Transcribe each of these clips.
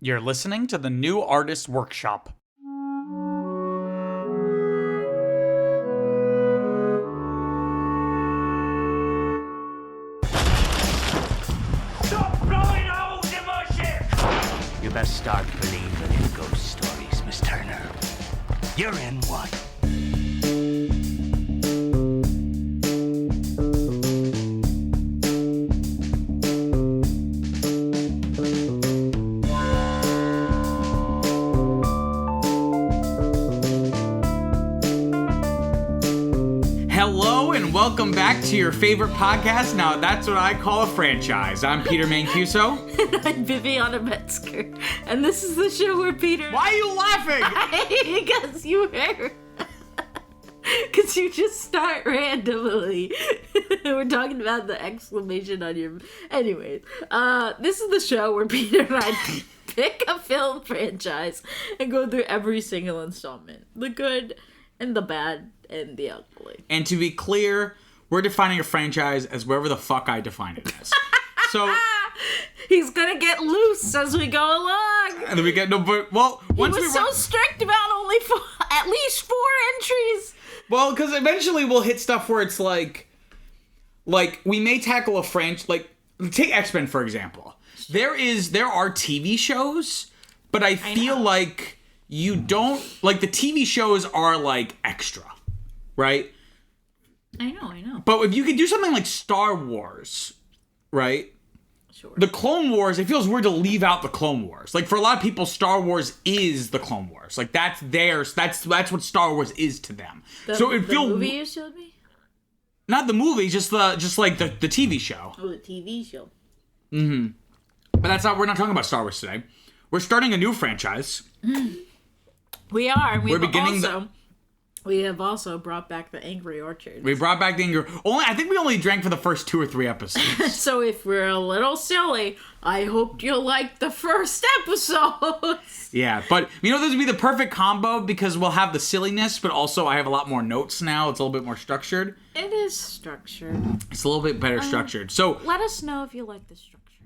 You're listening to the New Artist Workshop. Stop blowing holes in my ship! You best start believing in ghost stories, Miss Turner. You're in one. Hello and welcome back to your favorite podcast. Now that's what I call a franchise. I'm Peter Mancuso. I'm Viviana Metzger, and this is the show where Peter... Why are you laughing? Because you hear... Because you just start randomly. We're talking about the exclamation on your... Anyways, this is the show where Peter and I pick a film franchise and go through every single installment. The good and the bad and the ugly. And to be clear, we're defining a franchise as wherever the fuck I define it as. So... He's gonna get loose as we go along. And then we get no... But, well, once he was so strict about only at least 4 entries. Well, because eventually we'll hit stuff where it's like we may tackle a franchise, like take X-Men for example. There are TV shows, but I feel like you don't like the TV shows are like extra, right? I know. But if you could do something like Star Wars, right? Sure. The Clone Wars, it feels weird to leave out the Clone Wars. Like for a lot of people, Star Wars is the Clone Wars. Like that's theirs. That's what Star Wars is to them. So it feels the movie you showed me? Not the movie, just like the TV show. Oh, the TV show. Mm-hmm. But we're not talking about Star Wars today. We're starting a new franchise. We are. We We're have also brought back the Angry Orchard. We brought back the Angry... I think we only drank for the first 2 or 3 episodes. So if we're a little silly, I hope you'll like the first episode. Yeah, but this would be the perfect combo because we'll have the silliness, but also I have a lot more notes now. It's a little bit more structured. It is structured. It's a little bit better structured. So let us know if you like the structure.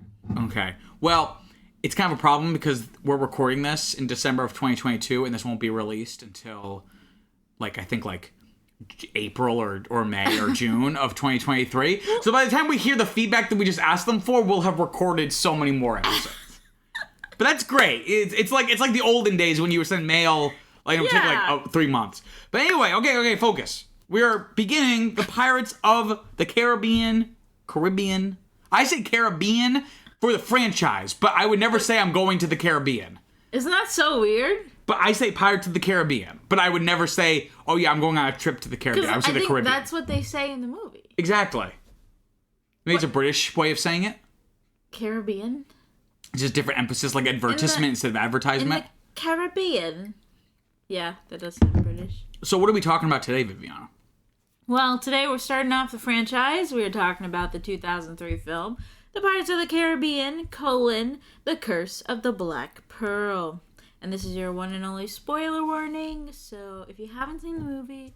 Okay. Well, it's kind of a problem because we're recording this in December of 2022, and this won't be released until... I think April or May or June of 2023. So by the time we hear the feedback that we just asked them for, we'll have recorded so many more episodes. But that's great. It's like the olden days when you would send mail. It would take 3 months. But anyway, okay, focus. We are beginning the Pirates of the Caribbean. I say Caribbean for the franchise, but I would never say I'm going to the Caribbean. Isn't that so weird? But I say Pirates of the Caribbean. But I would never say, oh yeah, I'm going on a trip to the Caribbean. I would say the Caribbean. That's what they say in the movie. Exactly. Maybe it's a British way of saying it. Caribbean? It's just different emphasis, like advertisement instead of advertisement. In the Caribbean. Yeah, that does sound British. So what are we talking about today, Viviana? Well, today we're starting off the franchise. We are talking about the 2003 film, The Pirates of the Caribbean, The Curse of the Black Pearl. And this is your one and only spoiler warning. So if you haven't seen the movie,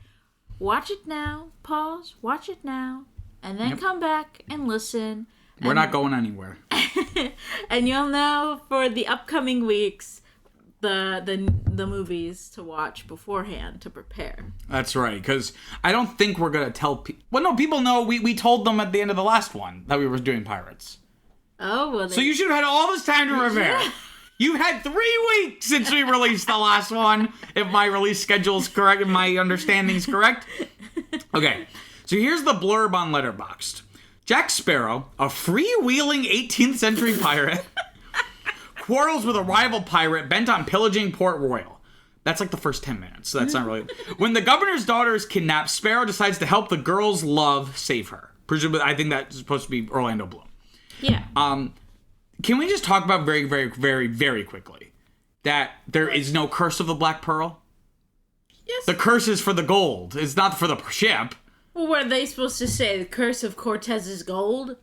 watch it now, pause, watch it now, and then come back and listen. We're not going anywhere. And you'll know for the upcoming weeks the movies to watch beforehand to prepare. That's right, because I don't think we're going to tell people... Well, no, people know we told them at the end of the last one that we were doing Pirates. Oh, well... So you should have had all this time to prepare. You had 3 weeks since we released the last one, if my release schedule is correct, if my understanding is correct. Okay, so here's the blurb on Letterboxd. Jack Sparrow, a freewheeling 18th century pirate, quarrels with a rival pirate bent on pillaging Port Royal. That's like the first 10 minutes, so that's not really... When the governor's daughter is kidnapped, Sparrow decides to help the girl's love save her. Presumably, I think that's supposed to be Orlando Bloom. Yeah. Can we just talk about very, very, very, very quickly that there is no curse of the Black Pearl? Yes. The curse is for the gold. It's not for the ship. Well, were they supposed to say the curse of Cortez's gold?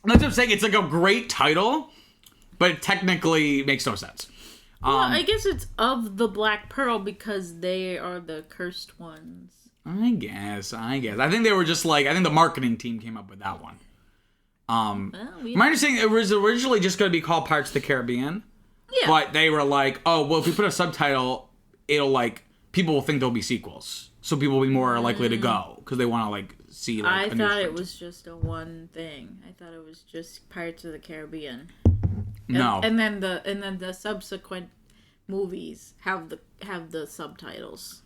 That's what I'm saying. It's like a great title, but it technically makes no sense. Well, I guess it's of the Black Pearl because they are the cursed ones. I guess. I think they were just I think the marketing team came up with that one. My understanding, it was originally just going to be called Pirates of the Caribbean. Yeah. But they were like, oh, well, if we put a subtitle, it'll like people will think there'll be sequels, so people will be more likely to go because they want to like see. Like, I thought it was just a one thing. I thought it was just Pirates of the Caribbean. No. And then the subsequent movies have the subtitles.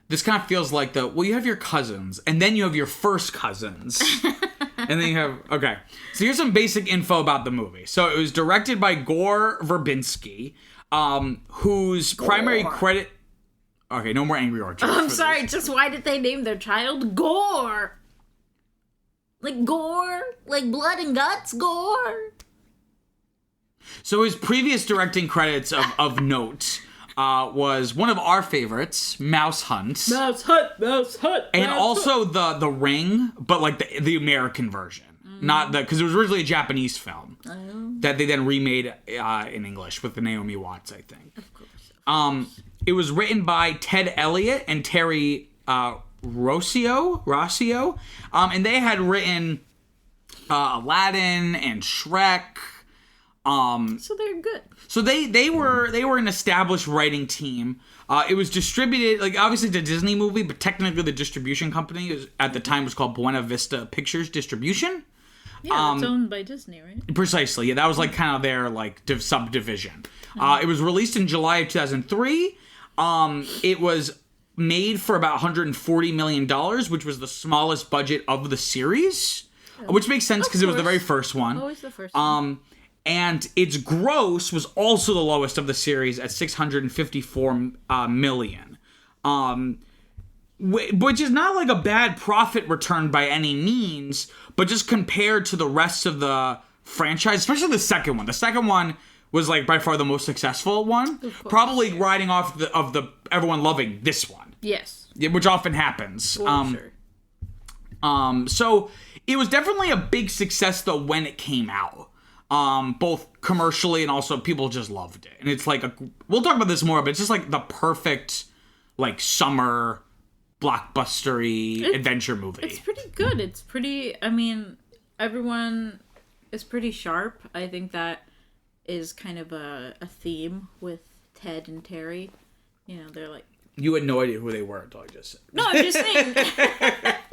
This kind of feels like you have your cousins, and then you have your first cousins. And then you have... Okay. So here's some basic info about the movie. So it was directed by Gore Verbinski, whose primary credit... Okay, no more Angry Orchards. I'm sorry, just why did they name their child Gore? Like gore? Like blood and guts gore? So his previous directing credits of note was one of our favorites, Mouse Hunt. Mouse Hunt. And also the Ring, but like the American version. Not because it was originally a Japanese film that they then remade in English with the Naomi Watts, I think. Of course. It was written by Ted Elliott and Terry Rossio. And they had written Aladdin and Shrek. So they're good. So they were an established writing team. It was distributed, like obviously it's a Disney movie, but technically the distribution company at the time was called Buena Vista Pictures Distribution. Yeah, it's owned by Disney, right? Precisely. Yeah, that was like kind of their like subdivision. It was released in July of 2003. It was made for about $140 million, which was the smallest budget of the series, which makes sense because it was the very first one. Always the first one. And its gross was also the lowest of the series at $654 million. Which is not like a bad profit return by any means, but just compared to the rest of the franchise, especially the second one. The second one was like by far the most successful one, probably riding off of the everyone loving this one. Yes. Which often happens. Sure. So it was definitely a big success though when it came out. Both commercially and also people just loved it. And it's like we'll talk about this more, but it's just like the perfect like summer blockbustery adventure movie. It's pretty good. It's pretty, I mean, everyone is pretty sharp. I think that is kind of a theme with Ted and Terry. You know, they're like... You had no idea who they were until I just said. No, I'm just saying.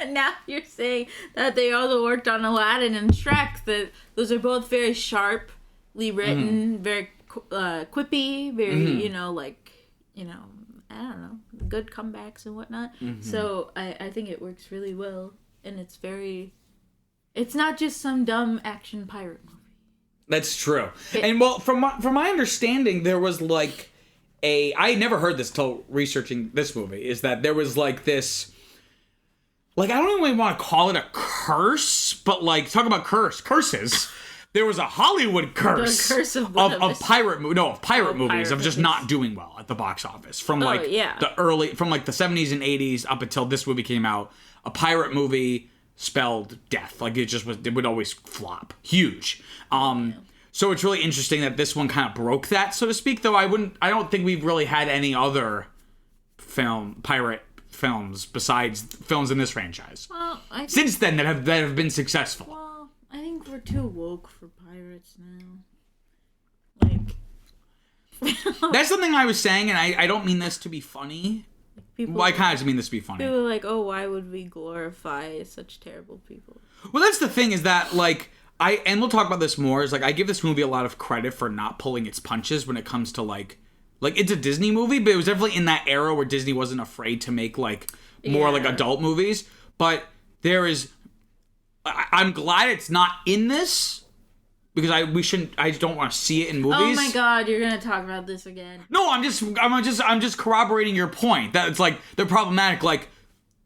Now you're saying that they also worked on Aladdin and Shrek. That those are both very sharply written, very quippy, very, I don't know, good comebacks and whatnot. So I think it works really well. And it's not just some dumb action pirate movie. That's true. And well, from my understanding, there was like I never heard this till researching this movie, is that there was like this, like, I don't even want to call it a curse, but like, talk about curses. There was a Hollywood curse, of pirate movies of just not doing well at the box office from the 70s and 80s up until this movie came out. A pirate movie spelled death. Like it would always flop. Huge. So it's really interesting that this one kind of broke that, so to speak. Though I don't think we've really had any other pirate films besides films in this franchise. Well, since then that have been successful. Well, I think we're too woke for pirates now. Like, that's something I was saying, and I don't mean this to be funny. I kind of just mean this to be funny. People are like, oh, why would we glorify such terrible people? Well, that's the thing, is that like. And we'll talk about this more, is like I give this movie a lot of credit for not pulling its punches when it comes to like it's a Disney movie, but it was definitely in that era where Disney wasn't afraid to make like more like adult movies. But I'm glad it's not in this, because I don't want to see it in movies. Oh my god, you're gonna talk about this again. No, I'm just corroborating your point that it's like they're problematic, like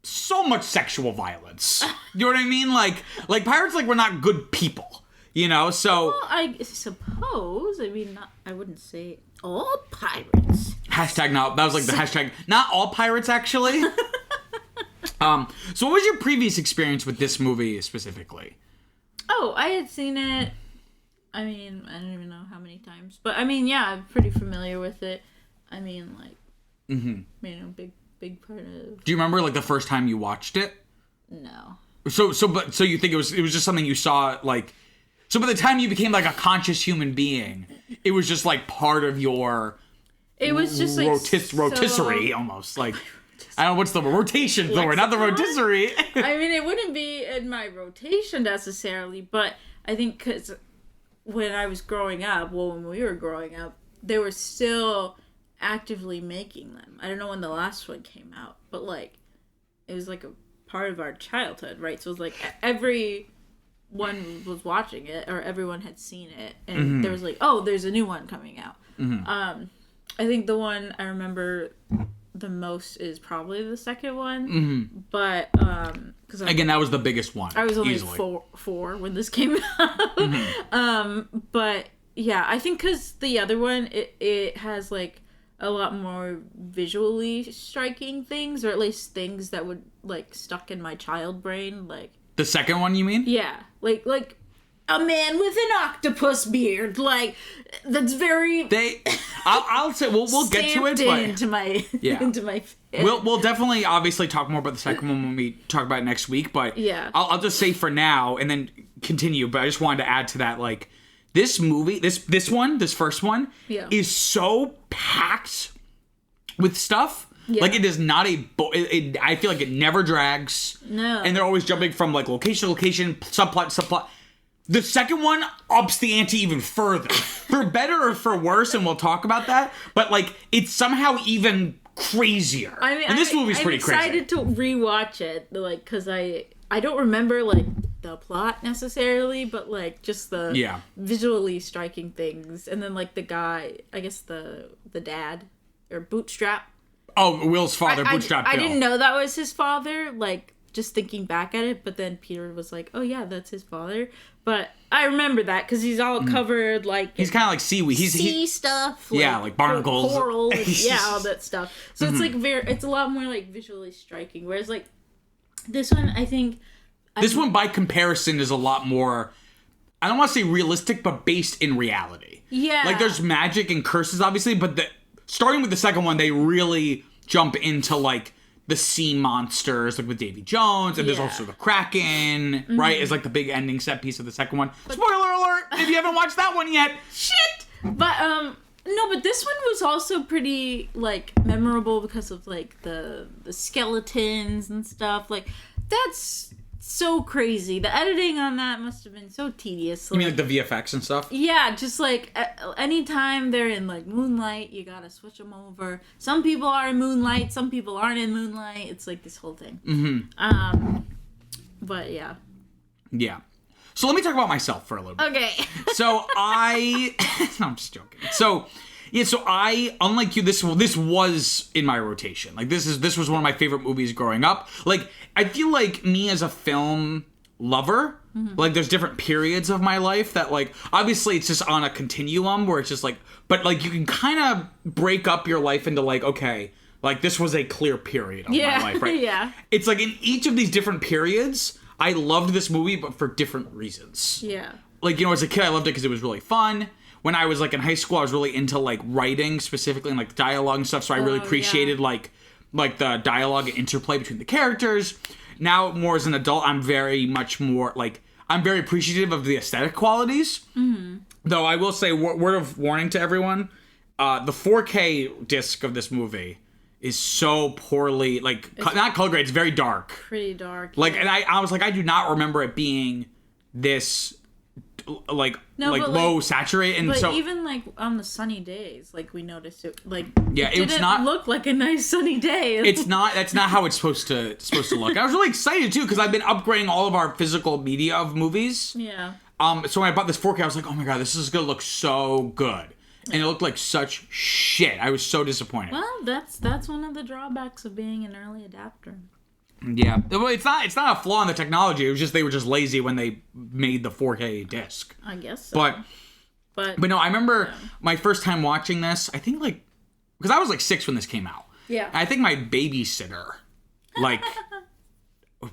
so much sexual violence. You know what I mean? Like pirates were not good people, you know? So well, I suppose, I mean, I wouldn't say all pirates. Hashtag not, that was like the hashtag, not all pirates actually. So what was your previous experience with this movie specifically? Oh, I had seen it, I mean, I don't even know how many times, but I mean, yeah, I'm pretty familiar with it. I mean, like, you know, big part of... Do you remember like the first time you watched it? No. So you think it was just something you saw like So by the time you became like a conscious human being, it was just like part of your. It was just like rotisserie almost like. I don't know what's the word. Rotation, the word, not the rotisserie. I mean, it wouldn't be in my rotation necessarily, but I think because when I was growing up, when we were growing up, they were still actively making them. I don't know when the last one came out, but like, it was like a part of our childhood, right? So it was like everyone was watching it, or everyone had seen it, and there was like, oh, there's a new one coming out. I think the one I remember the most is probably the second one, but because again, that was the biggest one. I was only easily. four when this came out. But yeah, I think because the other one it has like a lot more visually striking things, or at least things that would like stuck in my child brain. Like the second one, you mean? Yeah, like a man with an octopus beard, like that's very. I'll say we'll get to it, but into my We'll definitely obviously talk more about the second one when we talk about it next week. But yeah, I'll just say for now and then continue. But I just wanted to add to that, like this movie, this first one, is so packed with stuff. Yeah. Like, it is not I feel like it never drags. No. And they're always jumping from, like, location to location, subplot to subplot. The second one ups the ante even further. For better or for worse, and we'll talk about that. But, like, it's somehow even crazier. I mean, and this movie's pretty crazy. I'm excited to rewatch it, like, because I don't remember, like, the plot necessarily, but, like, just the visually striking things. And then, like, the guy, I guess the dad, or Bootstrap. Oh, Will's father, Bootstrap Bill. I didn't know that was his father, like, just thinking back at it, but then Peter was like, oh yeah, that's his father. But I remember that, because he's all covered, like... He's kind of like seaweed. Sea stuff. Like barnacles. Coral, and, all that stuff. So it's, like, it's a lot more, like, visually striking. Whereas, like, this one, I think... This one, by comparison, is a lot more... I don't want to say realistic, but based in reality. Yeah. Like, there's magic and curses, obviously, but starting with the second one, they really jump into, like, the sea monsters, like with Davy Jones, and there's also the Kraken, right? Is like the big ending set piece of the second one. Spoiler alert! If you haven't watched that one yet, shit! But no, but this one was also pretty like memorable because of like the skeletons and stuff. Like that's so crazy. The editing on that must have been so tedious. You mean like the VFX and stuff? Yeah, just like anytime they're in like moonlight, you gotta switch them over. Some people are in moonlight, some people aren't in moonlight. It's like this whole thing. But yeah. Yeah. So let me talk about myself for a little bit. Okay. So no, I'm just joking. So I, unlike you, this was in my rotation. Like, this was one of my favorite movies growing up. Like, I feel like me as a film lover, like, there's different periods of my life that, like, obviously it's just on a continuum where it's just, like, but, like, you can kind of break up your life into, like, okay, like, this was a clear period of my life, right? Yeah. It's, like, in each of these different periods, I loved this movie, but for different reasons. Yeah. Like, you know, as a kid, I loved it because it was really fun. When I was, like, in high school, I was really into, like, writing specifically and, like, dialogue and stuff, so I really appreciated, like the dialogue and interplay between the characters. Now, more as an adult, I'm very much more, like, I'm very appreciative of the aesthetic qualities. Though I will say, word of warning to everyone, the 4K disc of this movie is so poorly, like, not color grade, it's very dark. Pretty dark. Like, and I was like, I do not remember it being this... low saturated, and but so even like on the sunny days, like we noticed it, like it's not look like a nice sunny day. It's not. That's not how it's supposed to look. I was really excited too because I've been upgrading all of our physical media of movies. Yeah. So when I bought this 4K, I was like, oh my god, this is gonna look so good, and it looked like such shit. I was so disappointed. Well, that's one of the drawbacks of being an early adapter. Yeah, well, it's not a flaw in the technology. It was just they were just lazy when they made the 4K disc. I guess so. But no, I remember my first time watching this. I think like because I was like 6 when this came out. Yeah. I think my babysitter, like,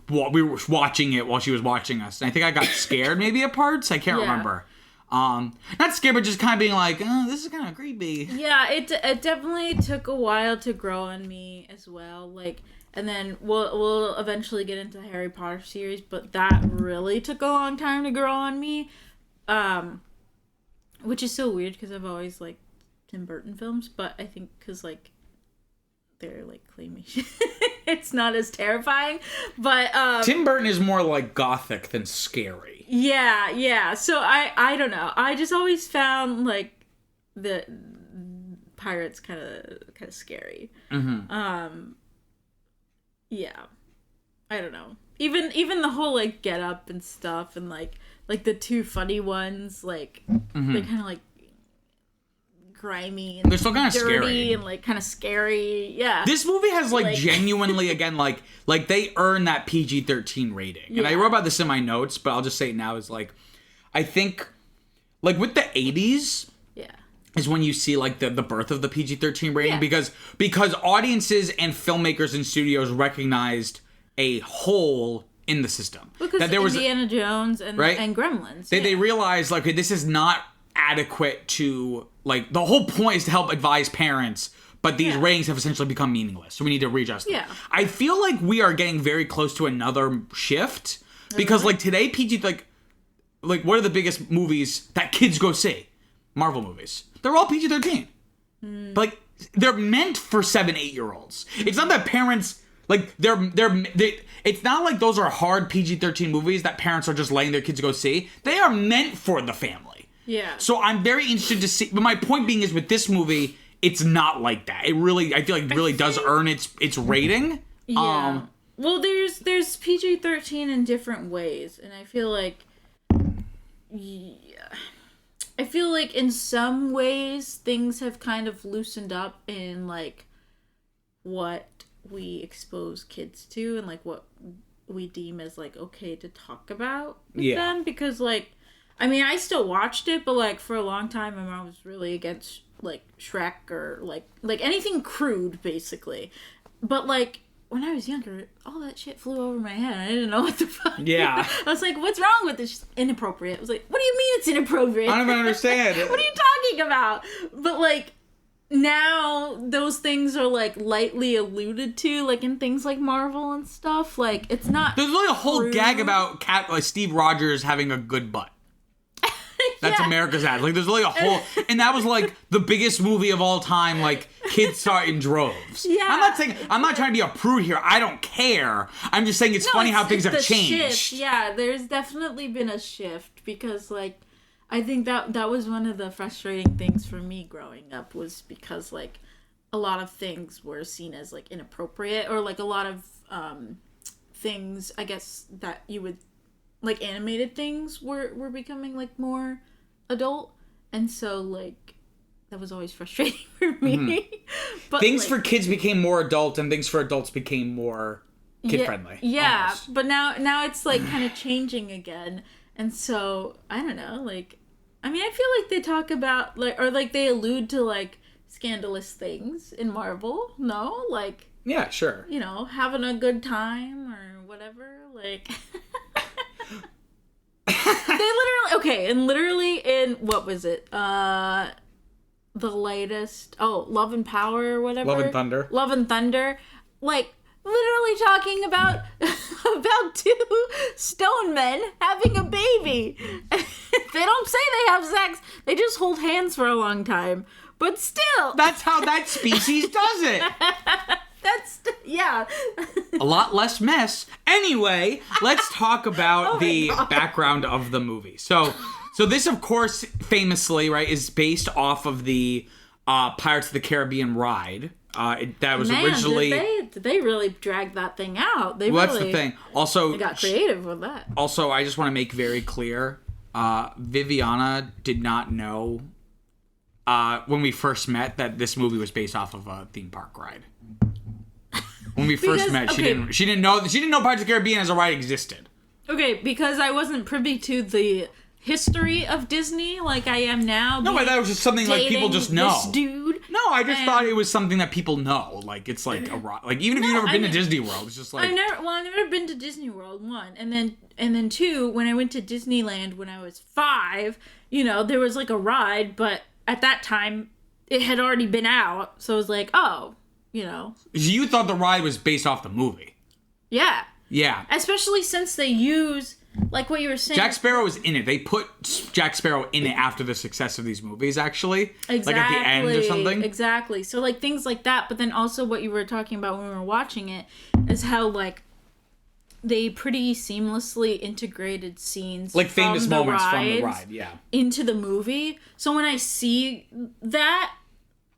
we were watching it while she was watching us, and I think I got scared maybe at parts. I can't remember. Not scared, but just kind of being like, oh, this is kind of creepy. Yeah, it definitely took a while to grow on me as well. Like. And then we'll eventually get into the Harry Potter series, but that really took a long time to grow on me. which is so weird because I've always liked Tim Burton films, but I think because like they're like claymation, it's not as terrifying. But Tim Burton is more like gothic than scary. Yeah. So I don't know. I just always found like the pirates kind of scary. Mm-hmm. Yeah, I don't know. Even the whole like get up and stuff, and like the two funny ones, like they're kind of like grimy and they're still kind of dirty scary and like kind of scary. Yeah. This movie has like genuinely again like they earn that PG-13 rating. And I wrote about this in my notes, but I'll just say it now is like I think like with the 80s is when you see like the birth of the PG-13 rating because audiences and filmmakers and studios recognized a hole in the system. Because that there was Indiana Jones and Gremlins. They realized like, okay, this is not adequate to like the whole point is to help advise parents, but these ratings have essentially become meaningless. So we need to readjust them. Yeah. I feel like we are getting very close to another shift because like today PG like what are the biggest movies that kids go see? Marvel movies. They're all PG-13. Like they're meant for 7-8-year-olds. It's not that parents like it's not like those are hard PG-13 movies that parents are just letting their kids go see. They are meant for the family. Yeah. So I'm very interested to see. But my point being is with this movie, it's not like that. It really, I feel like, really does earn its rating. Yeah. Well, there's PG-13 in different ways, and I feel like, I feel like in some ways things have kind of loosened up in like what we expose kids to and like what we deem as like okay to talk about with them, because like I mean I still watched it, but like for a long time my mom was really against like Shrek or like anything crude basically, but like when I was younger all that shit flew over my head. I didn't know what the fuck. Yeah. I was like, what's wrong with this? Inappropriate. I was like, what do you mean it's inappropriate? I don't even understand. What are you talking about? But like now those things are like lightly alluded to, like in things like Marvel and stuff. Like it's not. There's really a whole gag about Steve Rogers having a good butt. That's America's ad. Like there's really a whole, and that was like the biggest movie of all time. Like kids saw it in droves. Yeah. I'm not trying to be a prude here. I don't care. I'm just saying it's funny how things have changed. Shift. Yeah, there's definitely been a shift because like I think that was one of the frustrating things for me growing up was because like a lot of things were seen as like inappropriate, or like a lot of things I guess that you would like animated things were becoming like more adult, and so like that was always frustrating for me. But things like, for kids became more adult and things for adults became more kid friendly. Yeah, almost. but now it's like kind of changing again, and so I don't know, like I mean I feel like they talk about like, or like they allude to like scandalous things in Marvel. No, like yeah, sure, you know, having a good time or whatever, like literally in what was it? The latest Love and Power or whatever. Love and Thunder. Like literally talking about two stone men having a baby. They don't say they have sex. They just hold hands for a long time. But still, that's how that species does it. Yeah. A lot less mess. Anyway, let's talk about the background of the movie. So this, of course, famously, right, is based off of the Pirates of the Caribbean ride. That was originally. Did they really drag that thing out? That's the thing. Also, they got creative with that. Also, I just want to make very clear, Viviana did not know when we first met that this movie was based off of a theme park ride. When we first met, she didn't know Pirates of the Caribbean as a ride existed. Okay, because I wasn't privy to the history of Disney like I am now. No, but that was just something like people just know. This dude. No, I just thought it was something that people know. Like it's like a like even if you've never been to Disney World, it's just like I've never been to Disney World, one, and then two, when I went to Disneyland when I was 5, you know, there was like a ride, but at that time it had already been out, so it was like, oh. You know. You thought the ride was based off the movie. Yeah. Yeah. Especially since they use like what you were saying. Jack Sparrow was in it. They put Jack Sparrow in it after the success of these movies, actually. Exactly. Like at the end or something. Exactly. So like things like that, but then also what you were talking about when we were watching it is how like they pretty seamlessly integrated scenes Like famous from the moments from the rides ride, yeah. into the movie. So when I see that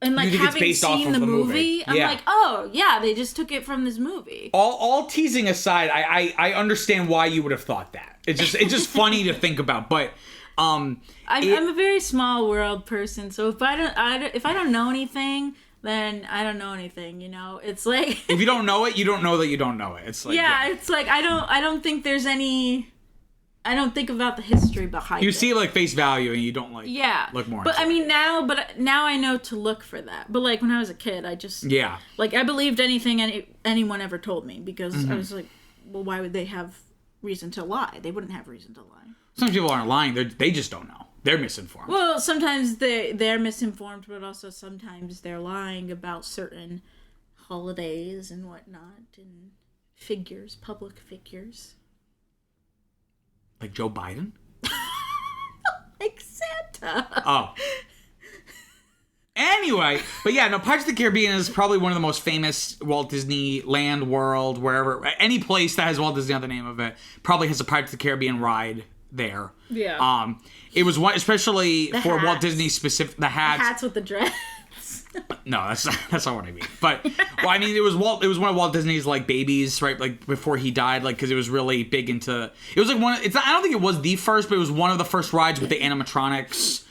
and like You think it's having based off seen of the the movie. movie, I'm Yeah. like, oh yeah, they just took it from this movie. All teasing aside, I understand why you would have thought that. It's just funny to think about, but I'm a very small world person, so if I don't know anything, then I don't know anything. You know, it's like if you don't know it, you don't know that you don't know it. It's like yeah, it's like I don't think there's any. I don't think about the history behind it. You see it like face value, and you don't like look more. But into I mean now I know to look for that. But like when I was a kid, I just like I believed anything anyone ever told me because I was like, well, why would they have reason to lie? They wouldn't have reason to lie. Some people aren't lying; they just don't know. They're misinformed. Well, sometimes they're misinformed, but also sometimes they're lying about certain holidays and whatnot and public figures. Like Joe Biden? Like Santa. Oh. Anyway, but yeah, no, Pirates of the Caribbean is probably one of the most famous Walt Disney Land, World, wherever, any place that has Walt Disney on the name of it probably has a Pirates of the Caribbean ride there. Yeah. It was one, especially the for hats. Walt Disney specific, the hats. The hats with the dress. No, that's not what I mean. But well, I mean, it was one of Walt Disney's like babies, right? Like before he died, like because it was really big into. It was like one. It's not. I don't think it was the first, but it was one of the first rides with the animatronics.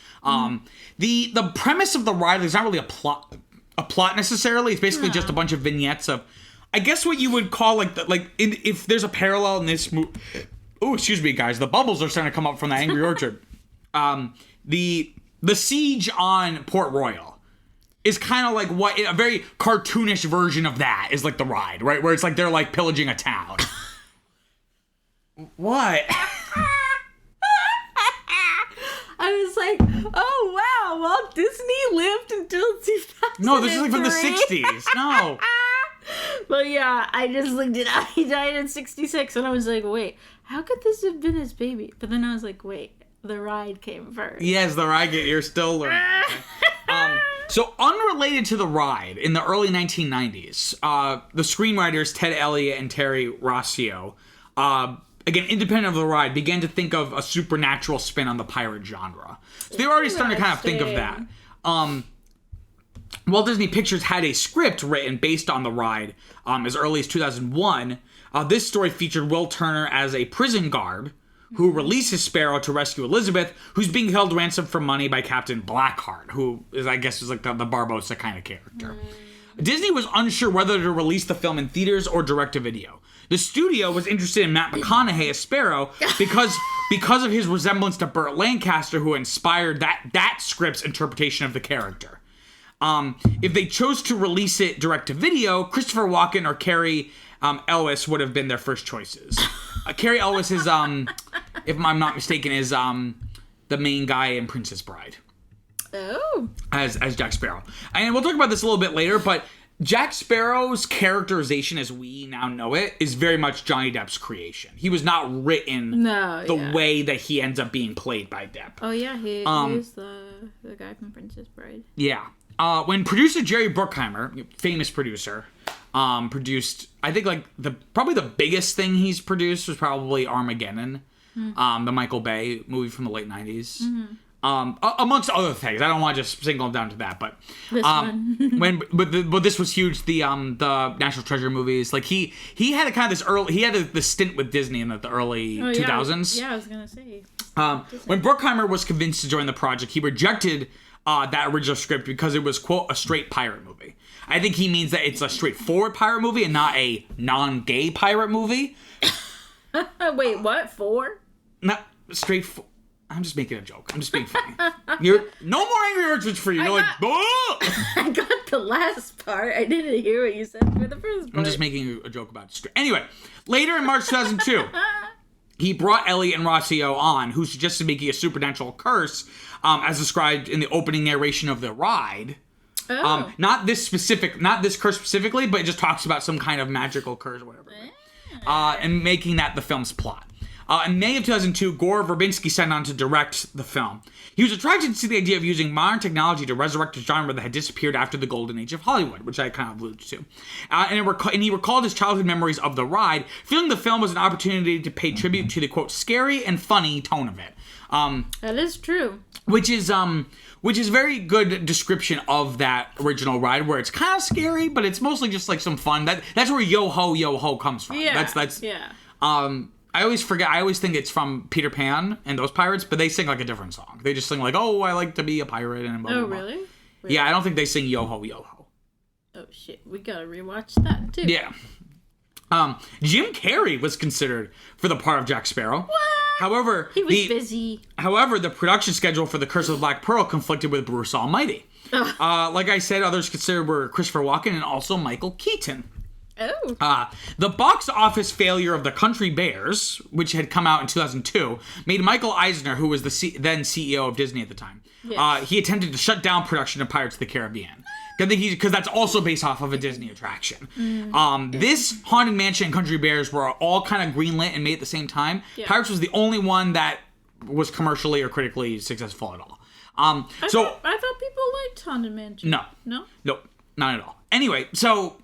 The premise of the ride is not really a plot necessarily. It's basically just a bunch of vignettes of, I guess what you would call if there's a parallel in this movie. Oh, excuse me, guys. The bubbles are starting to come up from the Angry Orchard. The siege on Port Royal is kind of like what a very cartoonish version of that is like the ride, right? Where it's like they're like pillaging a town. What? I was like, oh wow, Walt Disney lived until 2003. No, this is like from the 60s. No. But yeah, I just looked it up. He died in 66, and I was like, wait, how could this have been his baby? But then I was like, wait, the ride came first. Yes, the ride. You're still learning. So unrelated to the ride, in the early 1990s, the screenwriters Ted Elliott and Terry Rossio, again, independent of the ride, began to think of a supernatural spin on the pirate genre. So they were already starting to kind of think of that. Walt Disney Pictures had a script written based on the ride as early as 2001. This story featured Will Turner as a prison guard who releases Sparrow to rescue Elizabeth, who's being held ransom for money by Captain Blackheart, who is, I guess, is like the Barbossa kind of character. Disney was unsure whether to release the film in theaters or direct-to-video. The studio was interested in Matt McConaughey as Sparrow because of his resemblance to Burt Lancaster, who inspired that script's interpretation of the character. If they chose to release it direct-to-video, Christopher Walken or Cary Elwes would have been their first choices. Cary Elwes is, if I'm not mistaken, is the main guy in Princess Bride. Oh. As Jack Sparrow. And we'll talk about this a little bit later, but Jack Sparrow's characterization as we now know it is very much Johnny Depp's creation. He was not written the way that he ends up being played by Depp. Oh yeah, he was the guy from Princess Bride. Yeah. When producer Jerry Bruckheimer, famous producer, produced, I think like probably the biggest thing he's produced was probably Armageddon, the Michael Bay movie from the late 90s. Amongst other things, I don't want to just single him down to that, but this one. but this was huge. The National Treasure movies, like he had a kind of this early, he had the stint with Disney in the early 2000s. Yeah, I was gonna say. When Bruckheimer was convinced to join the project, he rejected that original script because it was, quote, a straight pirate movie. I think he means that it's a straightforward pirate movie and not a non-gay pirate movie. Wait, what? 4? Not straightforward. I'm just making a joke. I'm just being funny. You're no more Angry Orchards for you. You're like, I got the last part. I didn't hear what you said for the first part. I'm just making a joke about it. Anyway, later in March 2002, he brought Elliott and Rossio on, who suggested making a supernatural curse, as described in the opening narration of the ride. Oh. Not this curse specifically, but it just talks about some kind of magical curse or whatever. And making that the film's plot. In May of 2002, Gore Verbinski signed on to direct the film. He was attracted to the idea of using modern technology to resurrect a genre that had disappeared after the golden age of Hollywood, which I kind of alluded to. And he recalled his childhood memories of the ride, feeling the film was an opportunity to pay tribute to the, quote, scary and funny tone of it. That is true. Which is very good description of that original ride, where it's kind of scary, but it's mostly just like some fun. That's where yo ho comes from. Yeah. That's yeah. I always forget. I always think it's from Peter Pan and those pirates, but they sing like a different song. They just sing like, "Oh, I like to be a pirate," and blah, blah, blah. Really? Wait. Yeah, I don't think they sing yo ho. Oh shit, we gotta rewatch that too. Yeah. Jim Carrey was considered for the part of Jack Sparrow. What? However, he was busy. However, the production schedule for The Curse of the Black Pearl conflicted with Bruce Almighty. Like I said, others considered were Christopher Walken and also Michael Keaton. Oh. The box office failure of The Country Bears, which had come out in 2002, made Michael Eisner, who was the then CEO of Disney at the time, Yes. he attempted to shut down production of Pirates of the Caribbean. Because that's also based off of a Disney attraction. This Haunted Mansion and Country Bears were all kind of greenlit and made at the same time. Yeah. Pirates was the only one that was commercially or critically successful at all. I thought people liked Haunted Mansion. No. Nope, not at all. Anyway, so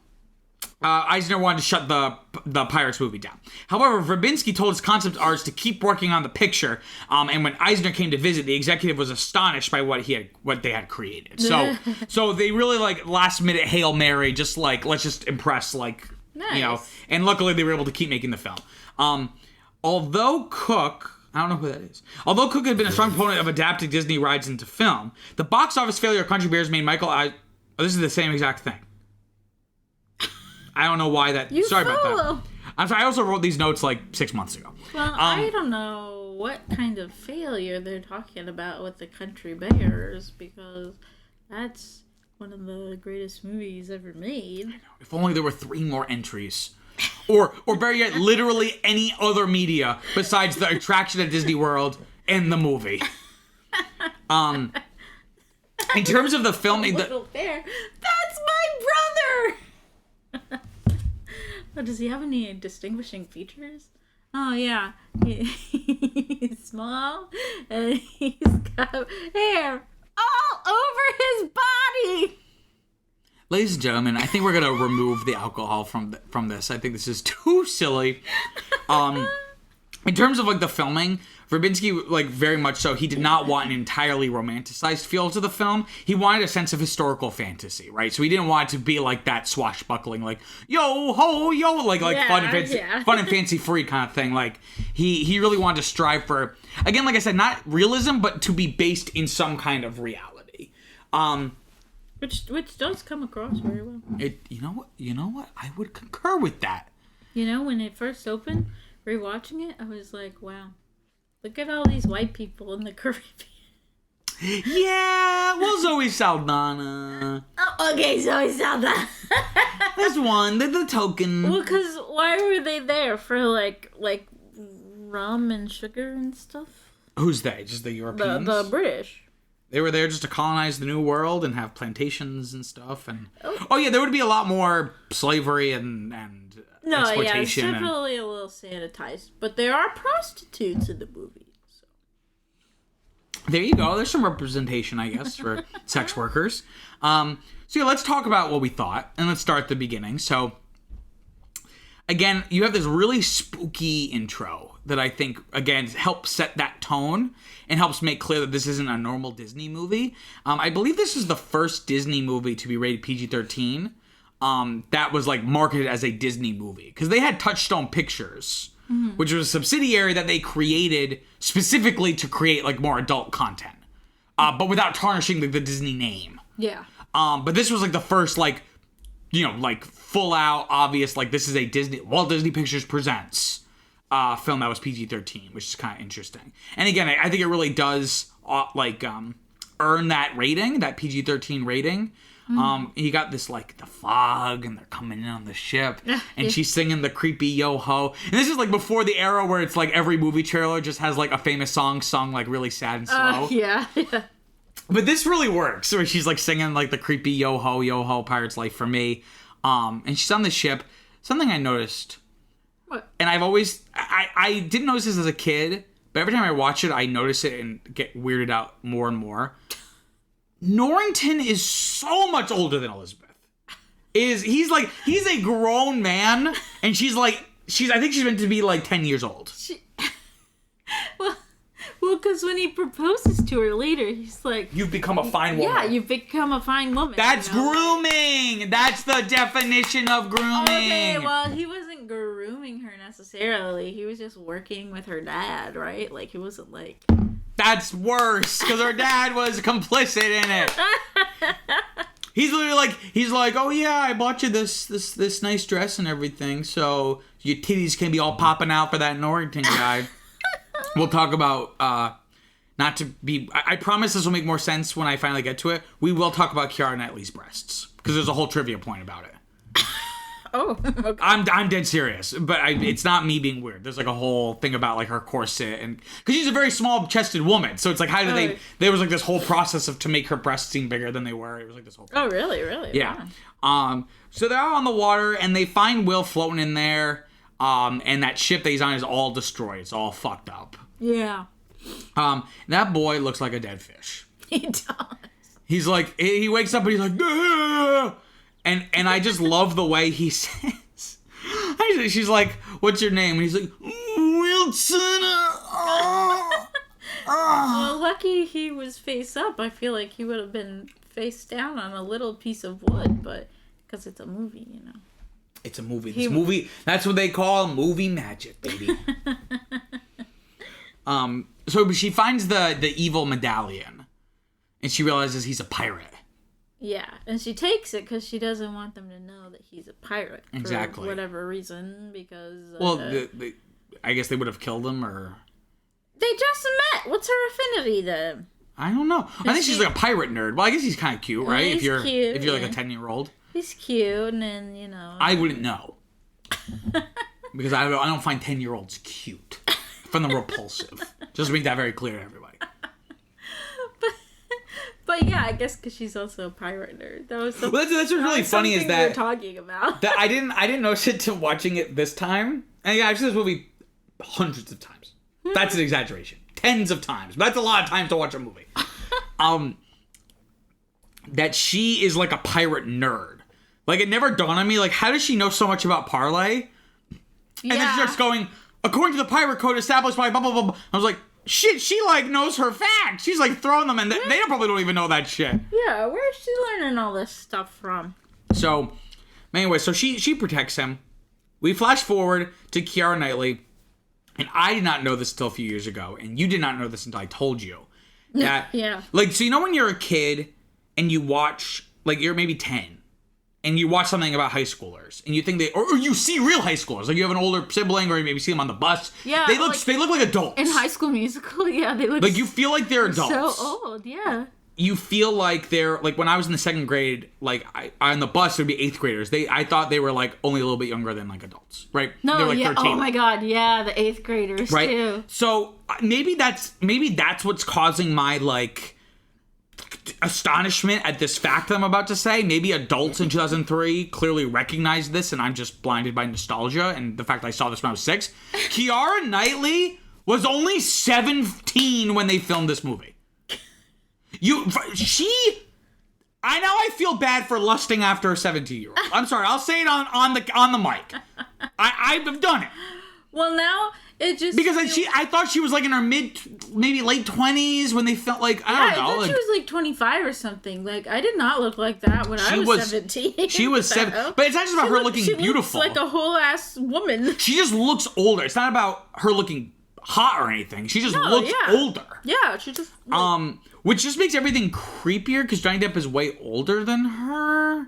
Eisner wanted to shut the Pirates movie down. However, Verbinski told his concept artists to keep working on the picture, and when Eisner came to visit, the executive was astonished by what they had created. So they really like last minute Hail Mary, just like let's just impress, like nice. You know. And luckily they were able to keep making the film. Although Cook. I don't know who that is. Although Cook had been a strong proponent of adapting Disney rides into film, the box office failure of Country Bears made this is the same exact thing. I don't know why that. Sorry about that. I'm sorry. I also wrote these notes like 6 months ago. Well, I don't know what kind of failure they're talking about with the Country Bears, because that's one of the greatest movies ever made. I know. If only there were 3 more entries, or better yet, literally any other media besides the attraction at Disney World and the movie. In terms of the filming, Little Bear, that's my brother. Oh, does he have any distinguishing features? Oh yeah, he's small and he's got hair all over his body. Ladies and gentlemen, I think we're gonna remove the alcohol from this. I think this is too silly. In terms of like the filming, Verbinski, like very much so, he did not want an entirely romanticized feel to the film. He wanted a sense of historical fantasy, right? So he didn't want it to be like that swashbuckling, like yo ho yo, like fun and fancy free kind of thing. Like he really wanted to strive for, again, like I said, not realism, but to be based in some kind of reality. Which does come across very well. You know what? I would concur with that. You know, when it first opened, rewatching it, I was like, wow. Look at all these white people in the Caribbean. Yeah, well, Zoe Saldana. Oh, okay, Zoe Saldana. There's one. They're the token. Well, because why were they there? For, like rum and sugar and stuff? Who's they? Just the Europeans? The British. They were there just to colonize the New World and have plantations and stuff. And oh yeah, there would be a lot more slavery and exploitation. Yeah, it's definitely a little sanitized. But there are prostitutes in the movie. So. There you go. There's some representation, I guess, for sex workers. So yeah, let's talk about what we thought. And let's start at the beginning. So, again, you have this really spooky intro that I think, again, helps set that tone and helps make clear that this isn't a normal Disney movie. I believe this is the first Disney movie to be rated PG-13. That was like marketed as a Disney movie, because they had Touchstone Pictures, which was a subsidiary that they created specifically to create like more adult content, but without tarnishing the Disney name. Yeah. But this was like the first like, like full out obvious, like this is a Walt Disney Pictures presents film that was PG-13, which is kind of interesting. And again, I think it really does earn that rating, that PG-13 rating. You got this like the fog and they're coming in on the ship and she's singing the creepy yo ho, and this is like before the era where it's like every movie trailer just has like a famous song sung like really sad and slow. Yeah. But this really works where she's like singing like the creepy yo ho pirate's life for me, and she's on the ship. Something I noticed, What? And I've always... I didn't notice this as a kid, but every time I watch it, I notice it and get weirded out more and more. Norrington is so much older than Elizabeth. He's a grown man, and she's I think she's meant to be like 10 years old. Well, because when he proposes to her later, he's like... You've become a fine woman. Yeah, you've become a fine woman. That's grooming! That's the definition of grooming! Okay, well, he wasn't grooming her necessarily. He was just working with her dad, right? Like, he wasn't like... That's worse, because her dad was complicit in it. He's literally like, oh yeah, I bought you this nice dress and everything, so your titties can be all popping out for that Norrington guy. We'll talk about, I promise this will make more sense when I finally get to it. We will talk about Keira Knightley's breasts, because there's a whole trivia point about it. Oh, okay. I'm dead serious, but it's not me being weird. There's like a whole thing about like her corset, and because she's a very small-chested woman, so it's like how did there was like this whole process to make her breasts seem bigger than they were. It was like this whole thing. Oh, really? Yeah. Wow. So they're out on the water, and they find Will floating in there, and that ship that he's on is all destroyed. It's all fucked up. Yeah. That boy looks like a dead fish. He does. He's like, he wakes up and he's like, "Ugh!" And I just love the way he says. She's like, "What's your name?" And he's like, "Wilson." Well, lucky he was face up. I feel like he would have been face down on a little piece of wood, but because it's a movie, you know. It's a movie. This movie, that's what they call movie magic, baby. So she finds the evil medallion, and she realizes he's a pirate. Yeah, and she takes it because she doesn't want them to know that he's a pirate. Exactly. For whatever reason, because... Well, I guess they would have killed him, or... They just met! What's her affinity, then? I don't know. I think she's like a pirate nerd. Well, I guess he's kind of cute, right? If you're like a 10-year-old. He's cute, and then, you know... I wouldn't know. Because I don't find 10-year-olds cute. I find them repulsive. Just to make that very clear to everybody. But yeah, I guess because she's also a pirate nerd. That's what's really funny is that we were talking about. That I didn't notice it till watching it this time. And yeah, I've seen this movie hundreds of times. That's an exaggeration. Tens of times. But that's a lot of times to watch a movie. That she is like a pirate nerd. Like, it never dawned on me, like, how does she know so much about parlay? And then she starts going, according to the pirate code established by blah, blah, blah, blah. I was like, shit, she, like, knows her facts. She's, like, throwing them, and they probably don't even know that shit. Yeah, where's she learning all this stuff from? So, anyway, so she protects him. We flash forward to Keira Knightley, and I did not know this until a few years ago, and you did not know this until I told you. That, yeah. Like, so you know when you're a kid, and you watch, like, you're maybe 10, and you watch something about high schoolers, and you think or you see real high schoolers, like you have an older sibling, or you maybe see them on the bus. Yeah, they look like adults in High School Musical. Yeah, they look like you feel like they're adults. So old, yeah. You feel like they're like when I was in the second grade, like on the bus there'd be 8th graders. I thought they were like only a little bit younger than like adults, right? No, they're like yeah. 13. Oh my god, yeah, the 8th graders right? too. So maybe that's what's causing my like astonishment at this fact that I'm about to say. Maybe adults in 2003 clearly recognized this, and I'm just blinded by nostalgia and the fact that I saw this when I was 6. Keira Knightley was only 17 when they filmed this movie. I feel bad for lusting after a 17-year-old. I'm sorry. I'll say it on the mic. I've done it. Well, now it just because I thought she was like in her maybe late 20s when they felt like I don't know. I thought she was like 25 or something. Like I did not look like that when I was 17. She was 7, but it's not just about her looking beautiful. She looks like a whole ass woman. She just looks older. It's not about her looking hot or anything. She just looks older. Yeah, she just which just makes everything creepier because Johnny Depp is way older than her.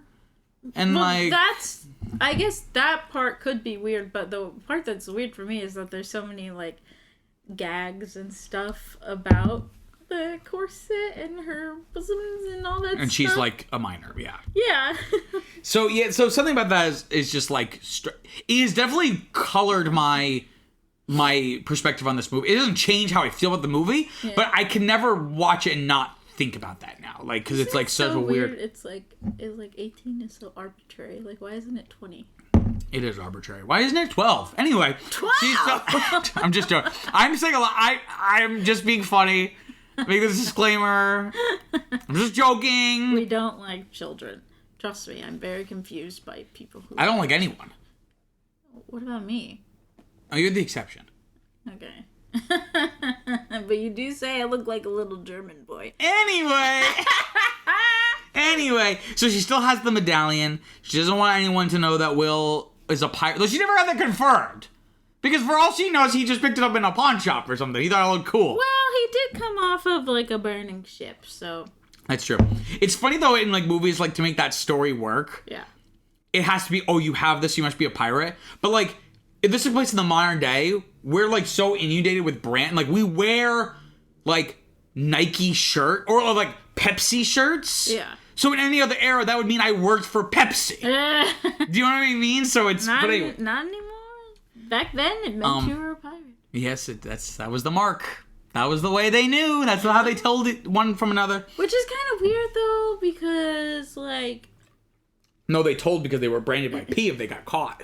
And I guess that part could be weird, but the part that's weird for me is that there's so many like gags and stuff about the corset and her bosoms and all that stuff. And she's like a minor, yeah. Yeah. So something about that is just like it has definitely colored my perspective on this movie. It doesn't change how I feel about the movie, but I can never watch it and not think about that now, like because it's like such a weird. It's like 18 is so arbitrary. Like why isn't it 20? It is arbitrary. Why isn't it 12? Anyway. 12? I'm just joking. I'm saying a lot. I'm just being funny. Make this disclaimer. I'm just joking. We don't like children. Trust me, I'm very confused by people who... I don't like anyone. What about me? Oh, you're the exception. Okay. But you do say I look like a little German boy. Anyway, so she still has the medallion. She doesn't want anyone to know that Will is a pirate. Though she never had that confirmed. Because for all she knows, he just picked it up in a pawn shop or something. He thought it looked cool. Well, he did come off of, like, a burning ship, so... That's true. It's funny, though, in, like, movies, like, to make that story work. Yeah. It has to be, oh, you have this, you must be a pirate. But, like, if this took place in the modern day, we're, like, so inundated with brand. Like, we wear, like, Nike shirt or like, Pepsi shirts. Yeah. So in any other era, that would mean I worked for Pepsi. Do you know what I mean? So it's... Not, but anyway. not anymore. Back then, it meant you were a pirate. Yes, that was the mark. That was the way they knew. That's how they told it one from another. Which is kind of weird, though, because, like... No, they told because they were branded by P if they got caught.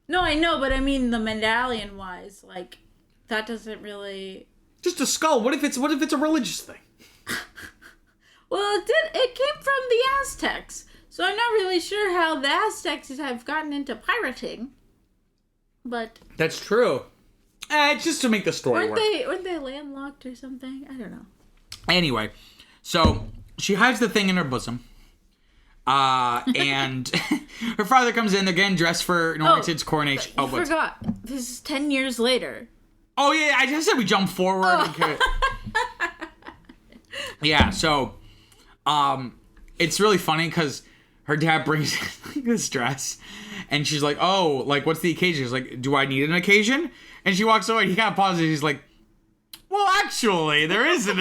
No, I know, but I mean the medallion-wise, like, that doesn't really... Just a skull. What if it's a religious thing? Well, it came from the Aztecs, so I'm not really sure how the Aztecs have gotten into pirating. But That's true. It's just to make the story work. Weren't they landlocked or something? I don't know. Anyway, so she hides the thing in her bosom. And her father comes in. They're getting dressed for Norrington's coronation. I forgot. This is 10 years later. Oh, yeah, I just said we jump forward. Yeah, so, it's really funny because her dad brings this dress, and she's like, oh, like, what's the occasion? She's like, do I need an occasion? And she walks away, and he kind of pauses, and he's like, well, actually, there is an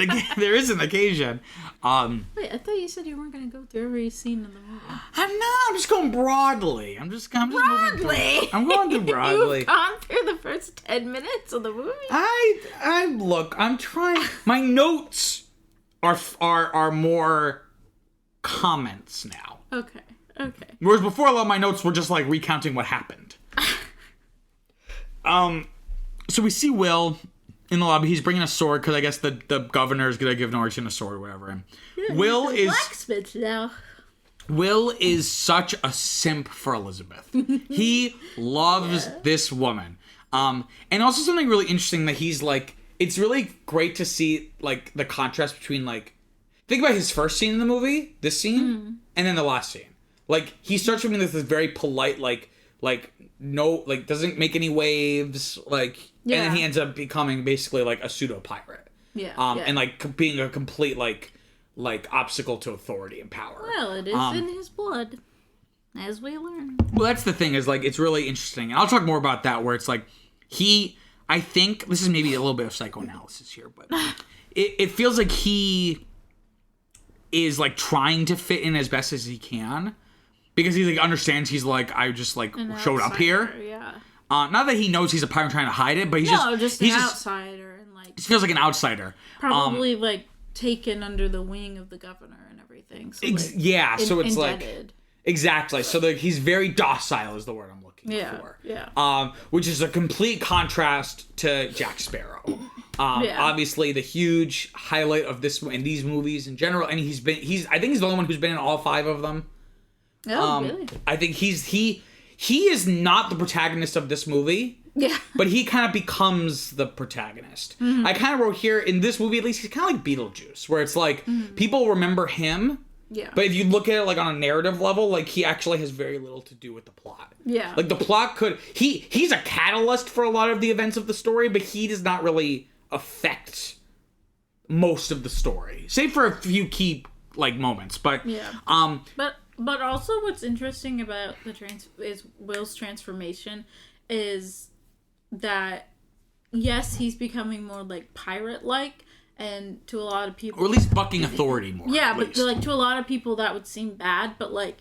occasion. Wait, I thought you said you weren't going to go through every scene in the movie. I'm not. I'm just going broadly. I'm just moving through. I'm going through broadly. You've gone through the first 10 minutes of the movie. Look, I'm trying. My notes are more comments now. Okay. Whereas before, a lot of my notes were just like recounting what happened. So we see Will in the lobby. He's bringing a sword because I guess the governor is gonna give Norrington a sword or whatever. And Yeah, Will is blacksmith now. Will is such a simp for Elizabeth. He loves this woman. And also something really interesting that he's like, it's really great to see like the contrast between like, think about his first scene in the movie, this scene, and then the last scene. Like he starts from this very polite, like no, like doesn't make any waves, like, and then he ends up becoming basically like a pseudo pirate. And like being a complete like obstacle to authority and power. Well, it is in his blood, as we learn. Well, that's the thing is like it's really interesting, and I'll talk more about that. Where it's like I think this is maybe a little bit of psychoanalysis here, but it feels like he is like trying to fit in as best as he can because he like understands he's like I just like showed up here. Yeah. Not that he knows he's a pirate trying to hide it, but he's an just outsider and like he feels like an outsider. Probably like taken under the wing of the governor and everything. So, like, so it's indebted. like exactly. So like he's very docile is the word I'm looking for. Yeah. Which is a complete contrast to Jack Sparrow. Obviously the huge highlight of this in these movies in general, and I think he's the only one who's been in all 5 of them. Oh, really? I think he is not the protagonist of this movie. Yeah. But he kind of becomes the protagonist. Mm-hmm. I kind of wrote here, in this movie at least, he's kind of like Beetlejuice, where it's like, people remember him, but if you look at it like on a narrative level, like he actually has very little to do with the plot. Yeah. Like the plot he's a catalyst for a lot of the events of the story, but he does not really affect most of the story. Save for a few key like moments, but But also what's interesting about is Will's transformation is that yes, he's becoming more like pirate-like, and to a lot of people, or at least bucking authority more. Yeah, but like to a lot of people that would seem bad. But like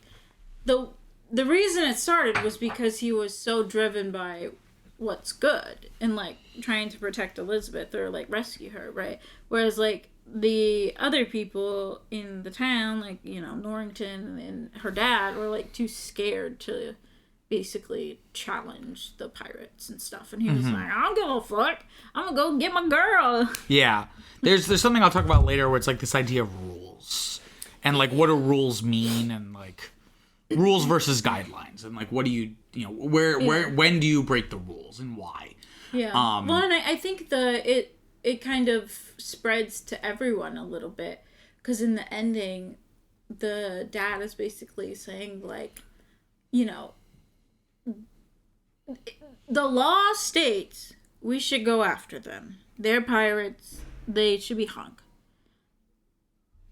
the reason it started was because he was so driven by what's good and like trying to protect Elizabeth or like rescue her, right? Whereas like the other people in the town, like, you know, Norrington and her dad, were like too scared to basically challenge the pirates and stuff. And he was like, I don't give a fuck. I'm gonna go get my girl. Yeah. There's something I'll talk about later where it's like this idea of rules. And like what do rules mean, and like rules versus guidelines, and like what do you know, where when do you break the rules and why? Yeah. Well, and I think it kind of spreads to everyone a little bit, because in the ending, the dad is basically saying, like, you know, the law states we should go after them. They're pirates. They should be hung.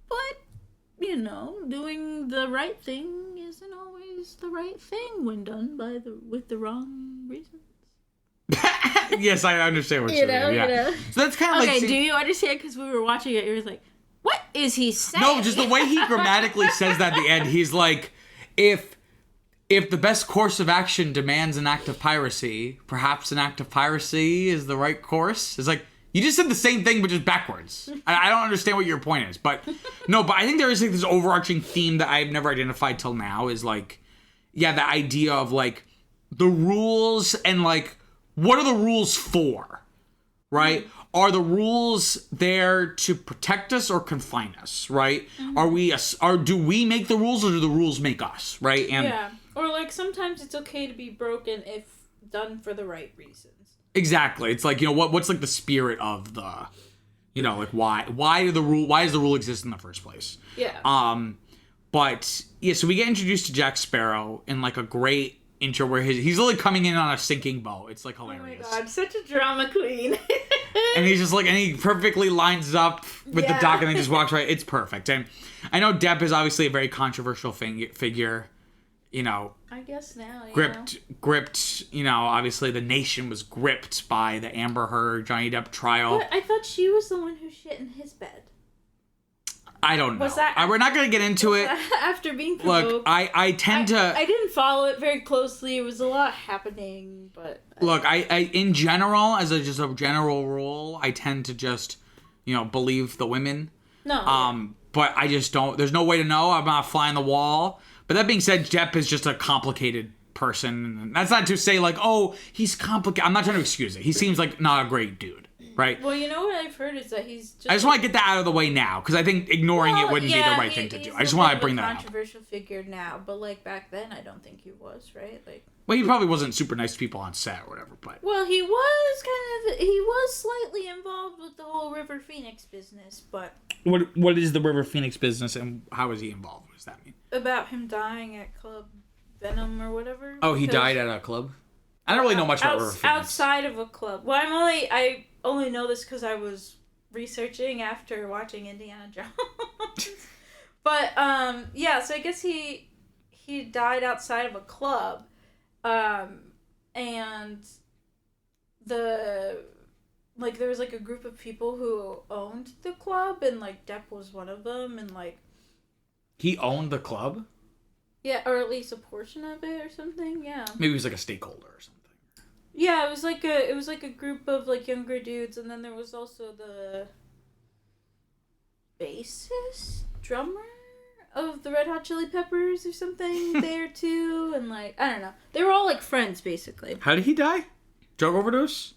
But, you know, doing the right thing isn't always the right thing when done with the wrong reasons. Yes, I understand what you're saying. Yeah. You know. So that's kind of Okay, like... do you understand? Because we were watching it, you were like, what is he saying? No, just the way he grammatically says that at the end. He's like, if the best course of action demands an act of piracy, perhaps an act of piracy is the right course. It's like, you just said the same thing, but just backwards. I don't understand what your point is. But no, but I think there is like this overarching theme that I've never identified till now is like, yeah, the idea of like the rules and like, what are the rules for? Right? Are the rules there to protect us or confine us? Right? Do we make the rules, or do the rules make us? Right? And yeah. Or like sometimes it's okay to be broken if done for the right reasons. Exactly. It's like, you know, what's like the spirit of the, you know, like why does the rule exist in the first place? Yeah. But yeah, so we get introduced to Jack Sparrow in like a great intro where he's literally coming in on a sinking boat. It's like hilarious. Oh my god, such a drama queen. And he's just like, and he perfectly lines up with the dock and then just walks right. It's perfect. And I know Depp is obviously a very controversial figure, you know. I guess now, gripped, you know, obviously the nation was gripped by the Amber Heard, Johnny Depp trial. But I thought she was the one who shit in his bed. I don't know. Was that we're not going to get into it. After being provoked? Look, I tend to... I didn't follow it very closely. It was a lot happening, but... Look, I in general, as just a general rule, I tend to just, you know, believe the women. No. But I just don't... There's no way to know. I'm not flying the wall. But that being said, Depp is just a complicated person. And that's not to say, like, oh, he's complicated. I'm not trying to excuse it. He seems like not a great dude. Right. Well, you know what I've heard is that he's just... I just want to get that out of the way now, because I think ignoring it wouldn't be the right thing to do. I just want to bring that up. He's a controversial figure now, but like back then, I don't think he was, right? Like, well, he probably wasn't super nice to people on set or whatever, but... Well, he was slightly involved with the whole River Phoenix business, but... What is the River Phoenix business, and how is he involved? What does that mean? About him dying at Club Venom or whatever. Oh, he died at a club? I don't really know much about River Phoenix. Outside of a club. Well, I only know this because I was researching after watching Indiana Jones. But yeah, so I guess he died outside of a club, and there was like a group of people who owned the club, and like Depp was one of them, and like he owned the club. Yeah, or at least a portion of it or something. Yeah. Maybe he was like a stakeholder or something. Yeah, it was like a group of like younger dudes, and then there was also the bassist, drummer of the Red Hot Chili Peppers or something there too, and like I don't know, they were all like friends basically. How did he die? Drug overdose?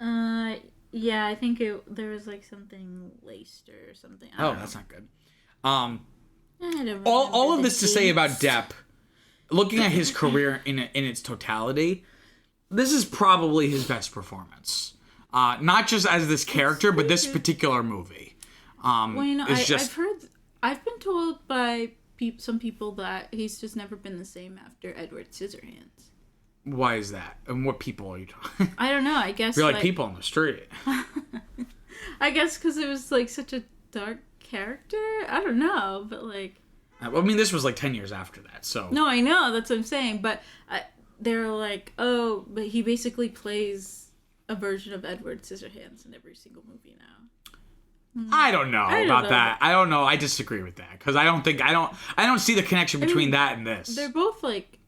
Yeah, I think there was like something laced or something. I don't know. That's not good. All of this to say about Depp, looking at his career in its totality, this is probably his best performance. Not just as this character, but this particular movie. Well, you know, I've been told by some people that he's just never been the same after Edward Scissorhands. Why is that? And what people are you talking? I don't know. I guess you're like people on the street. I guess because it was like such a dark character. I don't know, but like. Well, I mean, this was like 10 years after that, so. No, I know. That's what I'm saying. But they're like, oh, but he basically plays a version of Edward Scissorhands in every single movie now. I don't know about that. I don't know. I disagree with that because I don't see the connection between that and this. They're both like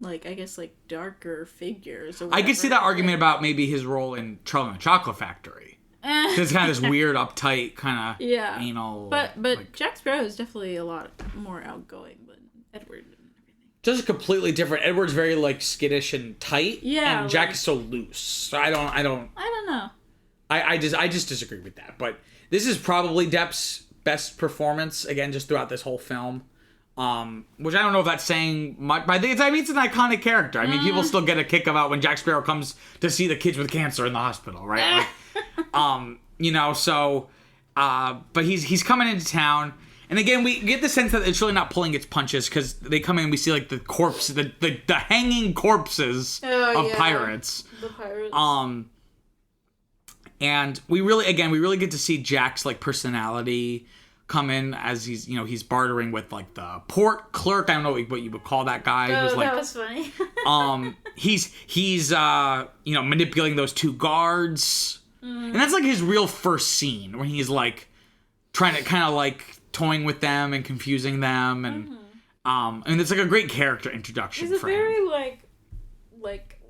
I guess like darker figures. Or I could see that argument about maybe his role in Charlie and the Chocolate Factory. It's kind of this weird, uptight, kind of anal. But like, Jack Sparrow is definitely a lot more outgoing than Edward and everything. just completely different. Edward's very like skittish and tight. Yeah. And Jack is so loose. So I don't know. I just disagree with that. But this is probably Depp's best performance again, just throughout this whole film. Which I don't know if that's saying much, but it's an iconic character. I mean, people still get a kick about when Jack Sparrow comes to see the kids with cancer in the hospital, right? Like, you know, so, but he's coming into town. And again, we get the sense that it's really not pulling its punches because they come in and we see like the corpse, the hanging corpses of pirates. The pirates. And we really get to see Jack's like personality come in as he's bartering with like the port clerk. I don't know what you would call that guy. Oh, who's like, that was funny. he's manipulating those two guards. And that's like his real first scene when he's like trying to kind of like toying with them and confusing them, and it's like a great character introduction. He's a for very him. like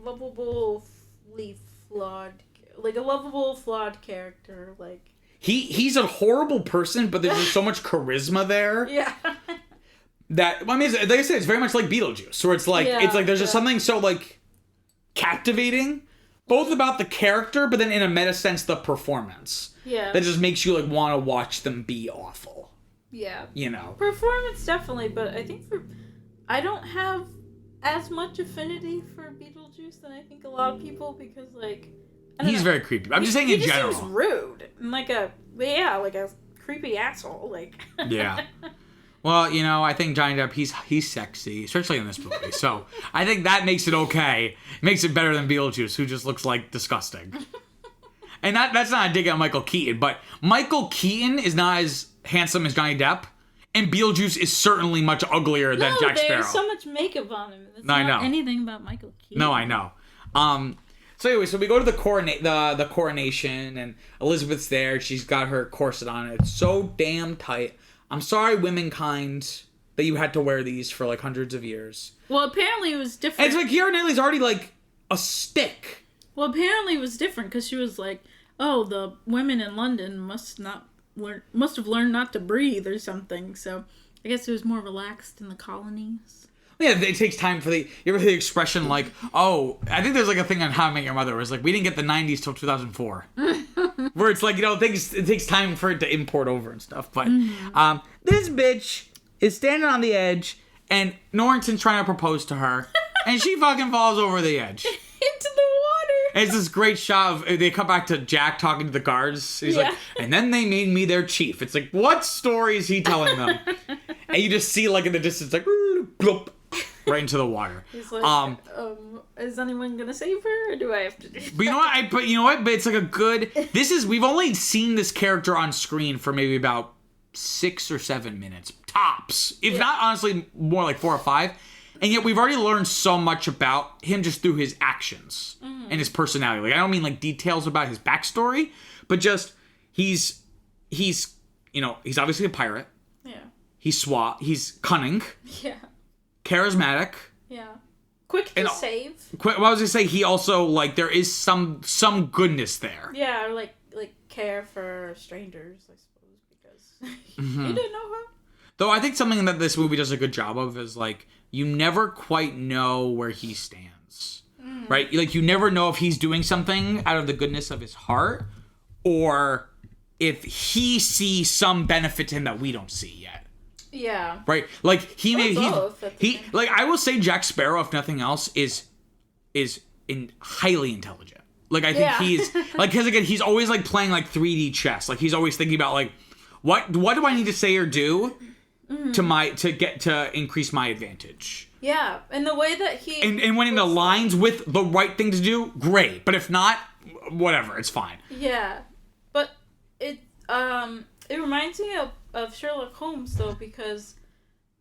lovably flawed, like a lovable flawed character. Like he's a horrible person, but there's just so much charisma there. Yeah. That I mean, like I said, it's very much like Beetlejuice, where it's like there's just something so like captivating, both about the character, but then in a meta sense, the performance. Yeah. That just makes you like want to watch them be awful. Yeah. You know. Performance definitely, but I think I don't have as much affinity for Beetlejuice than I think a lot of people because like he's very creepy. I'm just saying in general. He seems rude and like a creepy asshole. Like. Yeah. Well, you know, I think Johnny Depp, he's sexy, especially in this movie. So I think that makes it okay. It makes it better than Beetlejuice, who just looks like disgusting. And that's not a dig at Michael Keaton, but Michael Keaton is not as handsome as Johnny Depp, and Beetlejuice is certainly much uglier than Jack Sparrow. There's so much makeup on him. It's I not know. anything about Michael Keaton. No, I know. So anyway, so we go to the coronation, and Elizabeth's there. She's got her corset on. It's so damn tight. I'm sorry, womankind, that you had to wear these for like hundreds of years. Well, apparently it was different. And it's like Keira Knightley's already like a stick. Well, apparently it was different because she was like, "Oh, the women in London must have learned not to breathe or something." So I guess it was more relaxed in the colonies. Yeah, it takes time for you ever hear the expression like, "Oh," I think there's like a thing on How I Met Your Mother where it's like, we didn't get the '90s till 2004, where it's like it takes time for it to import over and stuff. But this bitch is standing on the edge, and Norrington's trying to propose to her, and she fucking falls over the edge. Into the water. And it's this great shot of, they come back to Jack talking to the guards. He's like, and then they made me their chief. It's like, what story is he telling them? And you just see like in the distance, like, bloop, right into the water. He's like, is anyone gonna save her, or do I have to do that? But you know what? But it's like a good, we've only seen this character on screen for maybe about 6 or 7 minutes, tops. If not, honestly, more like 4 or 5. And yet we've already learned so much about him just through his actions and his personality. Like, I don't mean like details about his backstory, but just he's obviously a pirate. Yeah. He's cunning. Yeah. Charismatic. Yeah. Quick to save. What was I gonna say? He also like there is some goodness there. Yeah, or like care for strangers, I suppose, because you didn't know her. Though I think something that this movie does a good job of is like you never quite know where he stands, right? Like you never know if he's doing something out of the goodness of his heart, or if he sees some benefit to him that we don't see yet. Yeah. Right. Like he like I will say Jack Sparrow, if nothing else, is highly intelligent. Like I think he's like because again he's always like playing like 3D chess. Like he's always thinking about like what do I need to say or do to increase my advantage. Yeah, and the way that he and when it aligns with the right thing to do, great. But if not, whatever, it's fine. Yeah, but it reminds me of Sherlock Holmes though, because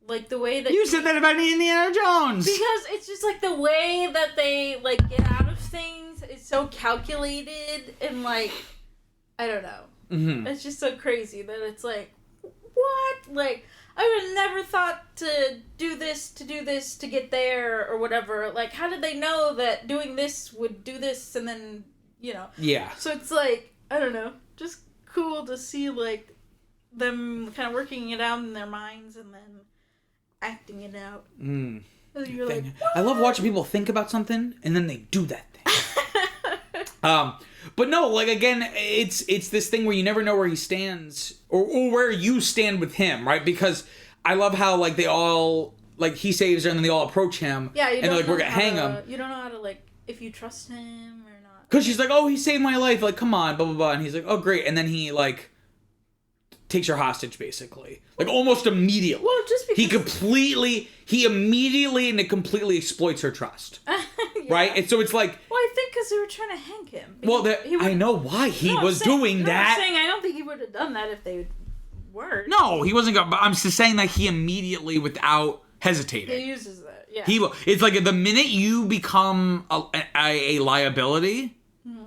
like the way that you said that about Indiana Jones. Because it's just like the way that they like get out of things is so calculated and like I don't know. Mm-hmm. It's just so crazy that it's like what like. I would have never thought to do this to get there or whatever. Like, how did they know that doing this would do this and then, you know? Yeah. So it's like, I don't know, just cool to see, like, them kind of working it out in their minds and then acting it out. You're like, I love watching people think about something and then they do that thing. But no, like again, it's this thing where you never know where he stands or where you stand with him, right? Because I love how like they all like he saves her and then they all approach him. Yeah, and they're like, we're gonna hang him. You don't know how to like if you trust him or not. Because she's like, oh, he saved my life. Like, come on, blah blah blah. And he's like, oh, great. And then he like takes her hostage, basically, like almost immediately. Well, just because he immediately and it completely exploits her trust, right? And so it's like, well, I think because they were trying to hang him. Well, I know why he was doing that. I'm saying I don't think he would have done that if they were. No, he wasn't. But I'm just saying that he immediately, without hesitating, He uses that. Yeah. It's like the minute you become a liability,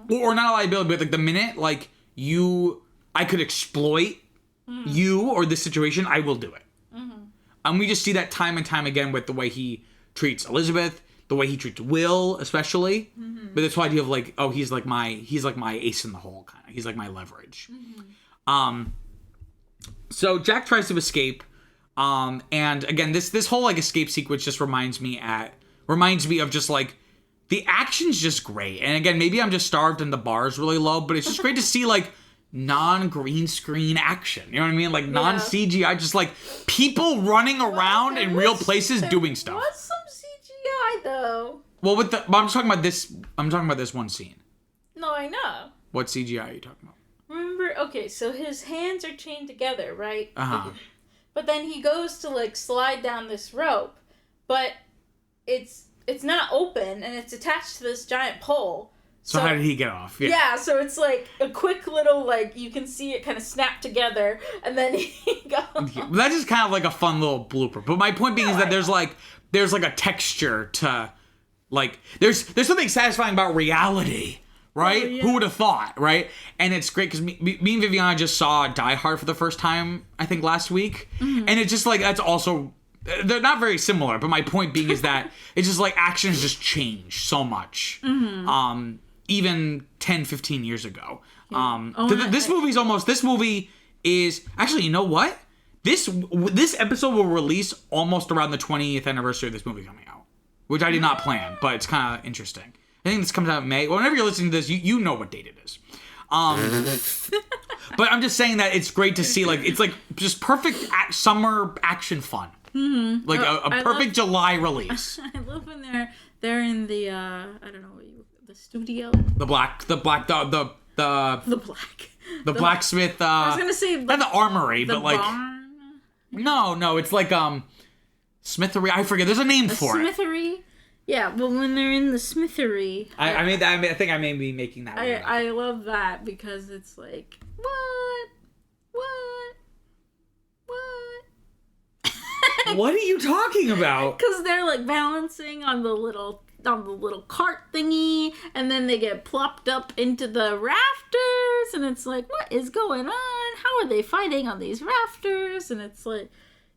or not a liability, but like the minute like I could exploit you or this situation, I will do it. And we just see that time and time again with the way he treats Elizabeth, the way he treats Will, especially. But this whole idea of like, oh, he's like my ace in the hole kind of. He's like my leverage. So Jack tries to escape. And again, this whole like escape sequence just reminds me of just like the action's just great. And again, maybe I'm just starved and the bar's really low, but it's just great to see like non-green screen action. You know what I mean? Like non-CGI, just like people running around in real places doing stuff. There was some CGI though. Well, but I'm talking about this. I'm talking about this one scene. No, I know. What CGI are you talking about? Remember? Okay, so his hands are chained together, right? Uh-huh. But then he goes to like slide down this rope, but it's not open and it's attached to this giant pole. So how did he get off? Yeah, so it's like a quick little like you can see it kind of snap together and then he goes. Yeah, that's just kind of like a fun little blooper. But my point being is that there's like a texture to like there's something satisfying about reality. Right? Yeah. Who would have thought, right? And it's great because me and Viviana just saw Die Hard for the first time, I think, last week. And it's just like, that's also, they're not very similar, but my point being is that it's just like action has just changed so much. Even 10, 15 years ago. This movie is, actually, you know what? This episode will release almost around the 20th anniversary of this movie coming out, which I did not plan, but it's kind of interesting. I think this comes out in May. Well, whenever you're listening to this, you know what date it is. But I'm just saying that it's great to see, like, it's like just perfect summer action fun. Like a perfect July release. I love when they're in the I don't know the studio. The blacksmith. I was gonna say not the armory, but like barn. No, it's like smithery. I forget. There's a name for it. Smithery. Yeah, well, when they're in the smithery, I think I may be making that. I love that because it's like what. What are you talking about? Because they're like balancing on the little cart thingy, and then they get plopped up into the rafters, and it's like, what is going on? How are they fighting on these rafters? And it's like,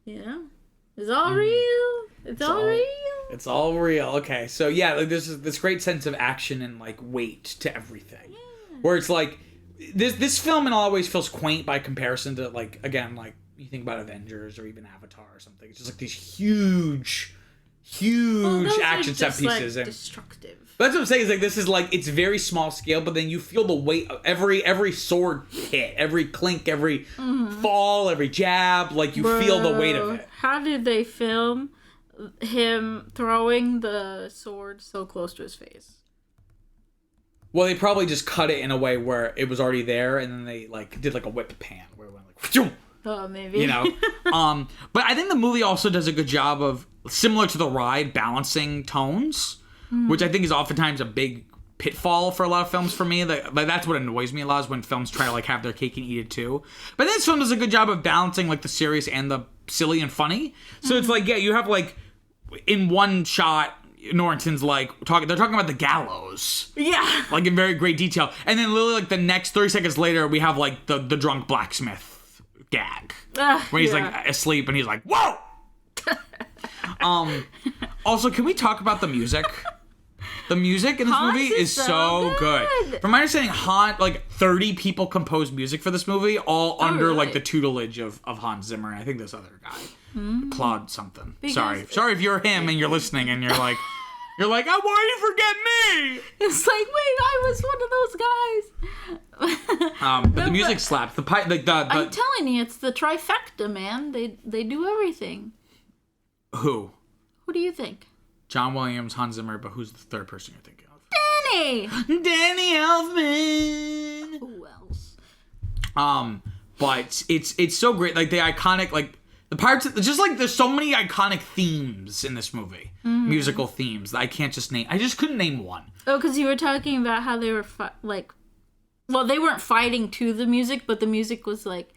it's all real. It's all real. It's all real. Okay, so yeah, like there's this great sense of action and like weight to everything, where it's like this film in a lot of ways feels quaint by comparison to like again like you think about Avengers or even Avatar or something. It's just like these huge action set pieces like, and destructive. That's what I'm saying is like this is like it's very small scale, but then you feel the weight of every sword hit, every clink, every fall, every jab. Like you feel the weight of it. How did they film him throwing the sword so close to his face? Well, they probably just cut it in a way where it was already there, and then they like did like a whip pan where it went like. Phew! Oh, maybe. You know, but I think the movie also does a good job of similar to The Ride balancing tones, which I think is oftentimes a big pitfall for a lot of films for me. Like that's what annoys me a lot is when films try to like have their cake and eat it too. But this film does a good job of balancing like the serious and the silly and funny. So it's like you have like in one shot. Norrington's like they're talking about the gallows. Yeah. Like in very great detail. And then literally like the next 30 seconds later we have like the drunk blacksmith gag. Where he's like asleep and he's like, whoa! Also, can we talk about the music? The music in this movie is so good. From my understanding, like 30 people composed music for this movie, all under like the tutelage of Hans Zimmer and I think this other guy. Claude something. Because- Sorry if you're him and you're listening and you're like, why you forget me? It's like, wait, I was one of those guys. But the music slaps. I'm telling you, it's the trifecta, man. They do everything. Who? Who do you think? John Williams, Hans Zimmer, but who's the third person you're thinking of? Danny Elfman. Who else? But it's so great. Like the iconic, like the parts, just like there's so many iconic themes in this movie, musical themes that I can't just name. I just couldn't name one. Oh, because you were talking about how they were they weren't fighting to the music, but the music was like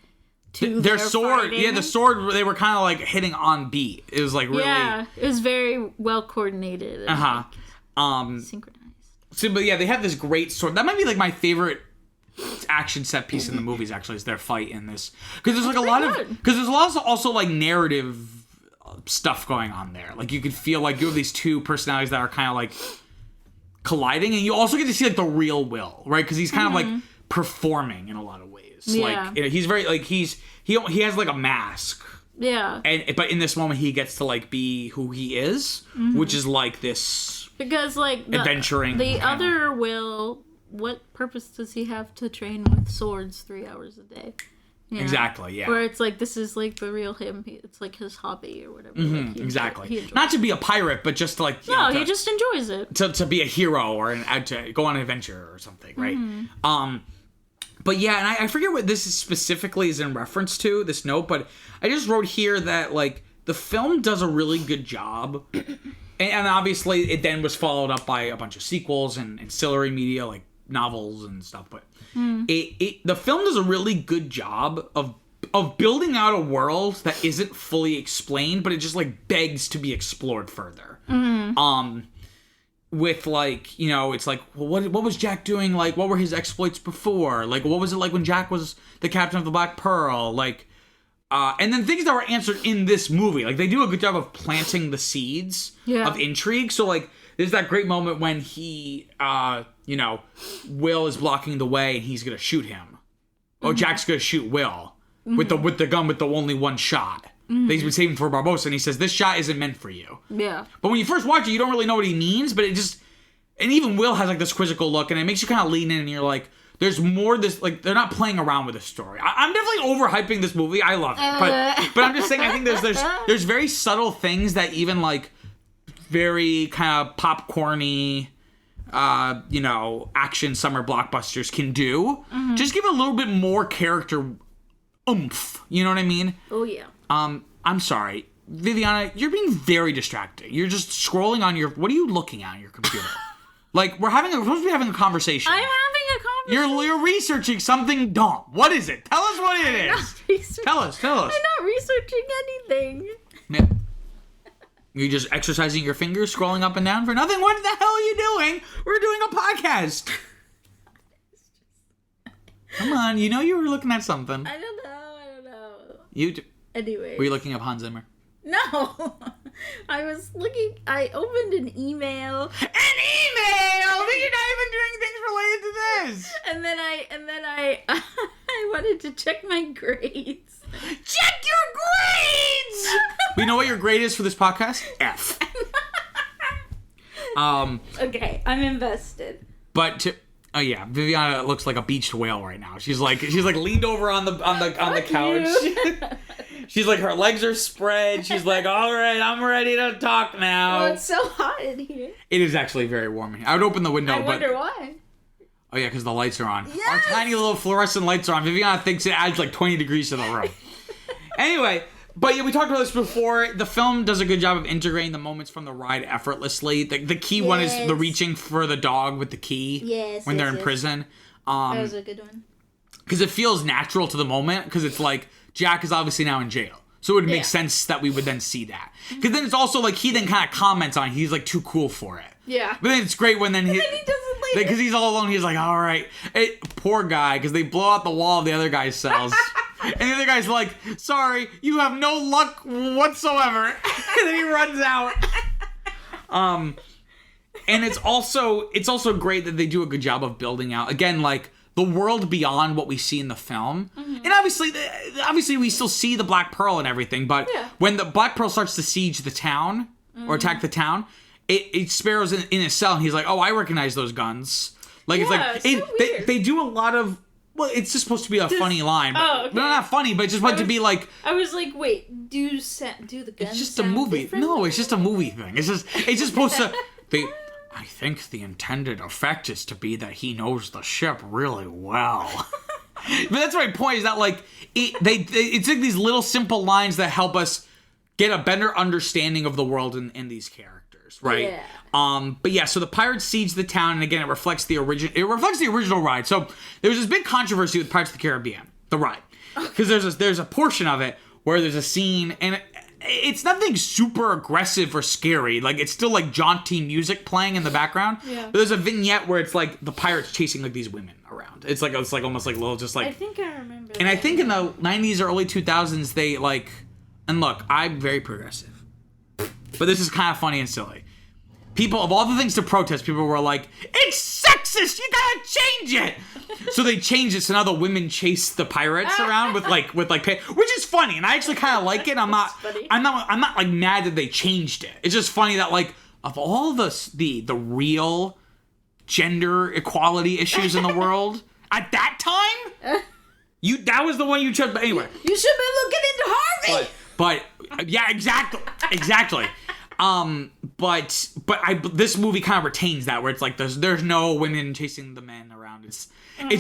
to their sword. fighting. Yeah, the sword. They were kind of like hitting on beat. It was like really. Yeah, it was very well coordinated. And, synchronized. So, but yeah, they have this great sword. That might be like my favorite action set piece in the movies. Actually, is their fight in this, because there's like a lot of also like narrative stuff going on there. Like you could feel like you have these two personalities that are kind of like colliding, and you also get to see like the real Will, right? Because he's kind of like performing in a lot of ways. Yeah. Like he's very like he has like a mask. Yeah. But in this moment he gets to like be who he is, which is like this because like adventuring. The other Will, what purpose does he have to train with swords 3 hours a day? Yeah. Exactly, yeah. Where it's like, this is like the real him. It's like his hobby or whatever. Like Exactly. He enjoys Not to be a pirate, but just to like... he just enjoys it. To be a hero or to go on an adventure or something, right? But yeah, and I forget what this is specifically is in reference to, this note, but I just wrote here that like the film does a really good job. And obviously it then was followed up by a bunch of sequels and ancillary media like novels and stuff, but the film does a really good job of building out a world that isn't fully explained, but it just like begs to be explored further. With like, you know, it's like, well, what was Jack doing? Like, what were his exploits before? Like, what was it like when Jack was the captain of the Black Pearl? Like, and then things that were answered in this movie. Like, they do a good job of planting the seeds of intrigue. So, like, there's that great moment when he, you know, Will is blocking the way and he's gonna shoot him. Oh, Jack's gonna shoot Will with the gun with the only one shot. That he's been saving for Barbossa, and he says, this shot isn't meant for you. Yeah. But when you first watch it, you don't really know what he means, but it just... And even Will has, like, this quizzical look, and it makes you kind of lean in, and you're like, there's more this... Like, they're not playing around with the story. I'm definitely overhyping this movie. I love it. But I'm just saying, I think there's very subtle things that even, like, very kind of popcorny, you know, action summer blockbusters can do. Just give it a little bit more character oomph. You know what I mean? Oh, yeah. I'm sorry. Viviana, you're being very distracting. You're just scrolling on your... What are you looking at on your computer? Like, we're supposed to be having a conversation. I'm having a conversation. You're researching something dumb. What is it? Tell us what it is. Tell us. I'm not researching anything. Yeah. You're just exercising your fingers, scrolling up and down for nothing? What the hell are you doing? We're doing a podcast. Come on, you know you were looking at something. I don't know. You... Anyway. Were you looking up Hans Zimmer? No. I was looking... I opened an email. An email? But you're not even doing things related to this. And then I I wanted to check my grades. Check your grades! We know what your grade is for this podcast? F. Okay, I'm invested. But oh yeah, Viviana looks like a beached whale right now. She's like leaned over on the couch. She's like, her legs are spread. She's like, all right, I'm ready to talk now. Oh, it's so hot in here. It is actually very warm in here. I would open the window, I wonder why. Oh yeah, because the lights are on. Yes! Our tiny little fluorescent lights are on. Viviana thinks it adds like 20 degrees to the room. Anyway, but yeah, we talked about this before. The film does a good job of integrating the moments from the ride effortlessly. The key one is the reaching for the dog with the key when they're in prison. That was a good one. Because it feels natural to the moment, because it's like, Jack is obviously now in jail. So it would make sense that we would then see that. Because then it's also like, he then kind of comments on it. He's like too cool for it. Yeah. But then it's great when then he doesn't later. Because he's all alone, he's like, all right. Poor guy, because they blow out the wall of the other guy's cells. And the other guy's like, sorry, you have no luck whatsoever. And then he runs out. And it's also great that they do a good job of building out, again, like, the world beyond what we see in the film. And obviously we still see the Black Pearl and everything, but when the Black Pearl starts to siege the town or attack the town, it Sparrow's in his cell and he's like, oh, I recognize those guns. Like, they do a lot of, well, it's just supposed to be a funny line. But, no, not funny, but it's just meant to be like... I was like, wait, do the guns It's just a movie. No, it's just a movie thing. It's just supposed to... I think the intended effect is to be that he knows the ship really well. But that's my point, is that, like, it's like these little simple lines that help us get a better understanding of the world and these characters, right? Yeah. But yeah, so the pirates siege the town, and again, it reflects the original ride. So there was this big controversy with Pirates of the Caribbean, the ride, because there's a portion of it where there's a scene, and it's nothing super aggressive or scary. Like, it's still like jaunty music playing in the background. Yeah. But there's a vignette where it's like the pirates chasing like these women around. It's like almost like little, just like. I think I remember. And I think in the 90s or early 2000s they like, and look, I'm very progressive, but this is kind of funny and silly. People, of all the things to protest, people were like, it's sexist, you gotta change it! So they changed it, so now the women chase the pirates around with which is funny, and I actually kind of like it. I'm not like mad that they changed it. It's just funny that, like, of all the real gender equality issues in the world, at that time, that was the one you chose, but anyway. You should be looking into Harvey! But yeah, exactly. But this movie kind of retains that, where it's like there's no women chasing the men around. It's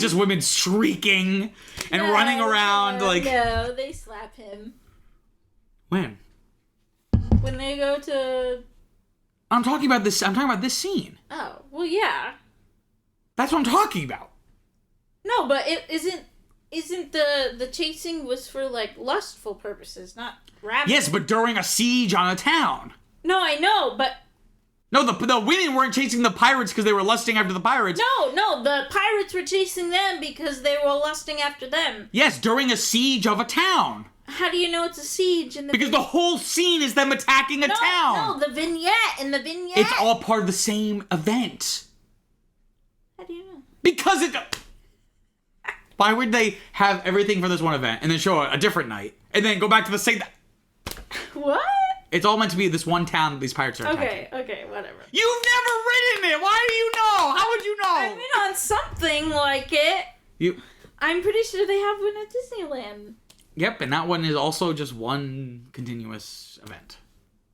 just women shrieking and running around. No, they slap him. When they go to. I'm talking about this scene. Oh, well, yeah. That's what I'm talking about. No, but it isn't the chasing was for, like, lustful purposes, not rabbit. Yes, but during a siege on a town. No, I know, but... No, the women weren't chasing the pirates because they were lusting after the pirates. No, the pirates were chasing them because they were lusting after them. Yes, during a siege of a town. How do you know it's a siege? Because the whole scene is them attacking a town. No, the vignette. It's all part of the same event. How do you know? Because it... Why would they have everything for this one event and then show a different night and then go back to the same... What? It's all meant to be this one town that these pirates are attacking. Okay, whatever. You've never ridden it! Why do you know? How would you know? I've been on something like it. I'm pretty sure they have one at Disneyland. Yep, and that one is also just one continuous event.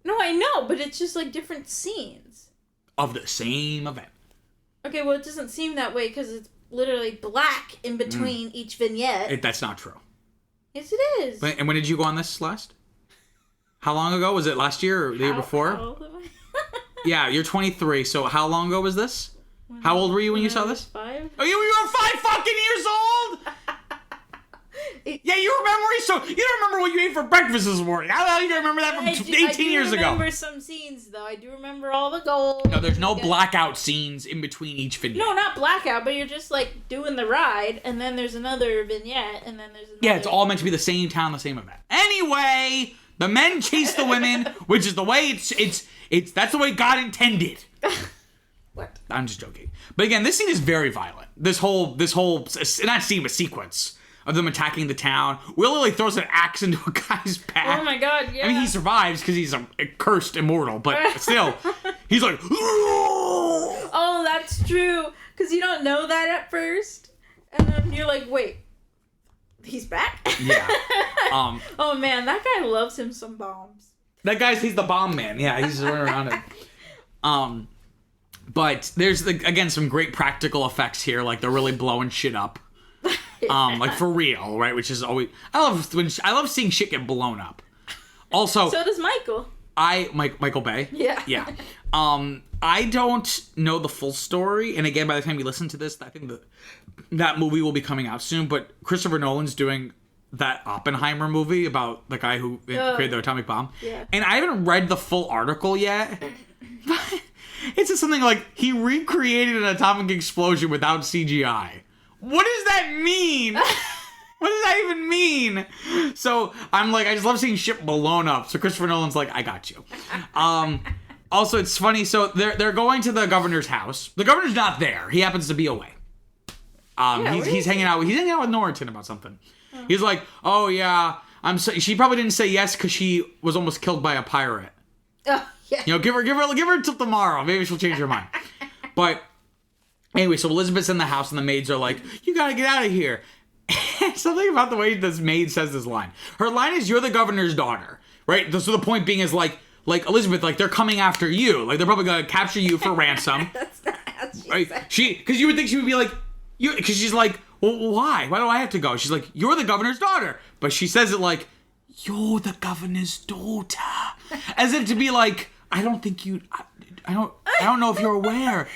No, I know, but it's just like different scenes. Of the same event. Okay, well, it doesn't seem that way because it's literally black in between each vignette. That's not true. Yes, it is. And when did you go on this last? How long ago? Was it last year or the year before? How old am I? Yeah, you're 23, so how long ago was this? How old were you when you saw this? 5. Oh, you were 5 fucking years old? Yeah, you don't remember what you ate for breakfast this morning. How the hell you gonna remember that from 18 years ago? I remember some scenes, though. I do remember all the gold. No, there's no blackout scenes in between each vignette. No, not blackout, but you're just, like, doing the ride, and then there's another vignette, and then there's another... Yeah, it's all meant to be the same town, the same event. Anyway, the men chase the women, which is the way that's the way God intended. What? I'm just joking. But again, this scene is very violent. This whole not scene, but sequence of them attacking the town. Will Lily throws an axe into a guy's back. Oh my god, yeah. I mean, he survives because he's a cursed immortal, but still, he's like, oh, that's true. Because you don't know that at first. And then you're like, wait, he's back? Yeah. Oh man, that guy loves him some bombs. He's the bomb man. Yeah, he's running around it. But there's, again, some great practical effects here. Like, they're really blowing shit up. Like, for real, right? Which is always... I love seeing shit get blown up. Also... So does Michael. Michael Bay? Yeah. Yeah. I don't know the full story. And again, by the time you listen to this, I think that movie will be coming out soon. But Christopher Nolan's doing that Oppenheimer movie about the guy who created the atomic bomb. Yeah. And I haven't read the full article yet. But it's just something like, he recreated an atomic explosion without CGI. What does that mean? What does that even mean? So I'm like, I just love seeing shit blown up. So Christopher Nolan's like, I got you. Also, it's funny. So they're going to the governor's house. The governor's not there. He happens to be away. He's hanging out with Norrington about something. He's like, oh yeah, she probably didn't say yes because she was almost killed by a pirate. Oh, yeah. You know, give her until tomorrow. Maybe she'll change her mind. But anyway, so Elizabeth's in the house and the maids are like, you gotta get out of here. Something about the way this maid says this line. Her line is, you're the governor's daughter, right? So the point being is like Elizabeth, like they're coming after you. Like they're probably gonna capture you for ransom. That's not how she right? said. Because you would think she would be like, because she's like, well, why? Why do I have to go? She's like, you're the governor's daughter. But she says it like, you're the governor's daughter. As if to be like, I don't know if you're aware,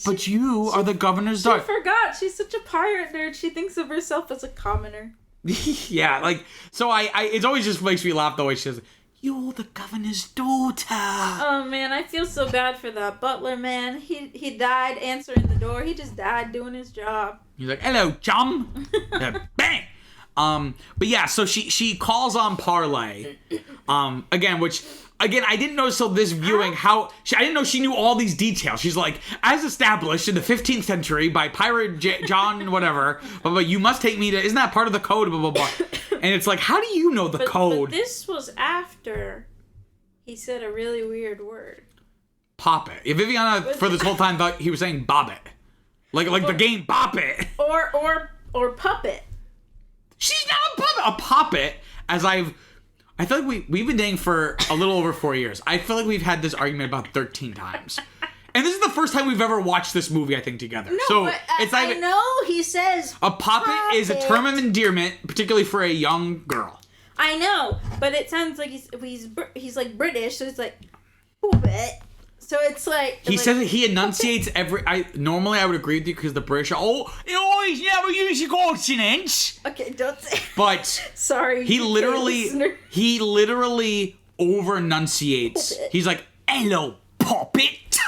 but you are the governor's daughter. She forgot. She's such a pirate nerd. She thinks of herself as a commoner. Yeah, like, so it always just makes me laugh the way she says, you're the governor's daughter. Oh man, I feel so bad for that butler man. He died answering the door. He just died doing his job. He's like, hello, chum. Bang. But yeah, so she calls on Parlay. Again, I didn't know till this viewing I didn't know she knew all these details. She's like, as established in the 15th century by Pirate John whatever, but you must take me to, isn't that part of the code, blah, blah, blah. And it's like, how do you know the code? But this was after he said a really weird word. Pop it. If Viviana, for this whole time, thought he was saying bob it. Like the game Bop It. Or puppet. She's not a puppet. A poppet, I feel like we've been dating for a little over 4 years. I feel like we've had this argument about 13 times. And this is the first time we've ever watched this movie, I think, together. No, so but it's I know he says a poppet is a term of endearment, particularly for a young girl. I know, but it sounds like he's like British, so it's like puppet. So it's like he says that he enunciates normally I would agree with you because the British he's never using consonants. Okay, don't say. But sorry, he literally over enunciates. He's like, hello, puppet.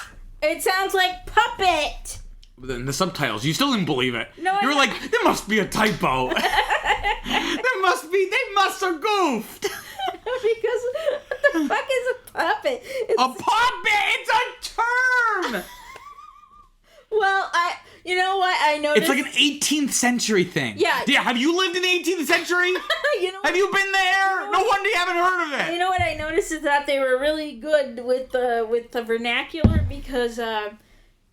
It sounds like puppet. Then the subtitles, you still didn't believe it. No, you were like, there must be a typo. They must have goofed. Because what the fuck is a puppet? A puppet? It's a term! Well, you know what? I noticed. It's like an 18th century thing. Yeah. Yeah, have you lived in the 18th century? You know have you been there? No wonder you haven't heard of it. You know what I noticed is that they were really good with the vernacular because and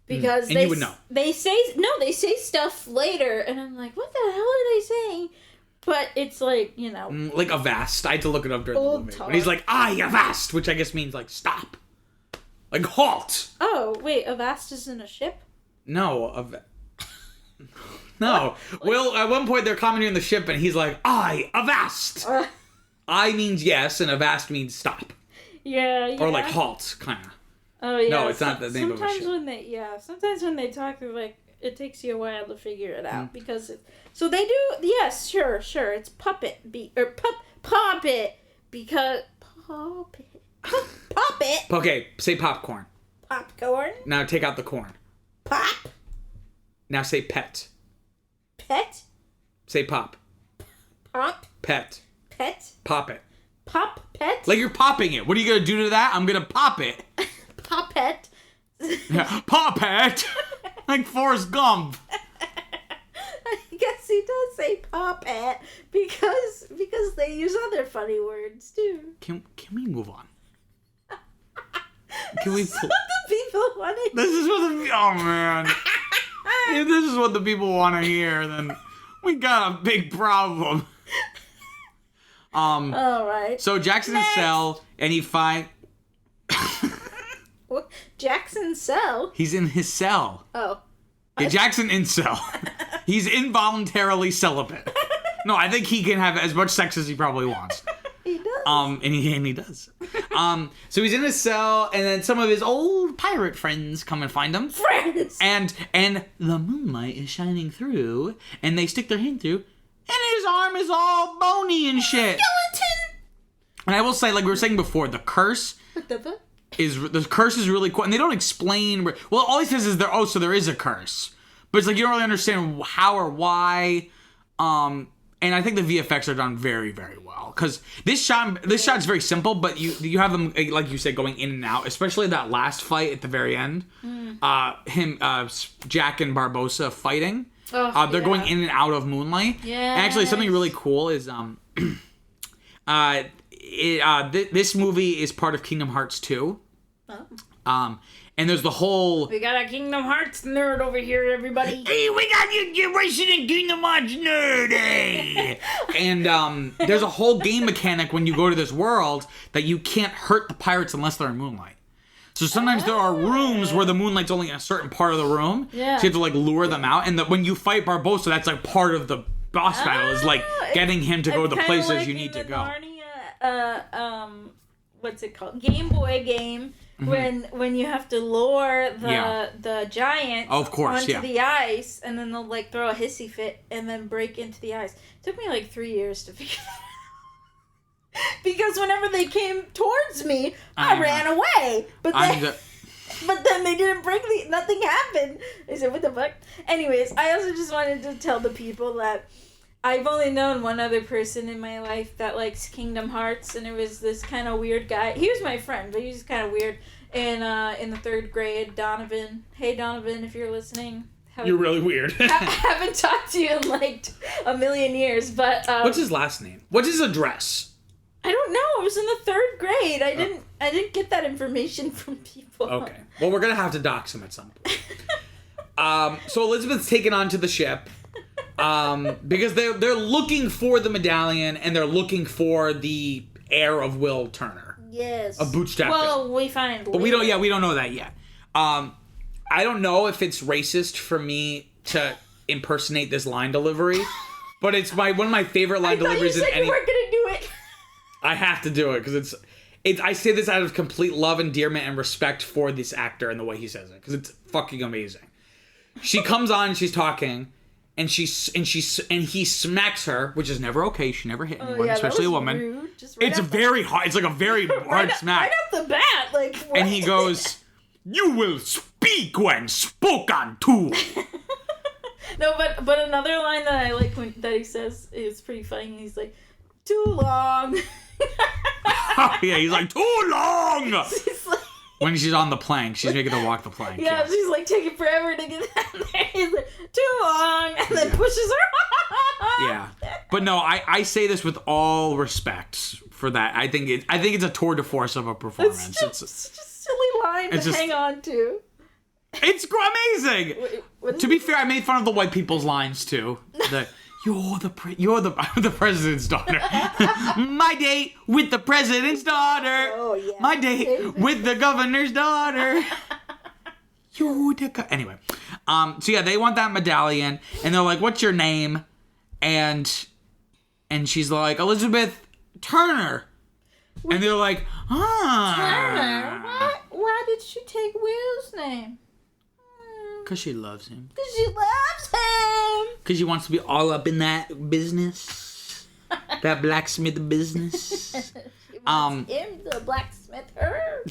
you would know. They say stuff later, and I'm like, what the hell are they saying? But it's like, you know. Like avast. I had to look it up during the movie. And he's like, avast, which I guess means like stop. Like halt. Oh, wait, avast isn't a ship? No, no. Well, at one point they're commenting on the ship and he's like, avast. I means yes and avast means stop. Yeah. Or like halt, kind of. Oh, yeah. No, it's not the name of a ship. Sometimes when they talk, they're like, it takes you a while to figure it out because so they do. Yes, sure. It's puppet puppet because puppet. Okay, say popcorn. Popcorn. Now take out the corn. Pop. Now say pet. Pet. Say pop. Pop. Pet. Pet. Pop it. Pop pet. Like you're popping it. What are you gonna do to that? I'm gonna pop it. Pop pet. Yeah, pop it. Like Forrest Gump. I guess he does say pop it because they use other funny words too. Can we move on? Can we? This is what the people want to hear. This is what the man. If this is what the people want to hear, then we got a big problem. All right. So Jackson's cell, and he finds. What? Jackson's cell? He's in his cell. Oh. Yeah, Jackson incel. He's involuntarily celibate. No, I think he can have as much sex as he probably wants. He does. And he does. So he's in his cell, and then some of his old pirate friends come and find him. Friends. And the moonlight is shining through, and they stick their hand through, and his arm is all bony and shit. Skeleton. And I will say, like we were saying before, the curse. What the fuck? The curse is really cool, and they don't explain. Well, all he says is so there is a curse, but it's like you don't really understand how or why. And I think the VFX are done very, very well because this shot's very simple, but you have them like you said going in and out, especially that last fight at the very end. Jack and Barbossa fighting. They're going in and out of moonlight. Yeah. Actually, something really cool is this movie is part of Kingdom Hearts 2. Oh. And there's the whole... We got a Kingdom Hearts nerd over here, everybody. Hey, we got your resident Kingdom Hearts nerd, hey! And there's a whole game mechanic when you go to this world that you can't hurt the pirates unless they're in moonlight. So sometimes there are rooms where the moonlight's only in a certain part of the room. Yeah. So you have to, like, lure them out. And when you fight Barbossa, that's, like, part of the boss battle is, like, getting him to go to the places like you need to go. Narnia, what's it called? Game Boy game. Mm-hmm. When you have to lure the giants onto the ice, and then they'll like throw a hissy fit and then break into the ice. It took me like 3 years to figure that out. Because whenever they came towards me, I ran away. But then they didn't break nothing happened. I said, what the fuck? Anyways, I also just wanted to tell the people that I've only known one other person in my life that likes Kingdom Hearts, and it was this kind of weird guy. He was my friend, but he was kind of weird. In the 3rd grade, Donovan. Hey, Donovan, if you're listening. You're really weird. I haven't talked to you in like a million years, but... What's his last name? What's his address? I don't know. It was in the 3rd grade. I didn't get that information from people. Okay. Well, we're going to have to dox him at some point. So Elizabeth's taken onto the ship. Because they're looking for the medallion, and they're looking for the heir of Will Turner. Yes. A bootstrap. Well, we find. But we don't know that yet. I don't know if it's racist for me to impersonate this line delivery, but it's one of my favorite line deliveries in any. You weren't gonna do it. I have to do it because it's. I say this out of complete love, endearment, and respect for this actor and the way he says it because it's fucking amazing. She comes on and she's talking. And he smacks her, which is never okay. She never hit anyone, especially a woman. Rude. It's very hard. It's like a very hard smack. Right off the bat, like. What? And he goes, "You will speak when spoken to." No, but another line that I like that he says is pretty funny. He's like, "Too long." Oh yeah, he's like, "Too long." He's like, when she's on the plank, she's making her walk the plank. Yeah, she's like taking forever to get down there. He's like, too long, and then pushes her. Yeah, but no, I say this with all respect for that. I think it's a tour de force of a performance. It's just a silly line to hang on to. It's amazing. To be fair, I made fun of the white people's lines too. You're the president's daughter. My date with the president's daughter. Oh yeah. My date with the governor's daughter. Anyway, so yeah, they want that medallion, and they're like, "What's your name?" And she's like, "Elizabeth Turner." And they're like, Turner? Why did she take Will's name? Because she loves him. Because she loves him. Because she wants to be all up in that business. That blacksmith business. She wants him to blacksmith her.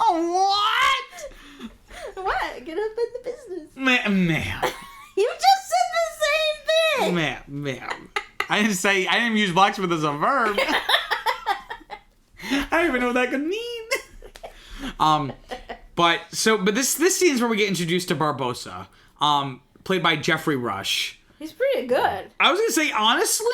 What? What? Get up in the business. Ma'am. You just said the same thing. Ma'am. I didn't use blacksmith as a verb. I don't even know what that could mean. But this scene is where we get introduced to Barbossa, played by Jeffrey Rush. He's pretty good. I was gonna say, honestly,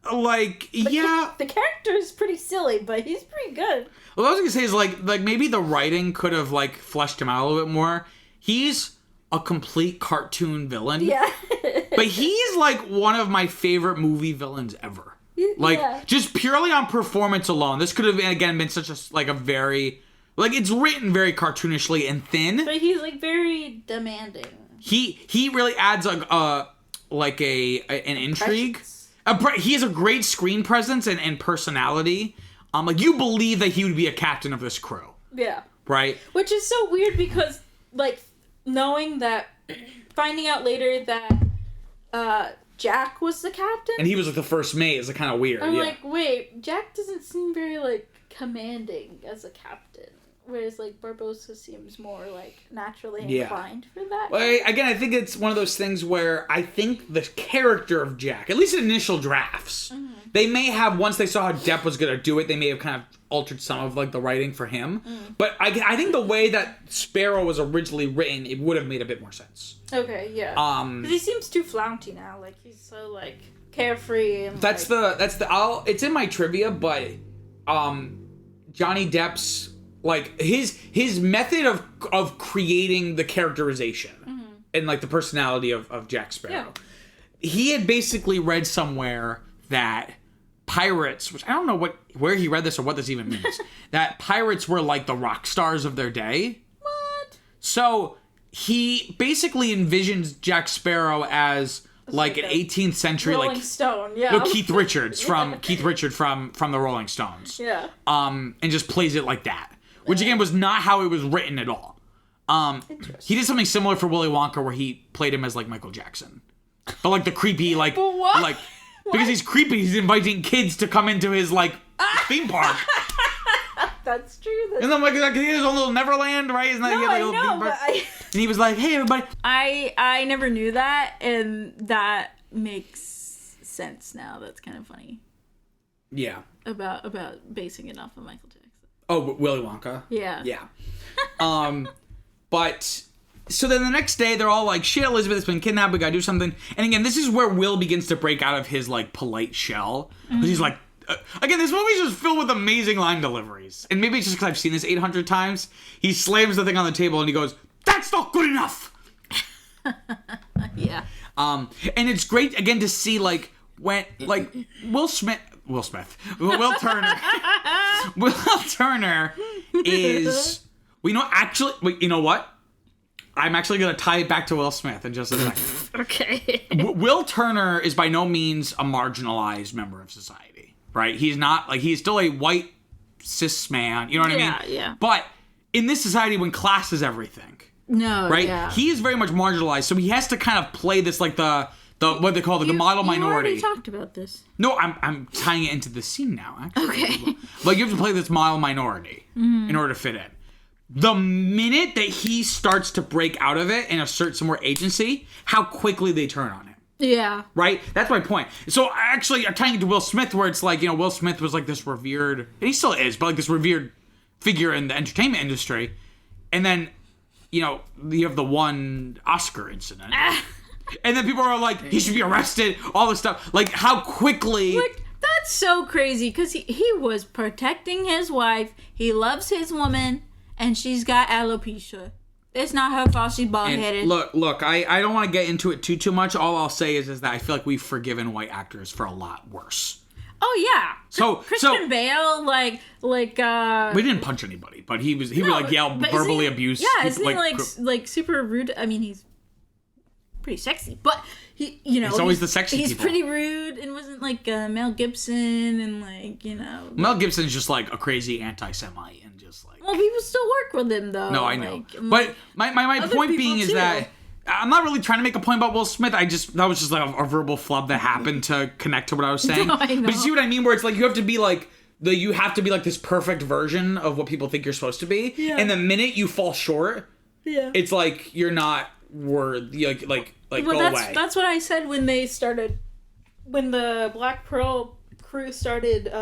the character is pretty silly, but he's pretty good. What I was gonna say is like maybe the writing could have like fleshed him out a little bit more. He's a complete cartoon villain. Yeah. But he's like one of my favorite movie villains ever. Just purely on performance alone. This could have been such a very it's written very cartoonishly and thin. But he's like very demanding. He really adds an intrigue. He has a great screen presence and personality. You believe that he would be a captain of this crew. Yeah. Right? Which is so weird because, finding out later that Jack was the captain. And he was the first mate is kind of weird. I'm wait, Jack doesn't seem very, commanding as a captain. Whereas, like, Barbossa seems more, like, naturally Yeah. inclined for that. Well, again, I think it's one of those things where I think the character of Jack, at least in initial drafts, they may have, once they saw how Depp was going to do it, they may have kind of altered some of, like, the writing for him. But I think the way that Sparrow was originally written, it would have made a bit more sense. Okay, yeah. 'Cause he seems too flounty now. Like, he's so, like, carefree and, it's in my trivia, but, Johnny Depp's, like, his method of creating the characterization and, like, the personality of Jack Sparrow. Yeah. He had basically read somewhere that pirates, which I don't know where he read this or what this even means, that pirates were like the rock stars of their day. What? So he basically envisions Jack Sparrow as like an 18th century Rolling like Stone, yeah. no, Keith Richard from the Rolling Stones. Yeah. And just plays it like that. Which again was not how it was written at all. He did something similar for Willy Wonka where he played him as like Michael Jackson. But like the creepy like But what? like because he's creepy, he's inviting kids to come into his like theme park. That's true. And then like he has his own little Neverland, right? Isn't that No, he had, like, I a little know, theme park? but And he was like, "Hey everybody." I never knew that, and that makes sense now. That's kind of funny. Yeah. About basing it off of Michael Jackson. Oh, Willy Wonka. Yeah. Yeah. But so then the next day they're all like, "Shit, Elizabeth's been kidnapped. We gotta do something." And again, this is where Will begins to break out of his like polite shell because he's like, again, this movie's just filled with amazing line deliveries. And maybe it's just because I've seen this 800 times. He slams the thing on the table and he goes, "That's not good enough." Yeah. And it's great again to see like when like Will Turner is actually wait, you know what? I'm actually gonna tie it back to Will Smith in just a second. Okay. Will Turner is by no means a marginalized member of society, right? He's not like he's still a white cis man, you know what I mean? Yeah. But in this society when class is everything, No. right? Yeah. He is very much marginalized, so he has to kind of play this like the what they call the model minority. You already talked about this. No, I'm tying it into the scene now, actually. Okay. Like, you have to play this model minority in order to fit in. The minute that he starts to break out of it and assert some more agency, how quickly they turn on him. Yeah. Right? That's my point. So, actually, I'm tying it to Will Smith, where it's like, Will Smith was like this revered, and he still is, but like this revered figure in the entertainment industry. And then, you have the one Oscar incident. And then people are like, he should be arrested, all this stuff. Like, how quickly... Like, that's so crazy, because he was protecting his wife, he loves his woman, and she's got alopecia. It's not her fault she's bald-headed. Look, I don't want to get into it too much. All I'll say is that I feel like we've forgiven white actors for a lot worse. Oh, yeah. So Christian Bale, like... we didn't punch anybody, but he would like yell verbally abuse. Yeah, isn't he like super rude? I mean, he's pretty sexy, but it's always the sexy he's people. Pretty rude and wasn't like Mel Gibson and like Mel Gibson's just like a crazy anti-Semite and just like. Well, people still work with him though. No, I know, but my point being is that I'm not really trying to make a point about Will Smith. That was just like a verbal flub that happened to connect to what I was saying. No, I know. But you see what I mean? Where it's like you have to be like this perfect version of what people think you're supposed to be, and the minute you fall short, it's like you're not worthy. Like well, go away. That's what I said when the Black Pearl crew started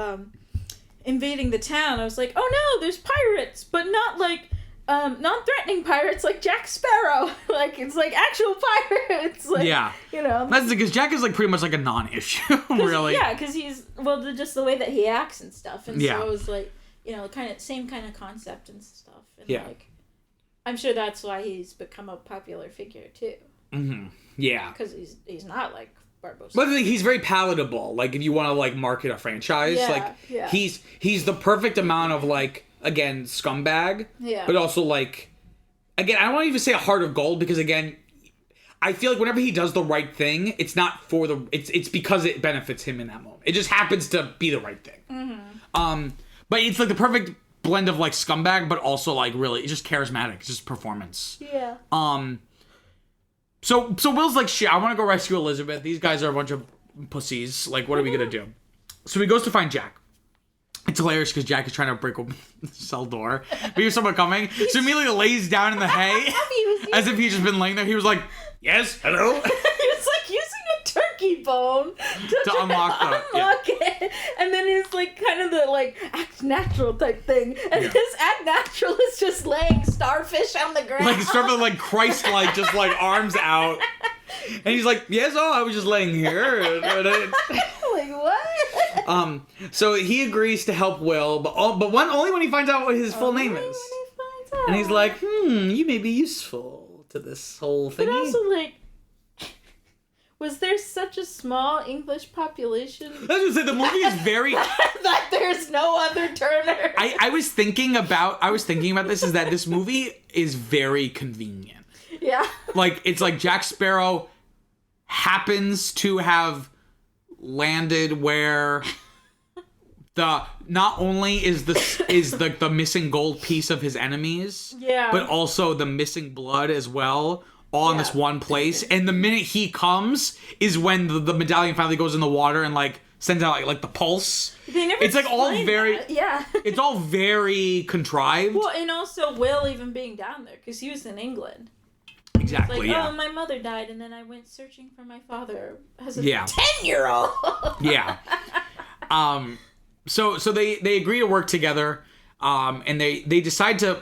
invading the town. I was like, oh no, there's pirates, but not like non-threatening pirates like Jack Sparrow. Like it's like actual pirates. Like, yeah, that's because Jack is like pretty much like a non-issue, really. Yeah, because he's just the way that he acts and stuff, and yeah. so it was like same kind of concept and stuff. And yeah. Like, I'm sure that's why he's become a popular figure too. Mm-hmm. Yeah. Because he's not like Barbossa. But he's very palatable. Like if you want to like market a franchise, he's the perfect amount of like again scumbag. Yeah. But also like again, I don't want to even say a heart of gold because again, I feel like whenever he does the right thing, it's not for it's because it benefits him in that moment. It just happens to be the right thing. Mm-hmm. But it's like the perfect blend of like scumbag, but also like really it's just charismatic. It's just performance. Yeah. So Will's like, shit, I want to go rescue Elizabeth. These guys are a bunch of pussies. Like, what are we gonna do? So he goes to find Jack. It's hilarious because Jack is trying to break open the cell door. But here's someone coming. So immediately lays down in the hay as if he's just been laying there. He was like, yes, hello? He was like using a turkey bone to unlock it. And then he's like kind of the like act natural type thing. And his act natural is just laying starfish on the ground. Like sort of like Christ-like, just like arms out. And he's like, yes, I was just laying here. Like, what? So he agrees to help Will, but only when he finds out what his full name is. And he's like, you may be useful to this whole thing. But also, like, was there such a small English population? I was gonna say, the movie is very... that there's no other Turner. I was thinking about this, is that this movie is very convenient. Yeah. Like, it's like Jack Sparrow happens to have landed where not only is the missing gold piece of his enemies, but also the missing blood as well, all in this one place. And the minute he comes is when the medallion finally goes in the water and like sends out like the pulse. It's like all very it's all very contrived. Well, and also Will even being down there because he was in England. Exactly. Like, yeah. oh, my mother died, and then I went searching for my father as a 10-year-old. Yeah. So they agree to work together, and they decide to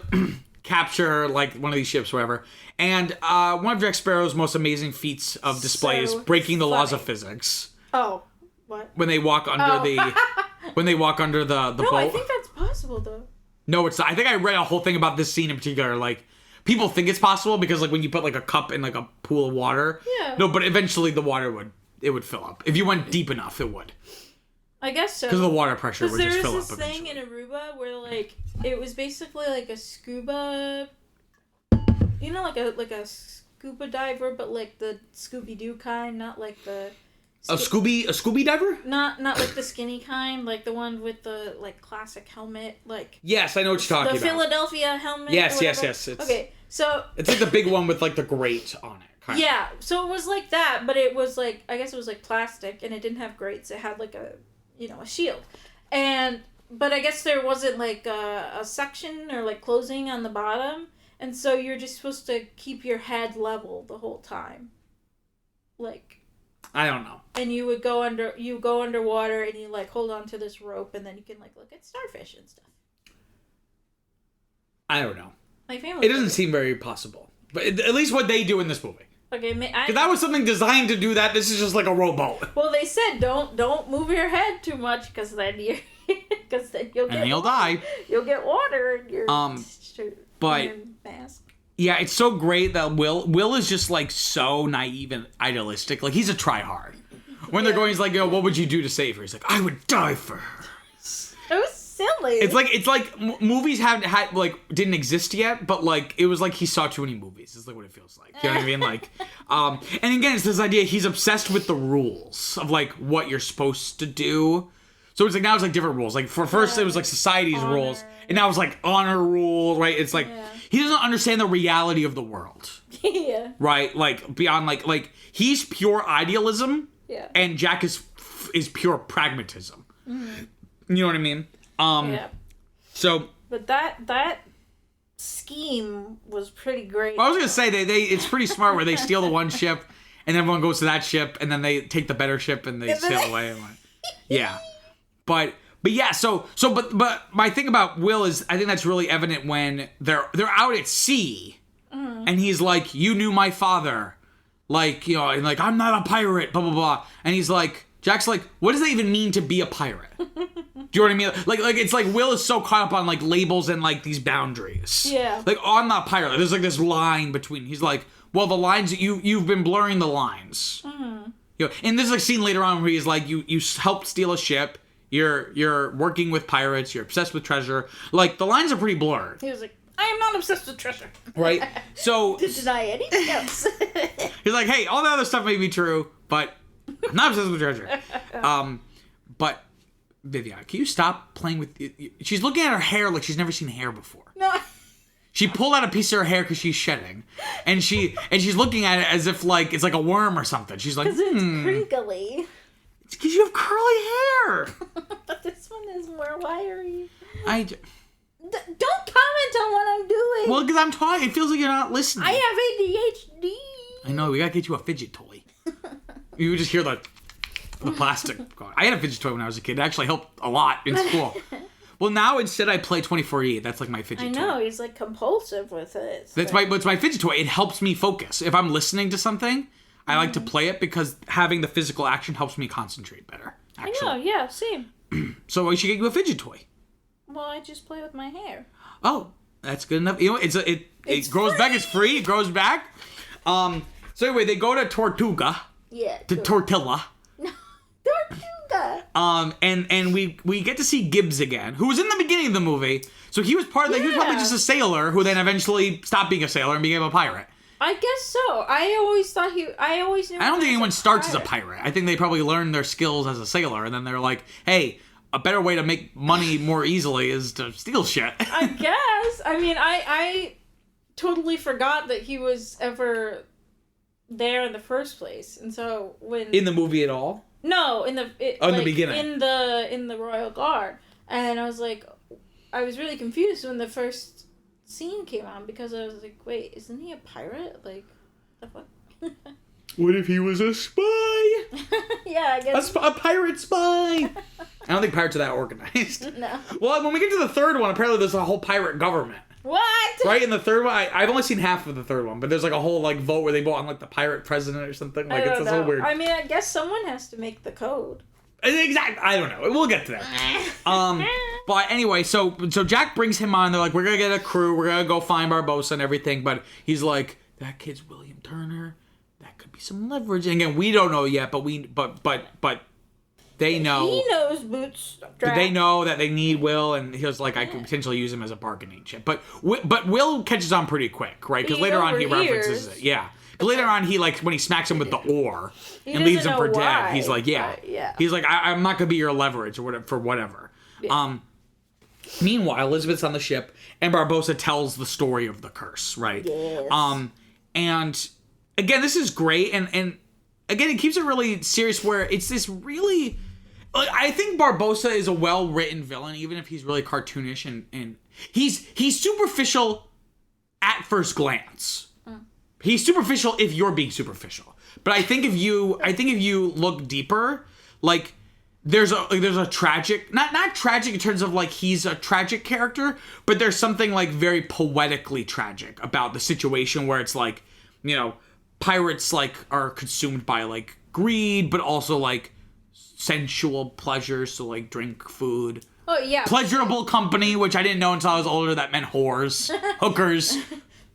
capture like one of these ships, or whatever. And one of Jack Sparrow's most amazing feats of display is breaking the laws of physics. Oh, what? When they walk under the boat. No, I think that's possible though. No, it's not. I think I read a whole thing about this scene in particular, like. People think it's possible because, like, when you put, like, a cup in, like, a pool of water. Yeah. No, but eventually the water would fill up. If you went deep enough, it would. I guess so. Because the water pressure would just fill up. There was this thing in Aruba where, like, it was basically like a scuba... You know, like a scuba diver, but, like, the Scooby-Doo kind, not like the... A Scooby diver? Not like the skinny kind, like the one with the like classic helmet, like. Yes, I know what you're talking about. The Philadelphia helmet. Yes. Okay, so. It's like the big one with like the grate on it. Kind of. So it was like that, but it was like, I guess it was like plastic, and it didn't have grates. It had like a shield, but I guess there wasn't like a section or like closing on the bottom, and so you're just supposed to keep your head level the whole time, like. I don't know. And you go underwater and you like hold on to this rope and then you can like look at starfish and stuff. I don't know. My family. It doesn't seem very possible, but at least what they do in this movie. Okay, because that was something designed to do that. This is just like a rowboat. Well, they said don't move your head too much because then you'll die. You'll get water in your but your mask. Yeah, it's so great that Will is just like so naive and idealistic. Like he's a tryhard. When they're going, he's like, "Yo, what would you do to save her?" He's like, "I would die for her." It was silly. It's like movies had like didn't exist yet, but like it was like he saw too many movies. It's like what it feels like. You know what I mean? Like, and again, it's this idea he's obsessed with the rules of like what you're supposed to do. So it's like now it's like different rules. Like for first it was like society's rules, and now it's like honor rules, right? It's like he doesn't understand the reality of the world. Yeah. Right? Like beyond like he's pure idealism. Yeah. And Jack is pure pragmatism. Mm-hmm. You know what I mean? Yeah. So. But that scheme was pretty great. Well, I was gonna say they it's pretty smart where they steal the one ship and everyone goes to that ship and then they take the better ship and they sail away. Yeah. But yeah, but my thing about Will is I think that's really evident when they're out at sea, and he's like, "You knew my father," like and like I'm not a pirate, blah blah blah, and he's like, Jack's like, "What does that even mean to be a pirate?" Do you know what I mean? Like it's like Will is so caught up on like labels and like these boundaries. Yeah. Like I'm not a pirate. There's like this line between. He's like, "Well, the lines you've been blurring the lines." Mm-hmm. And there's like a scene later on where he's like, "You helped steal a ship." You're working with pirates. You're obsessed with treasure. Like the lines are pretty blurred. He was like, "I am not obsessed with treasure." Right. So to deny anything else. He's like, "Hey, all the other stuff may be true, but I'm not obsessed with treasure." But Vivian, can you stop playing with? She's looking at her hair like she's never seen hair before. No. She pulled out a piece of her hair because she's shedding, and she's looking at it as if like it's like a worm or something. She's like, "Because it's crinkly." It's because you have curly hair. But this one is more wiry. Don't comment on what I'm doing. Well, because I'm talking. It feels like you're not listening. I have ADHD. I know. We gotta get you a fidget toy. You would just hear the plastic. I had a fidget toy when I was a kid. It actually helped a lot in school. Well, now instead I play 24E. That's like my fidget toy. I know. He's like compulsive with it. It's my fidget toy. It helps me focus. If I'm listening to something, I like to play it because having the physical action helps me concentrate better. Actually. I know. Yeah. Same. So I should get you a fidget toy. Well, I just play with my hair. Oh, that's good enough. You know, it grows back. It's free. It grows back. So anyway, they go to Tortuga. Yeah. To Tortilla. Tortuga. And we get to see Gibbs again, who was in the beginning of the movie. So he was part of the. He was probably just a sailor who then eventually stopped being a sailor and became a pirate. I guess so. I always thought I always knew. I don't think anyone starts as a pirate. I think they probably learn their skills as a sailor, and then they're like, hey. A better way to make money more easily is to steal shit. I guess. I mean, I totally forgot that he was ever there in the first place, and so when in the movie at all? No, in the beginning in the Royal Guard, and I was like, I was really confused when the first scene came on because I was like, wait, isn't he a pirate? Like, the fuck? What if he was a spy? Yeah, I guess. A pirate spy. I don't think pirates are that organized. No. Well, when we get to the third one, apparently there's a whole pirate government. What? Right in the third one, I've only seen half of the third one, but there's like a whole like vote where they vote on like the pirate president or something. Like it's so weird. I mean, I guess someone has to make the code. Exactly. I don't know. We'll get to that. But anyway, so Jack brings him on. They're like, we're gonna get a crew. We're gonna go find Barbossa and everything. But he's like, that kid's William Turner. That could be some leverage. And again, we don't know yet, but they know. He knows Bootstrap. They know that they need Will, and he was like, I could potentially use him as a bargaining chip. But Will catches on pretty quick, right? Because later on he references it. Yeah. Later on, he like when he smacks him with the oar and leaves him for dead. He's like, yeah. He's like, I'm not gonna be your leverage or whatever for whatever. Yeah. Meanwhile, Elizabeth's on the ship, and Barbossa tells the story of the curse, right? Yes. And again, this is great, and again, it keeps it really serious. Where it's this really, I think Barbossa is a well-written villain, even if he's really cartoonish and he's superficial at first glance. He's superficial if you're being superficial. But I think if you look deeper, like there's a tragic, not tragic in terms of like he's a tragic character, but there's something like very poetically tragic about the situation where it's like, you know, pirates like are consumed by like greed, but also like sensual pleasures, so like drink, food. Oh yeah. Pleasurable company, which I didn't know until I was older that meant whores, hookers.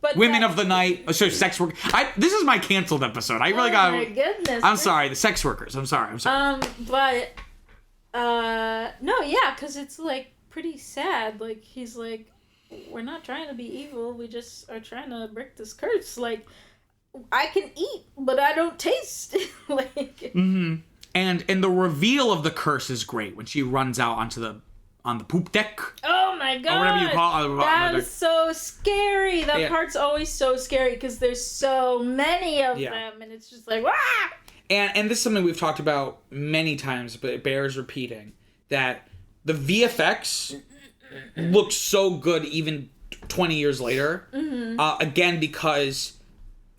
But women of the night, so sex work. This is my canceled episode. I really got. Oh my goodness! I'm sorry, the sex workers. I'm sorry. But no, yeah, because it's like pretty sad. Like he's like, we're not trying to be evil. We just are trying to break this curse. Like, I can eat, but I don't taste. Like. Mm-hmm. And the reveal of the curse is great when she runs out on the poop deck. Oh my god! Or whatever you call it. That is so scary. That part's always so scary because there's so many of them, and it's just like, wah! And this is something we've talked about many times, but it bears repeating, that the VFX looks so good even 20 years later. Mm-hmm. Again, because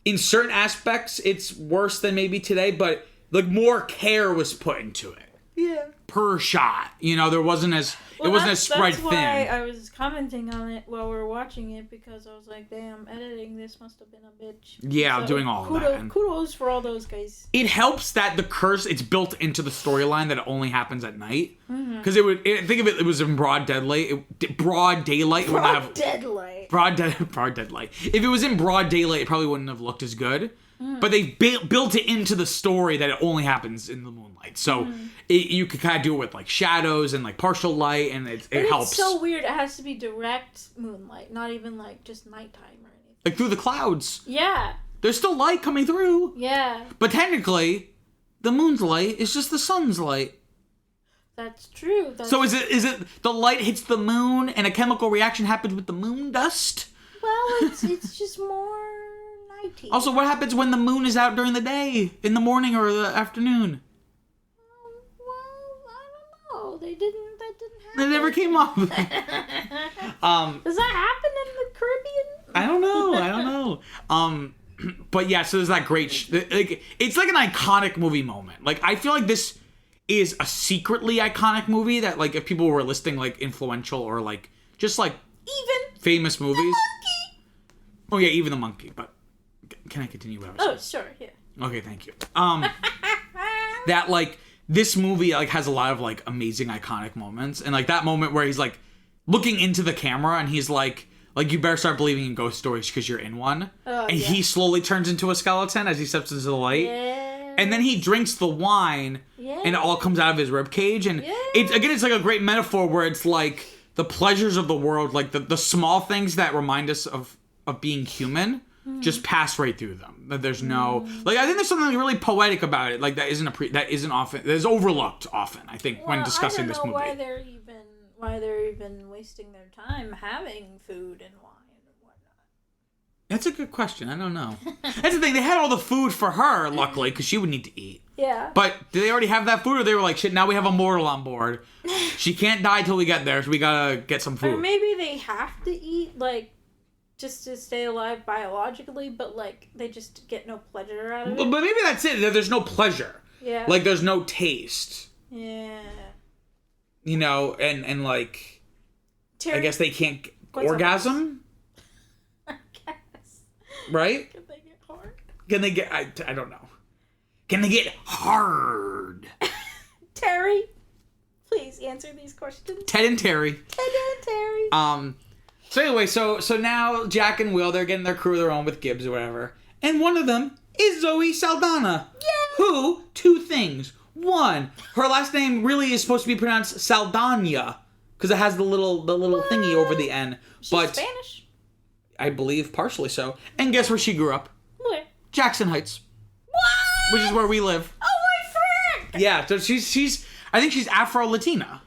in certain aspects, it's worse than maybe today, but like more care was put into it. Yeah. Per shot, you know, it wasn't as spread thin. That's why I was commenting on it while we were watching it, because I was like, damn, editing this must have been a bitch. Yeah, so doing all of that. And kudos for all those guys. It helps that the curse, it's built into the storyline that it only happens at night. Because think of it, it was in broad daylight. Broad daylight. Broad daylight. Broad daylight. If it was in broad daylight, it probably wouldn't have looked as good. But they built it into the story that it only happens in the moonlight. So you could kind of do it with like shadows and like partial light, and it helps. It's so weird. It has to be direct moonlight, not even like just nighttime or anything. Like through the clouds. Yeah. There's still light coming through. Yeah. But technically, the moon's light is just the sun's light. That's true. So is it the light hits the moon and a chemical reaction happens with the moon dust? Well, it's just more nighty. Also, what happens when the moon is out during the day, in the morning or the afternoon? No, they didn't. That didn't happen. It never came up. Does that happen in the Caribbean? I don't know. But yeah, so there's that great, like, it's like an iconic movie moment. Like, I feel like this is a secretly iconic movie that, like, if people were listing, like, influential or, like, just, like, Even famous movies. the monkey. Oh, yeah, even the monkey. But can I continue what I was saying? Oh, sure, yeah. Okay, thank you. That, like, this movie, like, has a lot of, like, amazing, iconic moments. And, like, that moment where he's, like, looking into the camera and he's like, you better start believing in ghost stories because you're in one. Oh, and he slowly turns into a skeleton as he steps into the light. Yeah. And then he drinks the wine, and it all comes out of his rib cage. And it's like a great metaphor where it's like the pleasures of the world, like the small things that remind us of being human, just pass right through them. That there's no, like, I think there's something really poetic about it. Like, that isn't overlooked often, I think, when discussing this movie. Why they're even wasting their time having food and wine and whatnot. That's a good question. I don't know. That's the thing. They had all the food for her, luckily, because she would need to eat. Yeah. But did they already have that food, or they were like, shit, now we have a mortal on board. She can't die till we get there, so we gotta get some food. Or maybe they have to eat, like, just to stay alive biologically, but, like, they just get no pleasure out of it. But maybe that's it. There's no pleasure. Yeah. Like, there's no taste. Yeah. You know, and like, Terry, I guess they can't What's orgasm, I guess. right? Can they get hard? Can they get, I don't know. Can they get hard? Terry, please answer these questions. Ted and Terry. Ted and Terry. So anyway, so now Jack and Will, they're getting their crew of their own with Gibbs or whatever. And one of them is Zoe Saldana. Yeah. Who, two things. One, her last name really is supposed to be pronounced Saldana because it has the little thingy over the N. She's but Spanish. I believe partially so. And guess where she grew up? Where? Jackson Heights, What? which is where we live. Oh, my frick! Yeah, so she's I think she's Afro-Latina.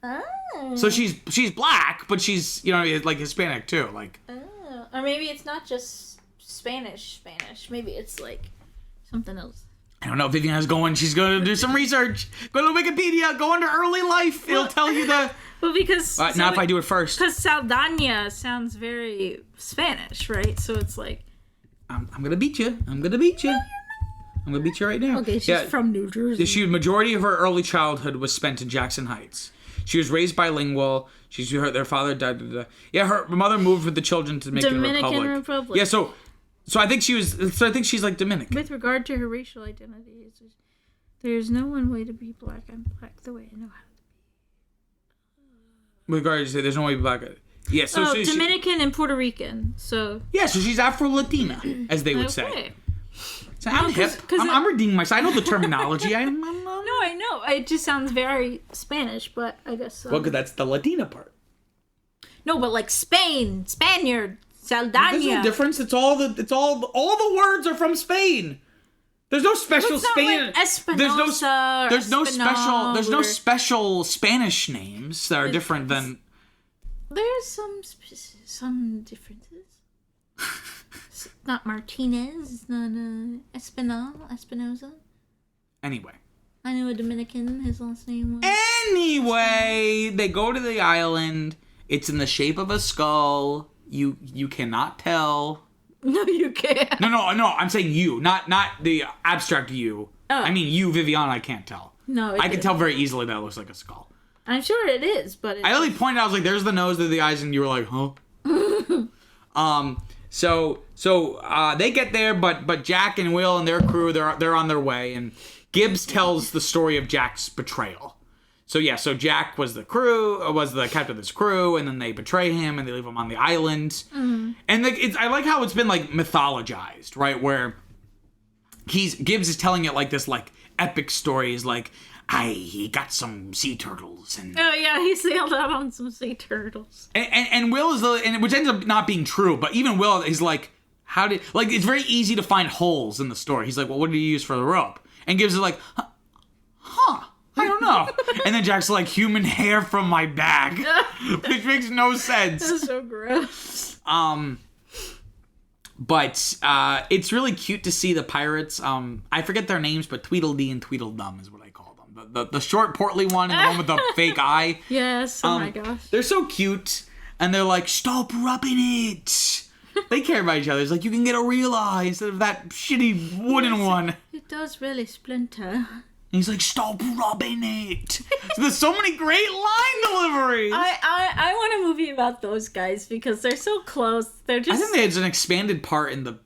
Oh. So she's black, but she's, you know, like Hispanic too, like. Oh. Or maybe it's not just Spanish. Maybe it's like something else. I don't know. Viviana's she's going to do some research. Go to Wikipedia. Go into early life. It'll tell you the. Well, because. Not if I do it first. Because Saldana sounds very Spanish, right? So it's like. I'm going to beat you. I'm going to beat you. I'm going to beat you right now. Okay, she's from New Jersey. The majority of her early childhood was spent in Jackson Heights. She was raised bilingual. Their father died. Yeah, her mother moved with the children to Dominican Republic. Yeah, so I think she's like Dominican. With regard to her racial identity, there's no one way to be black. I'm black the way I know how to be. With regard to there's no way to be black. Yeah, so Dominican and Puerto Rican. So yeah, so she's Afro-Latina, as they would say. So I'm hip. I'm redeeming myself. I know the terminology. No, I know. It just sounds very Spanish, but I guess. Well, because that's the Latina part. No, but like Spain, Spaniard, Saldana. There's no difference. All the words are from Spain. There's no special Spain. Like Espinosa. There's no special Spanish names that are different than. There's some differences. It's not Martinez. It's not Espinosa. Anyway. I know a Dominican. His last name was. Anyway, they go to the island. It's in the shape of a skull. You cannot tell. No, you can't. No. I'm saying you, not the abstract you. Oh. I mean you, Viviana. I can't tell. No, I can tell very easily that it looks like a skull. I'm sure it is, but I only pointed out. I was like, "There's the nose, there's the eyes," and you were like, "Huh." So they get there, but Jack and Will and their crew, they're on their way, and Gibbs tells the story of Jack's betrayal. So Jack was the captain of this crew, and then they betray him and they leave him on the island. Mm-hmm. And I like how it's been like mythologized, right? Where Gibbs is telling it like this like epic story is like, he got some sea turtles and he sailed out on some sea turtles. And Will which ends up not being true, but even Will is like, it's very easy to find holes in the story. He's like, well, what did you use for the rope? And Gibbs is like, I don't know. And then Jack's like, human hair from my back, which makes no sense. That's so gross. But it's really cute to see the pirates. I forget their names, but Tweedledee and Tweedledum is what I call them. the short portly one and the one with the fake eye. Yes. Oh my gosh. They're so cute, and they're like, stop rubbing it. They care about each other. It's like, you can get a real eye instead of that shitty wooden one. It does really splinter. And he's like, stop rubbing it. So there's so many great line deliveries. I want a movie about those guys because they're so close. They're just. I think there's an expanded part in the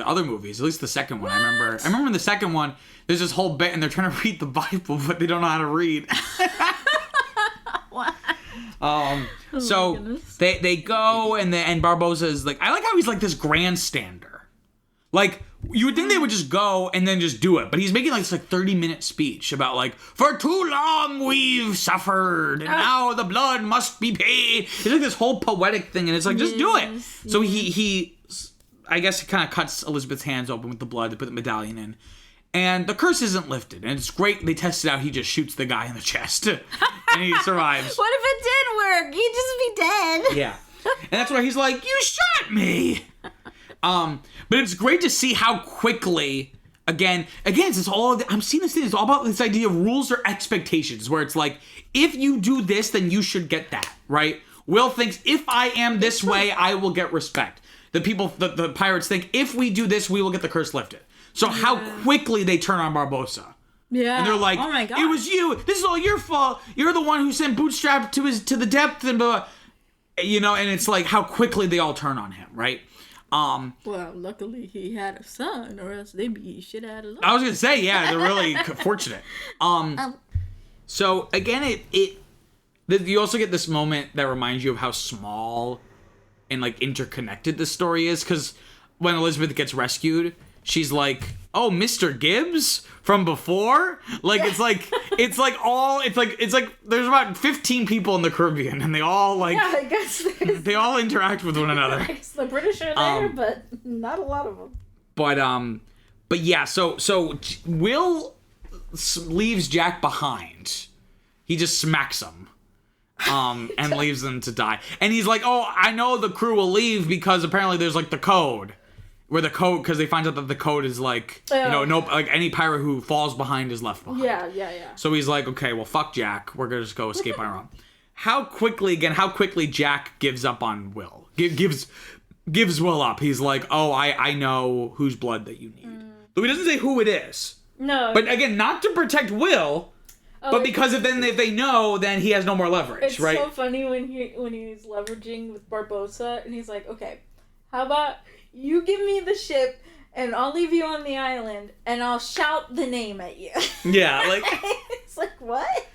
other movies, at least the second one. I remember in the second one, there's this whole bit and they're trying to read the Bible, but they don't know how to read. What? So they go and Barbosa is like, I like how he's like this grandstander. Like, you would think they would just go and then just do it, but he's making like this 30-minute speech about like, for too long we've suffered and now the blood must be paid. It's like this whole poetic thing, and it's like, just do it. So he I guess, he kind of cuts Elizabeth's hands open with the blood to put the medallion in. And the curse isn't lifted. And it's great. They test it out. He just shoots the guy in the chest. And he survives. What if it did work? He'd just be dead. Yeah. And that's why he's like, you shot me. But it's great to see how quickly, again, it's all, I'm seeing this thing, it's all about this idea of rules or expectations, where it's like, if you do this, then you should get that, right? Will thinks, if I am this way, I will get respect. The pirates think, if we do this, we will get the curse lifted. So how quickly they turn on Barbosa. Yeah. And they're like, oh my God. It was you. This is all your fault. You're the one who sent Bootstrap to the depth and blah, blah. You know, and it's like how quickly they all turn on him, right? Well, luckily he had a son, or else they'd be shit out of luck. I was gonna say, yeah, they're really fortunate. So again, you also get this moment that reminds you of how small and like interconnected this story is, because when Elizabeth gets rescued, she's like, "Oh, Mr. Gibbs from before." Like it's like there's about 15 people in the Caribbean, and they all like I guess they all interact with one another. I guess the British are there, but not a lot of them. But yeah, so Will leaves Jack behind. He just smacks him. And leaves them to die. And he's like, "Oh, I know the crew will leave because apparently there's like the code." Where the code, because they find out that the code is like, no, like any pirate who falls behind is left behind. Yeah. So he's like, okay, well, fuck Jack. We're going to just go escape on our own. How quickly Jack gives up on Will. Gives Will up. He's like, oh, I know whose blood that you need. So he doesn't say who it is. No. But again, not to protect Will, but because if they know, then he has no more leverage, it's right? It's so funny when he's leveraging with Barbosa, and he's like, okay, how about you give me the ship, and I'll leave you on the island, and I'll shout the name at you. Yeah, like... It's like, what?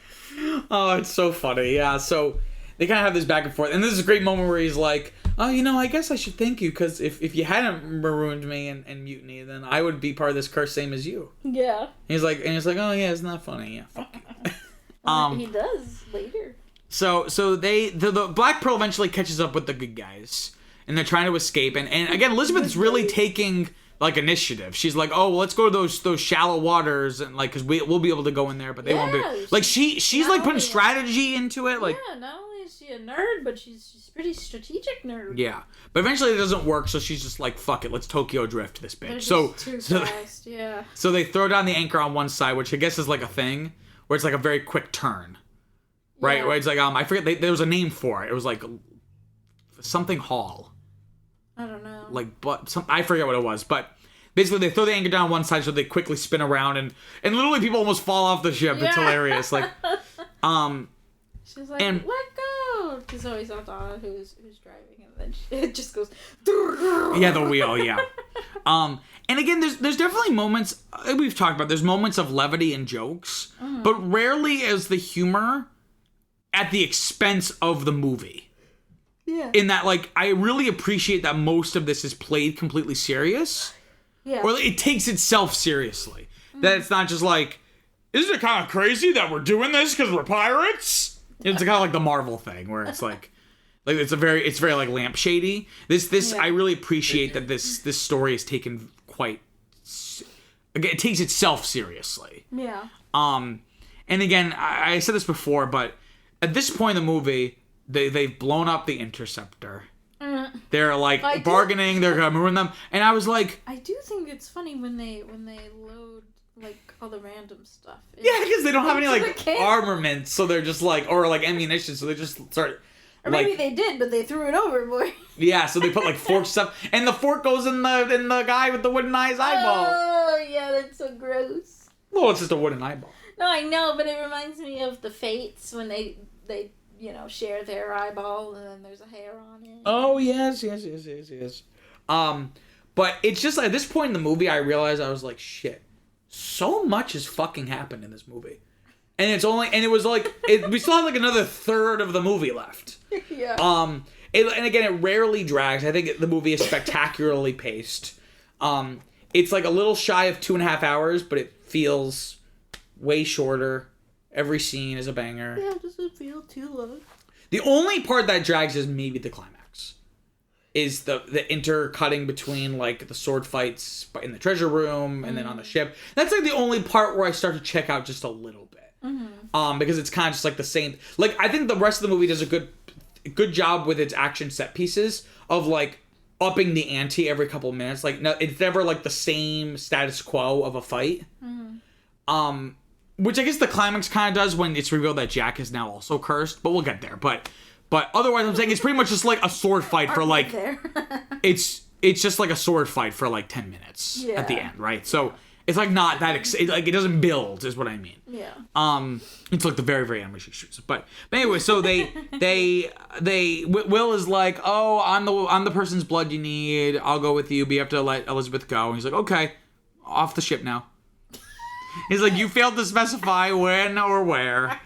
Oh, it's so funny. Yeah, so they kind of have this back and forth. And this is a great moment where he's like, oh, I guess I should thank you, because if you hadn't marooned me and mutiny, then I would be part of this curse same as you. Yeah. And he's like, oh, yeah, isn't that funny? Yeah, fuck you. He does later. So the Black Pearl eventually catches up with the good guys. And they're trying to escape, and again, Elizabeth's really taking like initiative. She's like, "Oh, well, let's go to those shallow waters, and like, because we'll be able to go in there, but they won't be." Like she's like putting strategy into it. Like, yeah, not only is she a nerd, but she's pretty strategic nerd. Yeah, but eventually it doesn't work, so she's just like, "Fuck it, let's Tokyo drift this bitch." Too fast, yeah. So they throw down the anchor on one side, which I guess is like a thing where it's like a very quick turn, right? Yeah. Where it's like I forget there was a name for it. It was like something Hall. I don't know. I forget what it was, but basically they throw the anchor down one side so they quickly spin around and literally people almost fall off the ship. Yeah. It's hilarious. Like, she's like, let go. Because always Donna who's driving, and then it just goes. Yeah, the wheel. Yeah. And again, there's definitely moments we've talked about. There's moments of levity and jokes, but rarely is the humor at the expense of the movie. Yeah. In that, like, I really appreciate that most of this is played completely serious. Yeah. Or it takes itself seriously. That it's not just like, isn't it kind of crazy that we're doing this because we're pirates? It's kind of like the Marvel thing where it's like it's very like lampshady. This I really appreciate that this story is taken quite. Again, it takes itself seriously. Yeah. And again, I said this before, but at this point in the movie. They've blown up the interceptor. They're like bargaining. They're gonna ruin them. And I was like, I do think it's funny when they load like all the random stuff. Yeah, because they don't have any like the armaments, so they're just like, or like ammunition, so they just start. Or maybe they did, but they threw it overboard. Yeah, so they put like fork stuff, and the fork goes in the guy with the wooden eye's eyeball. Oh yeah, that's so gross. Well, it's just a wooden eyeball. No, I know, but it reminds me of the Fates when they share their eyeball and then there's a hair on it. Oh yes. But it's just at this point in the movie, I realized I was like, shit, so much has fucking happened in this movie, and it was like we still have like another third of the movie left. Yeah. And again, it rarely drags. I think the movie is spectacularly paced. It's like a little shy of 2.5 hours, but it feels way shorter. Every scene is a banger. Yeah, does it feel too long? The only part that drags is maybe the climax. Is the intercutting between like the sword fights in the treasure room and then on the ship. That's like the only part where I start to check out just a little bit. Mm-hmm. Because it's kind of just like the same. Like I think the rest of the movie does a good job with its action set pieces of like upping the ante every couple of minutes. Like no, it's never like the same status quo of a fight. Mm-hmm. Which I guess the climax kind of does when it's revealed that Jack is now also cursed, but we'll get there. But otherwise, I'm saying it's pretty much just like a sword fight for like it's just like a sword fight for like 10 minutes at the end, right? So it's like not that like it doesn't build, is what I mean. Yeah. It's like the very very end when she shoots it. But anyway, so Will is like, oh, I'm the person's blood you need. I'll go with you, but you have to let Elizabeth go. And he's like, okay, off the ship now. He's like, you failed to specify when or where.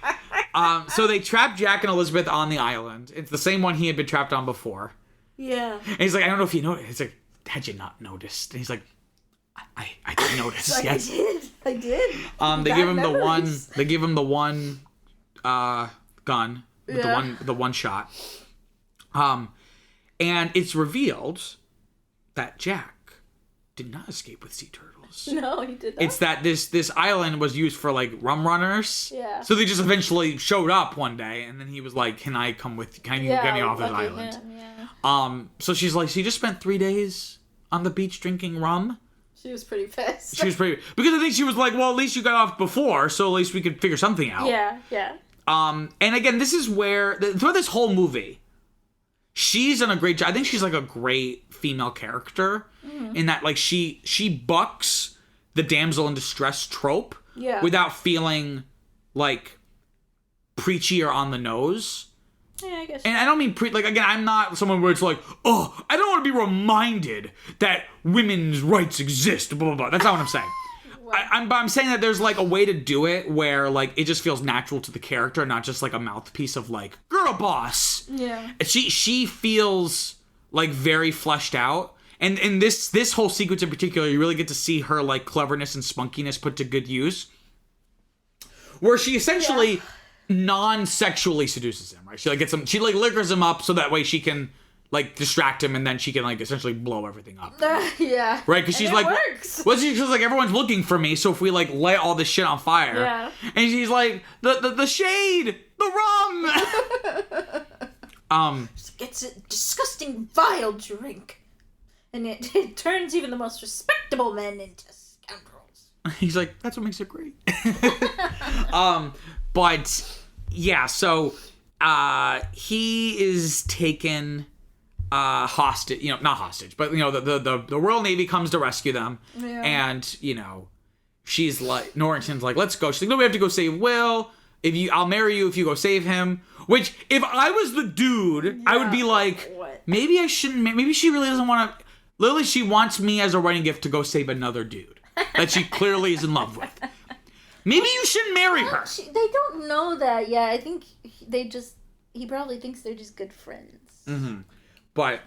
So they trap Jack and Elizabeth on the island. It's the same one he had been trapped on before. Yeah. And he's like, I don't know if you noticed. He's like, had you not noticed? And he's like, I did notice. Like, yes, I did. They give him the one gun with the one shot. And it's revealed that Jack did not escape with sea turtles. No, he did not. It's that this island was used for like rum runners. Yeah. So they just eventually showed up one day, and then he was like, "Can I come with? Can you get me off this island?" Him, yeah. So she's like, "So you just spent 3 days on the beach drinking rum?" She was pretty pissed. She was pretty because I think she was like, "Well, at least you got off before, so at least we could figure something out." Yeah. And again, this is where throughout this whole movie, she's done a great job. I think she's like a great female character in that like she bucks the damsel in distress trope without feeling like preachy or on the nose. Yeah, I guess. And I don't mean like again, I'm not someone where it's like, oh, I don't want to be reminded that women's rights exist. Blah blah blah. That's not what I'm saying. I'm saying that there's like a way to do it where like it just feels natural to the character, not just like a mouthpiece of like girl boss. Yeah. She feels like very fleshed out, and in this whole sequence in particular, you really get to see her like cleverness and spunkiness put to good use, where she essentially non-sexually seduces him. Right? She like gets him. She like liquors him up so that way she can like distract him, and then she can like essentially blow everything up. Yeah. Right? Because she's like, works. well, she's like, everyone's looking for me, so if we like light all this shit on fire, and she's like, the shade, the rum. It's a disgusting, vile drink, and it turns even the most respectable men into scoundrels. He's like, that's what makes it great. But yeah, so he is taken hostage, not hostage, but the Royal Navy comes to rescue them, and she's like, Norrington's like, let's go. She's like, no, we have to go save Will. I'll marry you if you go save him. Which, if I was the dude, I would be like, maybe I shouldn't. Maybe she really doesn't want to. Literally, she wants me as a wedding gift to go save another dude that she clearly is in love with. Maybe you shouldn't marry her. They don't know that yet. I think he probably thinks they're just good friends. Mm-hmm. But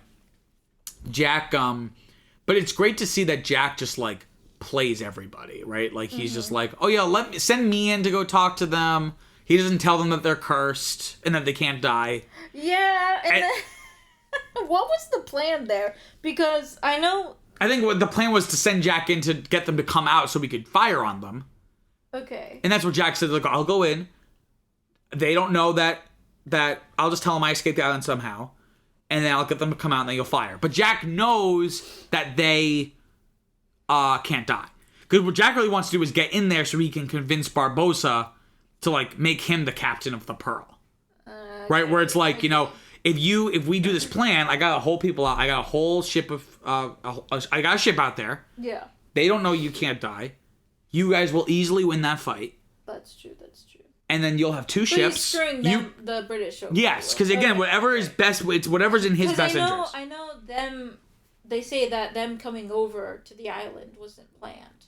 Jack, but it's great to see that Jack just like plays everybody, right? Like he's just like, oh yeah, send me in to go talk to them. He doesn't tell them that they're cursed and that they can't die. Yeah, and then, what was the plan there? Because I think what the plan was to send Jack in to get them to come out so we could fire on them. Okay. And that's what Jack said. Like, I'll go in. They don't know that I'll just tell them I escaped the island somehow, and then I'll get them to come out and then you'll fire. But Jack knows that they can't die. Because what Jack really wants to do is get in there so he can convince Barbossa to, like, make him the captain of the Pearl. Right? Where it's like, you know, if we do this plan, I got a whole people out. I got a whole ship of... I got a ship out there. Yeah. They don't know you can't die. You guys will easily win that fight. That's true. And then you'll have two ships. He's screwing them, the British over. Yes, because again, whatever is best, it's whatever's in his best interest. I know them. They say that them coming over to the island wasn't planned,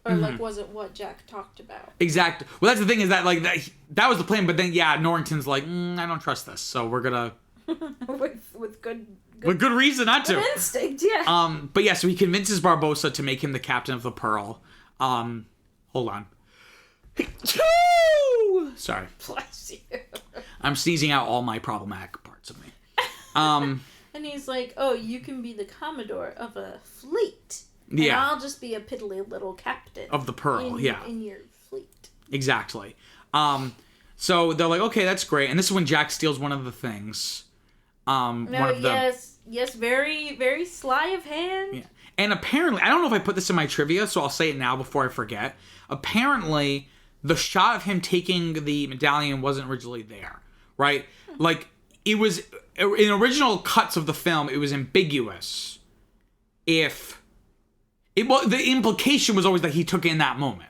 or like wasn't what Jack talked about. Exactly. Well, that's the thing is that like that was the plan, but then Norrington's like, I don't trust this, so we're gonna with good reason not to. Good instinct, yeah. But yeah, so he convinces Barbossa to make him the captain of the Pearl. Hold on. Sorry. Bless you. I'm sneezing out all my problematic parts of me. And he's like, "Oh, you can be the commodore of a fleet. And I'll just be a piddly little captain of the Pearl. In your fleet." Exactly. So they're like, "Okay, that's great." And this is when Jack steals one of the things. Yes, very, very sly of hand. Yeah. And apparently, I don't know if I put this in my trivia, so I'll say it now before I forget. Apparently, the shot of him taking the medallion wasn't originally there, right? Like, it was, in original cuts of the film, it was ambiguous if, the implication was always that he took it in that moment,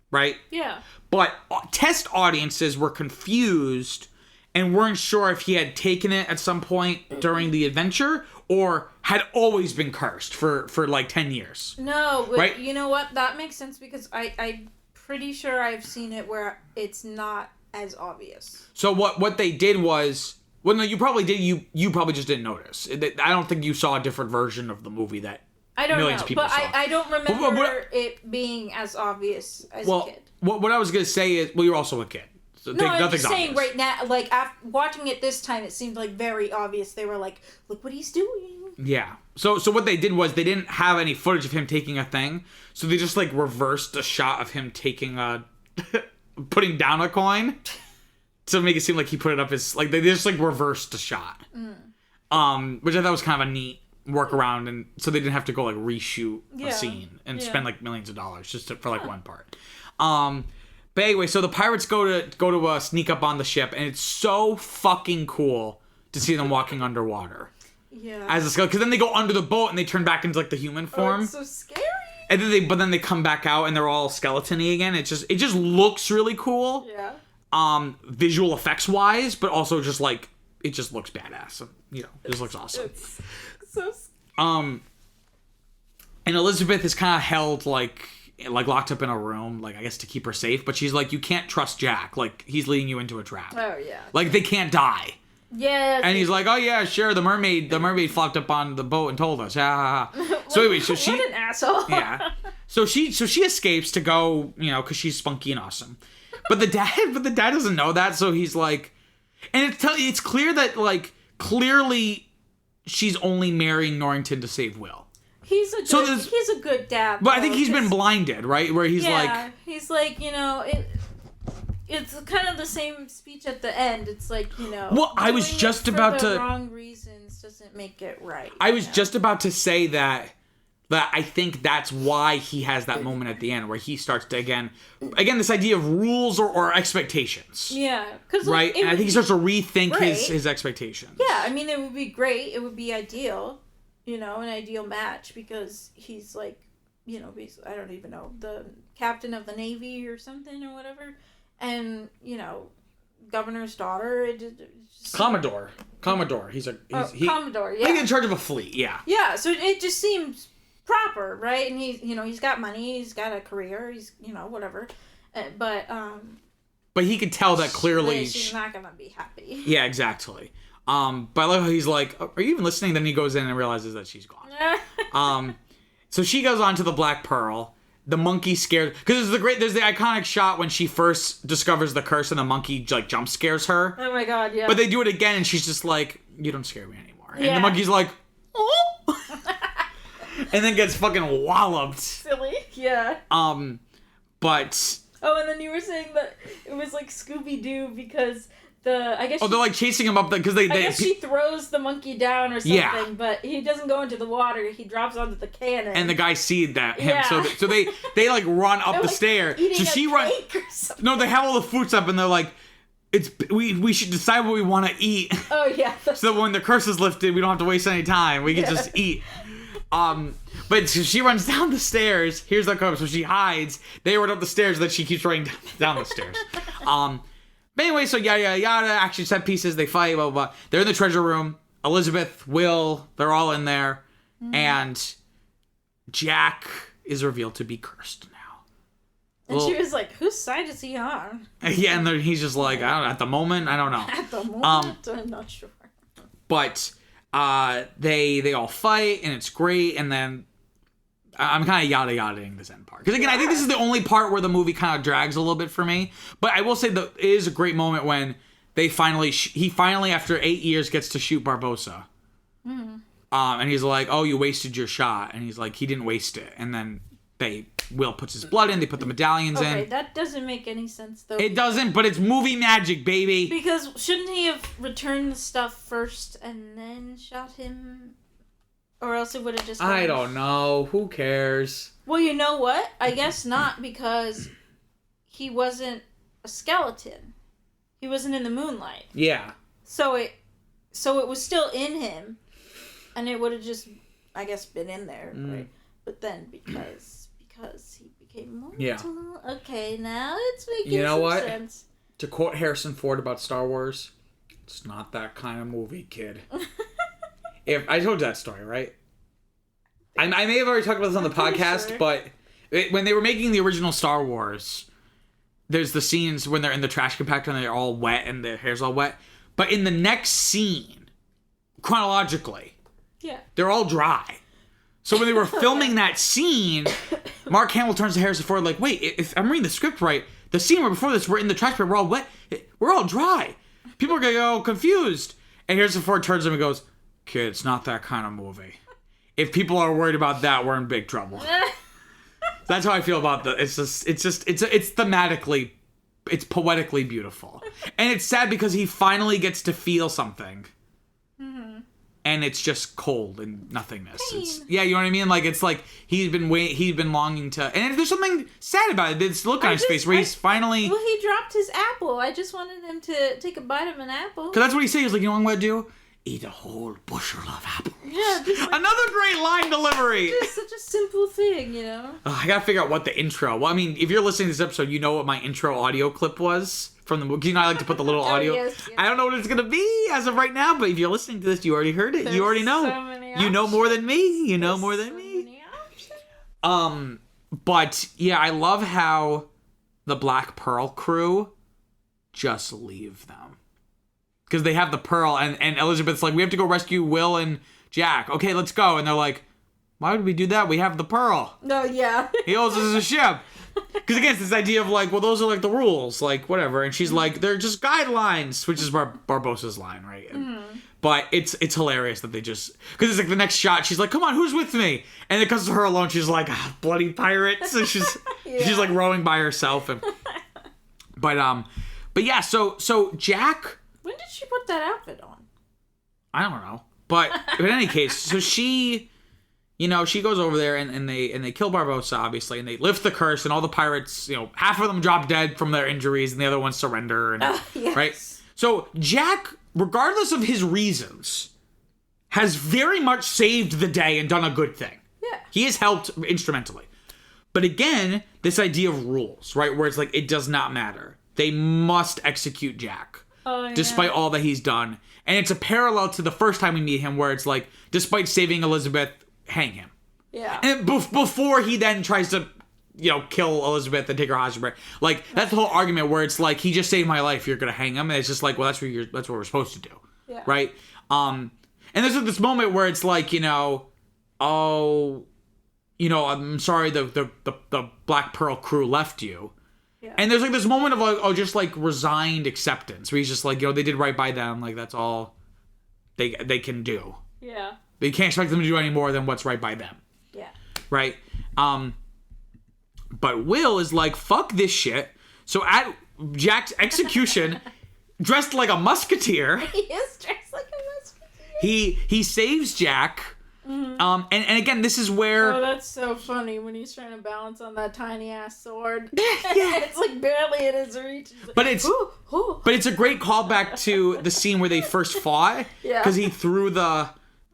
right? Yeah. But test audiences were confused and weren't sure if he had taken it at some point during the adventure or had always been cursed for like 10 years. No, but right? You know what? That makes sense because I'm pretty sure I've seen it where it's not as obvious. So what they did was... Well, no, you probably did. You probably just didn't notice. I don't think you saw a different version of the movie that millions of people saw. I don't remember it being as obvious as a kid. What I was going to say is... Well, you're also a kid. So no, I'm just saying right now, like, after watching it this time, it seemed like very obvious. They were like, look what he's doing. Yeah. So what they did was they didn't have any footage of him taking a thing. So they just, like, reversed a shot of him taking a... putting down a coin to make it seem like he put it up his... Like, they just, like, reversed a shot. Which I thought was kind of a neat workaround. And so they didn't have to go, like, reshoot a scene and spend, like, millions of dollars just for, like, one part. But anyway, so the pirates go to sneak up on the ship, and it's so fucking cool to see them walking underwater. Yeah. Because then they go under the boat and they turn back into like the human form. Oh, it's so scary. And then they come back out and they're all skeleton-y again. It just looks really cool. Yeah. Visual effects wise, but also just like it just looks badass. You know, it just looks awesome. It's so. And Elizabeth is kind of held like locked up in a room, like I guess to keep her safe, but she's like, you can't trust Jack, like he's leading you into a trap. Oh yeah. Like they can't die. Yeah. And he's like, oh yeah, sure, the mermaid flopped up on the boat and told us. So anyway, so she what an asshole. Yeah. So she escapes to go, you know, because she's spunky and awesome. But the dad doesn't know that, so he's like, and it's clear that like clearly she's only marrying Norrington to save Will. He's a good dad. But I think he's been blinded, right? Where he's he's like, you know, it's kind of the same speech at the end. It's like, you know, well, I was just about to wrong reasons doesn't make it right. I was just about to say that I think that's why he has that moment at the end where he starts to again this idea of rules or expectations. Yeah, because right, and I think he starts to rethink his expectations. Yeah, I mean, it would be great. It would be ideal. You know, an ideal match because he's like, you know, I don't even know, the captain of the Navy or something or whatever. And, you know, governor's daughter. Commodore. Commodore, yeah. He's in charge of a fleet, yeah. Yeah, so it just seems proper, right? And he's got money, he's got a career, he's, you know, whatever. But he could tell that clearly she's not going to be happy. Yeah, exactly. But I love how he's like, are you even listening? Then he goes in and realizes that she's gone. So she goes on to the Black Pearl. The monkey scared, because there's the iconic shot when she first discovers the curse and the monkey like jump scares her. Oh my god, yeah. But they do it again and she's just like, you don't scare me anymore. And the monkey's like, oh. And then gets fucking walloped. Silly, yeah. But... Oh, and then you were saying that it was like Scooby-Doo because I guess. Oh, they're like chasing him up because I guess she throws the monkey down or something, Yeah. but he doesn't go into the water. He drops onto the cannon. and the guys see that him, Yeah. so they like run up They're, the like, stair. eating So a she runs. cake or something. No, they have all the fruits up, and they're like, we should decide what we want to eat. Oh yeah. So when the curse is lifted, we don't have to waste any time. We can just eat. But so she runs down the stairs. Here's the curse. So she hides. They run up the stairs. Then she keeps running down the stairs. But anyway, so yada yada. Action set pieces. They fight. Blah blah blah. They're in the treasure room. Elizabeth, Will, they're all in there, and Jack is revealed to be cursed now. And she was like, "Whose side is he on?" Yeah, and then he's just like, I don't know. At the moment, I don't know. At the moment, I'm not sure. But they all fight, and it's great, and then I'm kind of yada yadaing this end part. Because again, I think this is the only part where the movie kind of drags a little bit for me. But I will say that it is a great moment when they he finally, after 8 years, gets to shoot Barbossa. And he's like, oh, you wasted your shot. And he's like, he didn't waste it. And then Will puts his blood in, they put the medallions in. Okay, that doesn't make any sense though. It doesn't, but it's movie magic, baby. Because shouldn't he have returned the stuff first and then shot him? Or else it would have just... I don't know. Who cares? Well, you know what? I guess not, because he wasn't a skeleton. He wasn't in the moonlight. Yeah. So it was still in him, and it would have just, I guess, been in there. Right? But then because he became mortal. Yeah. Okay, now it's making You know some what? sense. To quote Harrison Ford about Star Wars, it's not that kind of movie, kid. If I told you that story, right? I may have already talked about this on the podcast, sure. but when they were making the original Star Wars, there's the scenes when they're in the trash compactor and they're all wet and their hair's all wet. But in the next scene, chronologically, they're all dry. So when they were filming that scene, Mark Hamill turns to Harrison Ford like, wait, if I'm reading the script right, the scene where before this we're in the trash compactor, we're all wet, we're all dry. People are going to go confused. And Harrison Ford turns to him and goes, kid, it's not that kind of movie. If people are worried about that, we're in big trouble. That's how I feel about it's thematically, it's poetically beautiful. And it's sad because he finally gets to feel something. And it's just cold and nothingness. Yeah, you know what I mean? Like, it's like he's been longing to, and there's something sad about it. This look on his face where he's finally. Well, he dropped his apple. I just wanted him to take a bite of an apple. Because that's what he says. He's like, you know what I'm going to do? Eat a whole bushel of apples. Yeah, just like, another great line delivery. It's such a simple thing, you know? I gotta figure out what the intro. Well, I mean, if you're listening to this episode, you know what my intro audio clip was from the movie. You know, I like to put the little audio. Yes. I don't know what it's gonna be as of right now, but if you're listening to this, you already heard it. You already know. So many you know more than me. You know There's more than so me. many options. But yeah, I love how the Black Pearl crew just leave them. Because they have the pearl, and Elizabeth's like, we have to go rescue Will and Jack. Okay, let's go. And they're like, why would we do that? We have the pearl. No, yeah. He owes us a ship. Because again, it's this idea of like, well, those are like the rules, like whatever. And she's like, they're just guidelines, which is Barbossa's line, right? But it's hilarious that they just, because it's like the next shot, she's like, come on, who's with me? And it comes to her alone. She's like, bloody pirates. And she's like rowing by herself. And but yeah, so Jack. When did she put that outfit on? I don't know. But in any case, so she, you know, she goes over there and they kill Barbossa, obviously, and they lift the curse, and all the pirates, you know, half of them drop dead from their injuries, and the other ones surrender, and Yes. right? So Jack, regardless of his reasons, has very much saved the day and done a good thing. Yeah. He has helped instrumentally. But again, this idea of rules, right, where it's like, it does not matter. They must execute Jack. Oh, yeah. Despite all that he's done. And it's a parallel to the first time we meet him where it's like, despite saving Elizabeth, hang him. Yeah. And before he then tries to, you know, kill Elizabeth and take her hostage. Like, that's the whole argument where it's like, he just saved my life, you're going to hang him. And it's just like, well, that's what we're supposed to do. Yeah. Right? And there's this moment where it's like, you know, oh, you know, I'm sorry the Black Pearl crew left you. Yeah. And there's like this moment of like, oh, just like resigned acceptance where he's just like, you know, they did right by them. Like, that's all they can do. Yeah. They can't expect them to do any more than what's right by them. Yeah. Right? But Will is like, fuck this shit. So at Jack's execution, dressed like a musketeer. He is dressed like a musketeer. He saves Jack. And again, this is where... Oh, that's so funny when he's trying to balance on that tiny ass sword. Yeah. It's like barely in his reach. Like, But it's a great callback to the scene where they first fought. Yeah. Because he threw the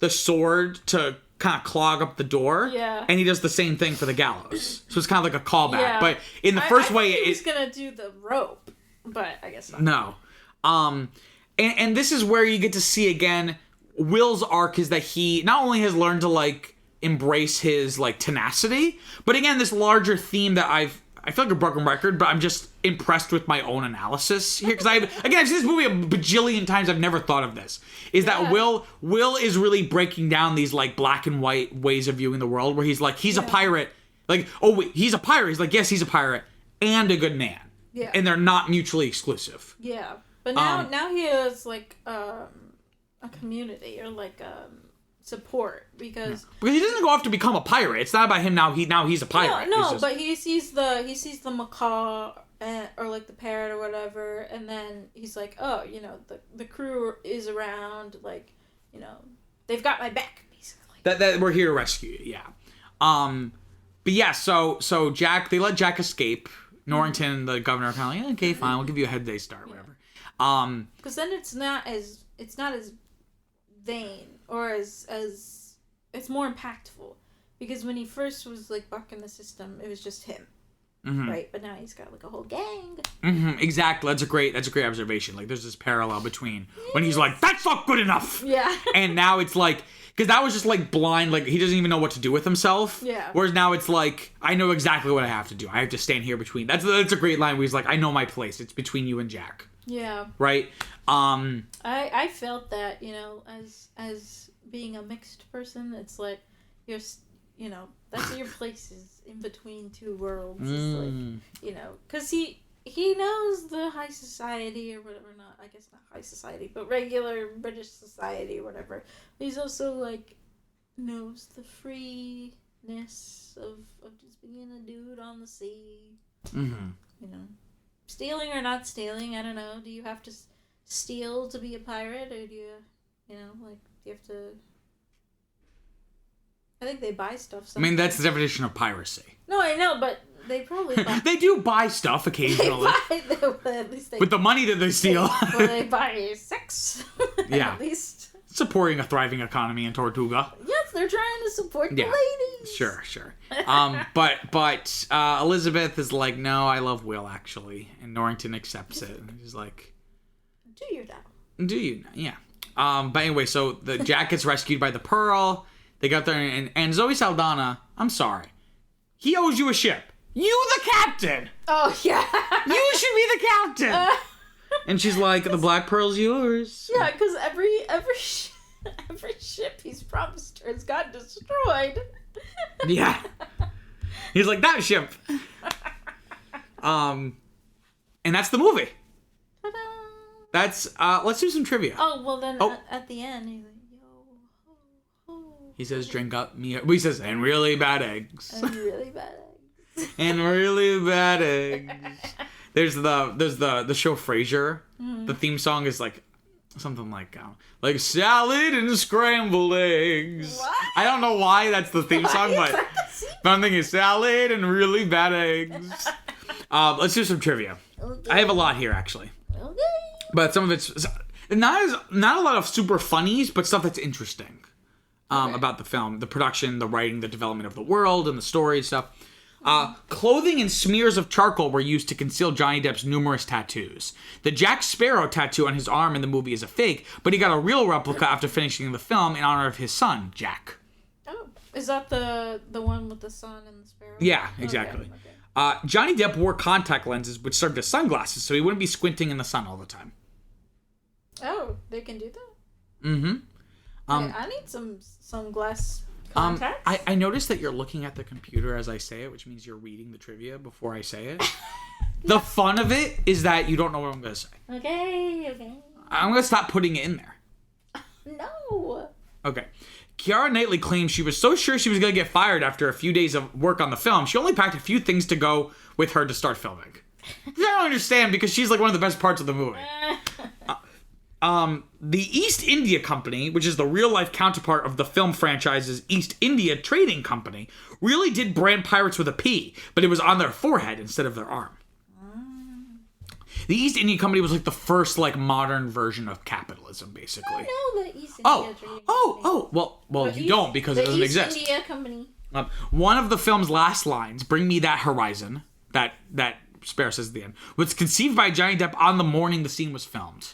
sword to kind of clog up the door. Yeah. And he does the same thing for the gallows. So it's kind of like a callback. Yeah. But in the first way... he was going to do the rope, but I guess not. No. And this is where you get to see again... Will's arc is that he not only has learned to like embrace his like tenacity, but again this larger theme that I feel like a broken record, but I'm just impressed with my own analysis here because I've seen this movie a bajillion times. I've never thought of this. That Will is really breaking down these like black and white ways of viewing the world, where he's like he's a pirate, like oh wait he's a pirate. He's like yes he's a pirate and a good man. Yeah, and they're not mutually exclusive. Yeah, but now he has like a community or like support because he doesn't go off to become a pirate. It's not about him now. He's a pirate. But he sees the macaw or like the parrot or whatever, and then he's like, oh, you know, the crew is around, like, you know, they've got my back basically. That we're here to rescue you. Yeah. But yeah. So they let Jack escape. Norrington, the governor, kind of like okay, fine, we'll give you a head day start, whatever. Because then it's not as vain or as it's more impactful, because when he first was like bucking the system it was just him, right? But now he's got like a whole gang. Exactly. That's a great observation. Like there's this parallel between when he's like that's not good enough, and now it's like because that was just like blind, like he doesn't even know what to do with himself, whereas now it's like I know exactly what I have to do. I have to stand here between. That's a great line where he's like I know my place, it's between you and Jack. Yeah. Right? I felt that, you know, as being a mixed person, it's like you're, you know, that's your place is in between two worlds. It's like, you know, because he knows the high society or whatever, not, I guess not high society, but regular British society or whatever. But he's also like knows the freeness of just being a dude on the sea. You know. Stealing or not stealing, I don't know. Do you have to steal to be a pirate, or do you know, like, do you have to... I think they buy stuff sometimes. I mean, that's the definition of piracy. No, I know, but they probably buy... They do buy stuff occasionally. At least they... With the money that they steal. They buy sex. Yeah. At least... Supporting a thriving economy in Tortuga. Yes, they're trying to support the ladies. Sure. But Elizabeth is like, no, I love Will, actually. And Norrington accepts it. And he's like... Do you now? Do you now? Yeah. But anyway, so the Jack gets rescued by the Pearl. They got there, and Zoe Saldana, I'm sorry. He owes you a ship. You the captain! Oh, yeah. You should be the captain! And she's like, the Black Pearl's yours. Yeah, because every ship he's promised her has got destroyed. Yeah. He's like, that ship. And that's the movie. Ta-da! That's, let's do some trivia. Oh, well then at the end, he's like, yo, ho, ho. He says, drink up me. He says, and really bad eggs. And really bad eggs. And really bad eggs. There's the show Frasier. The theme song is like something like salad and scrambled eggs. What? I don't know why that's the theme song, but I'm thinking salad and really bad eggs. Let's do some trivia. Okay. I have a lot here actually, Okay. but some of it's not a lot of super funnies, but stuff that's interesting about the film, the production, the writing, the development of the world, and the story stuff. Clothing and smears of charcoal were used to conceal Johnny Depp's numerous tattoos. The Jack Sparrow tattoo on his arm in the movie is a fake, but he got a real replica after finishing the film in honor of his son, Jack. Oh, is that the one with the sun and the sparrow? Yeah, exactly. Okay. Johnny Depp wore contact lenses which served as sunglasses, so he wouldn't be squinting in the sun all the time. Oh, they can do that? Mm-hmm. I need some sunglass contacts. I noticed that you're looking at the computer as I say it, which means you're reading the trivia before I say it. The fun of it is that you don't know what I'm going to say. Okay. I'm going to stop putting it in there. No. Okay. Keira Knightley claims she was so sure she was going to get fired after a few days of work on the film, she only packed a few things to go with her to start filming. I don't understand, because she's like one of the best parts of the movie. The East India Company, which is the real-life counterpart of the film franchise's East India Trading Company, really did brand pirates with a P, but it was on their forehead instead of their arm. The East India Company was like the first like modern version of capitalism, basically. I know the East India Trading Company. Well, you don't because it doesn't exist. The East India Company. One of the film's last lines, "Bring me that horizon," that Sparrow says at the end, was conceived by Johnny Depp on the morning the scene was filmed.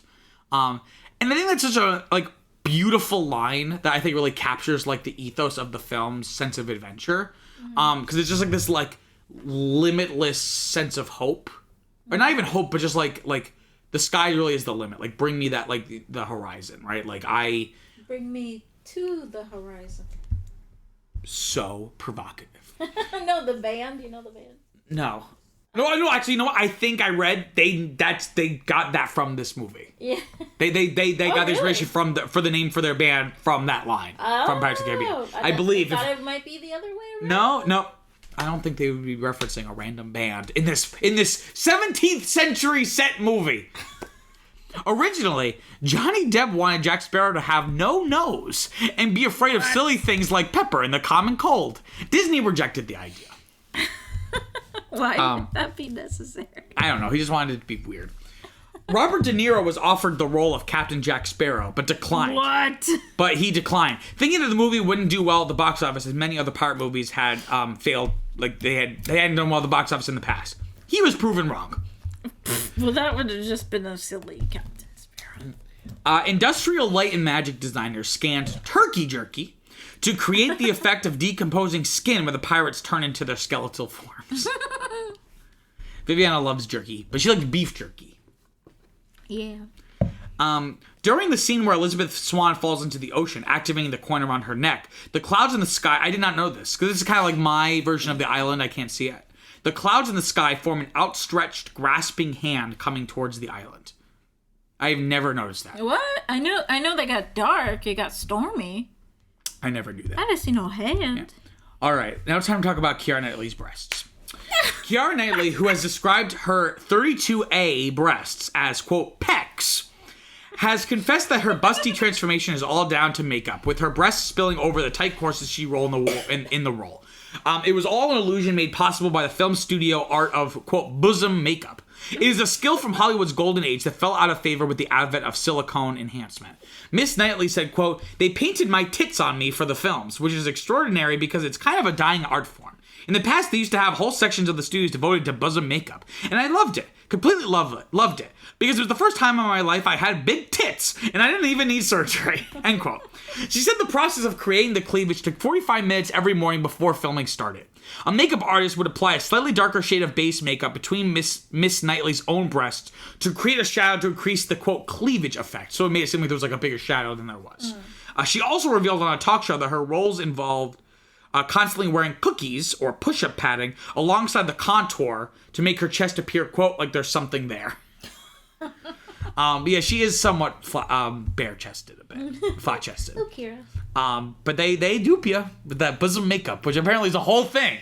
And I think that's such a like beautiful line that I think really captures like the ethos of the film's sense of adventure. Because it's just like this like limitless sense of hope. Or not even hope, but just like the sky really is the limit. Like bring me that like the horizon, right? Like Bring me to the horizon. So provocative. No, the band. You know the band. No. Actually, you know what? I think I read they got that from this movie. Yeah. They got the inspiration for the name for their band from that line from Pirates of the Caribbean. I believe. I thought it might be the other way around. No. I don't think they would be referencing a random band in this 17th century set movie. Originally, Johnny Depp wanted Jack Sparrow to have no nose and be afraid of silly things like pepper and the common cold. Disney rejected the idea. Why would that be necessary? I don't know. He just wanted it to be weird. Robert De Niro was offered the role of Captain Jack Sparrow, but declined. What? But he declined, thinking that the movie wouldn't do well at the box office, as many other pirate movies had failed. Like they hadn't done well at the box office in the past. He was proven wrong. Well, that would have just been a silly Captain Sparrow. Industrial light and magic designers scanned turkey jerky to create the effect of decomposing skin when the pirates turn into their skeletal forms. Viviana loves jerky, but she likes beef jerky. Yeah. During the scene where Elizabeth Swann falls into the ocean, activating the coin around her neck, the clouds in the sky, I did not know this, because this is kind of like my version of the island, I can't see it. The clouds in the sky form an outstretched, grasping hand coming towards the island. I've never noticed that. What? I know they got dark, it got stormy. I never knew that. I didn't see no hand. Yeah. All right, now it's time to talk about Keira Knightley's breasts. Keira Knightley, who has described her 32A breasts as, quote, pecs, has confessed that her busty transformation is all down to makeup, with her breasts spilling over the tight corsets she wore in the role. It was all an illusion made possible by the film studio art of, quote, bosom makeup. It is a skill from Hollywood's golden age that fell out of favor with the advent of silicone enhancement. Miss Knightley said, quote, "They painted my tits on me for the films, which is extraordinary because it's kind of a dying art form. In the past, they used to have whole sections of the studios devoted to bosom makeup, and I loved it. Completely loved it. Because it was the first time in my life I had big tits, and I didn't even need surgery." End quote. She said the process of creating the cleavage took 45 minutes every morning before filming started. A makeup artist would apply a slightly darker shade of base makeup between Miss Knightley's own breasts to create a shadow to increase the, quote, cleavage effect. So it made it seem like there was like a bigger shadow than there was. She also revealed on a talk show that her roles involved constantly wearing cookies or push-up padding alongside the contour to make her chest appear, quote, like there's something there. Yeah, she is somewhat bare-chested a bit, flat-chested. Oh, Keira. But they dupe you with that bosom makeup, which apparently is a whole thing.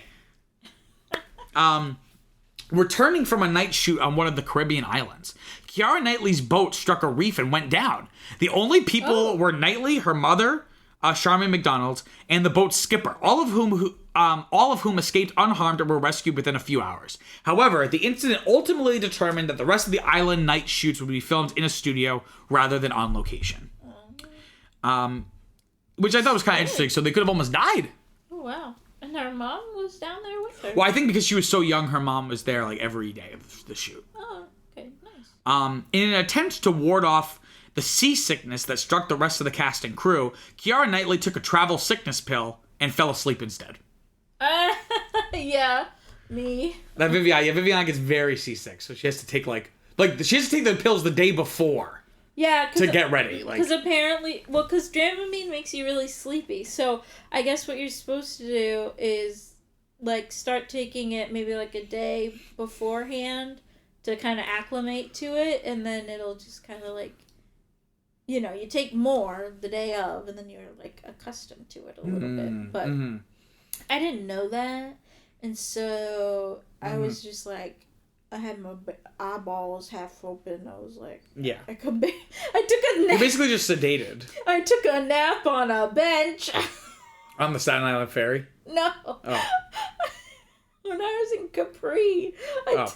Returning from a night shoot on one of the Caribbean islands, Keira Knightley's boat struck a reef and went down. The only people were Knightley, her mother, Charmaine McDonald, and the boat's skipper, all of whom escaped unharmed and were rescued within a few hours. However, the incident ultimately determined that the rest of the island night shoots would be filmed in a studio rather than on location. Which I thought was kind of interesting. So they could have almost died. Oh, wow. And her mom was down there with her? Well, I think because she was so young, her mom was there like every day of the shoot. Oh, okay. Nice. In an attempt to ward off the seasickness that struck the rest of the cast and crew, Keira Knightley took a travel sickness pill and fell asleep instead. Yeah, me. Viviana gets very seasick, so she has to take she has to take the pills the day before. Yeah, to get ready. Because apparently, because Dramamine makes you really sleepy. So I guess what you're supposed to do is start taking it maybe a day beforehand to kind of acclimate to it, and then it'll just kind of you take more the day of, and then you're accustomed to it a little bit. But I didn't know that, and so I was just I had my eyeballs half open. I was like, Yeah. I took a You're nap. basically just sedated. I took a nap on a bench. On the Staten Island Ferry? No. Oh. When I was in Capri, Oh.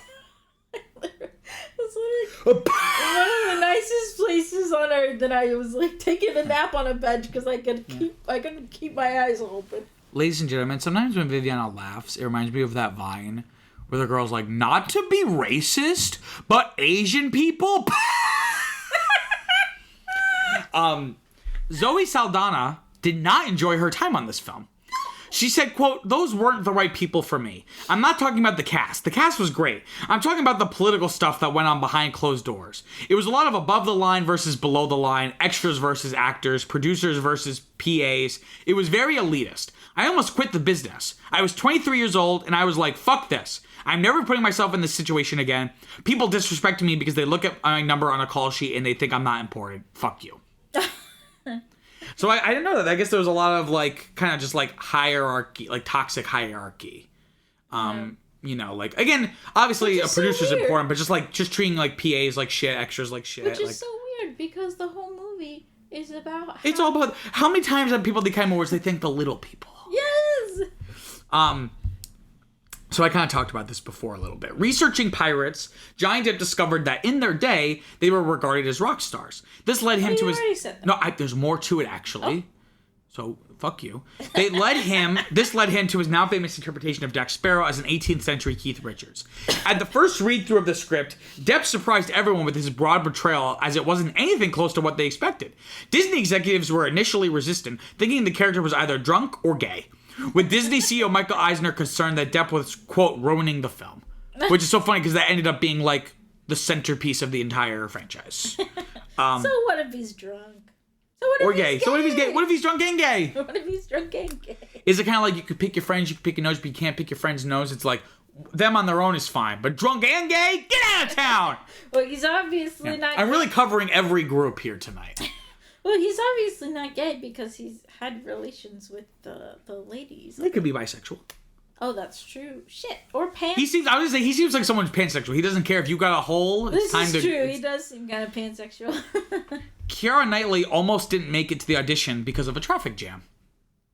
it's literally one of the nicest places on earth, and I was like taking a nap on a bench because I couldn't keep my eyes open. Ladies and gentlemen, sometimes when Viviana laughs, it reminds me of that Vine where the girl's like, not to be racist, but Asian people? Zoe Saldana did not enjoy her time on this film. She said, quote, those weren't the right people for me. I'm not talking about the cast. The cast was great. I'm talking about the political stuff that went on behind closed doors. It was a lot of above the line versus below the line, extras versus actors, producers versus PAs. It was very elitist. I almost quit the business. I was 23 years old and I was like, fuck this. I'm never putting myself in this situation again. People disrespect me because they look at my number on a call sheet and they think I'm not important. Fuck you. So I didn't know that. I guess there was a lot of like kind of just like hierarchy, like toxic hierarchy. You know, like again, obviously a producer's so important, but just treating like PAs like shit, extras like shit. Which is like, so weird because the whole movie is about. It's all about how many times have people at the Academy Awards they thank the little people. Yes. So I kind of talked about this before a little bit. Researching pirates, Johnny Depp discovered that in their day, they were regarded as rock stars. This led him to his... already said that. No, there's more to it, actually. So, fuck you. This led him to his now famous interpretation of Jack Sparrow as an 18th century Keith Richards. At the first read-through of the script, Depp surprised everyone with his broad portrayal as it wasn't anything close to what they expected. Disney executives were initially resistant, thinking the character was either drunk or gay. With Disney CEO Michael Eisner concerned that Depp was, quote, ruining the film. Which is so funny because that ended up being, like, the centerpiece of the entire franchise. So what if he's drunk? So what if Or he's gay. So what if he's gay? What if he's drunk and gay? What if he's drunk and gay? Is it kind of like you could pick your friends, you could pick your nose, but you can't pick your friend's nose? It's like, them on their own is fine. But drunk and gay? Get out of town! Well, he's obviously not I'm really covering every group here tonight. Well, he's obviously not gay because he's had relations with the ladies. He could be bisexual. Oh, that's true. Shit. Or pan. He seems like someone's pansexual. He doesn't care if you got a hole. It's This time is to. true. He does seem kind of pansexual. Keira Knightley almost didn't make it to the audition because of a traffic jam.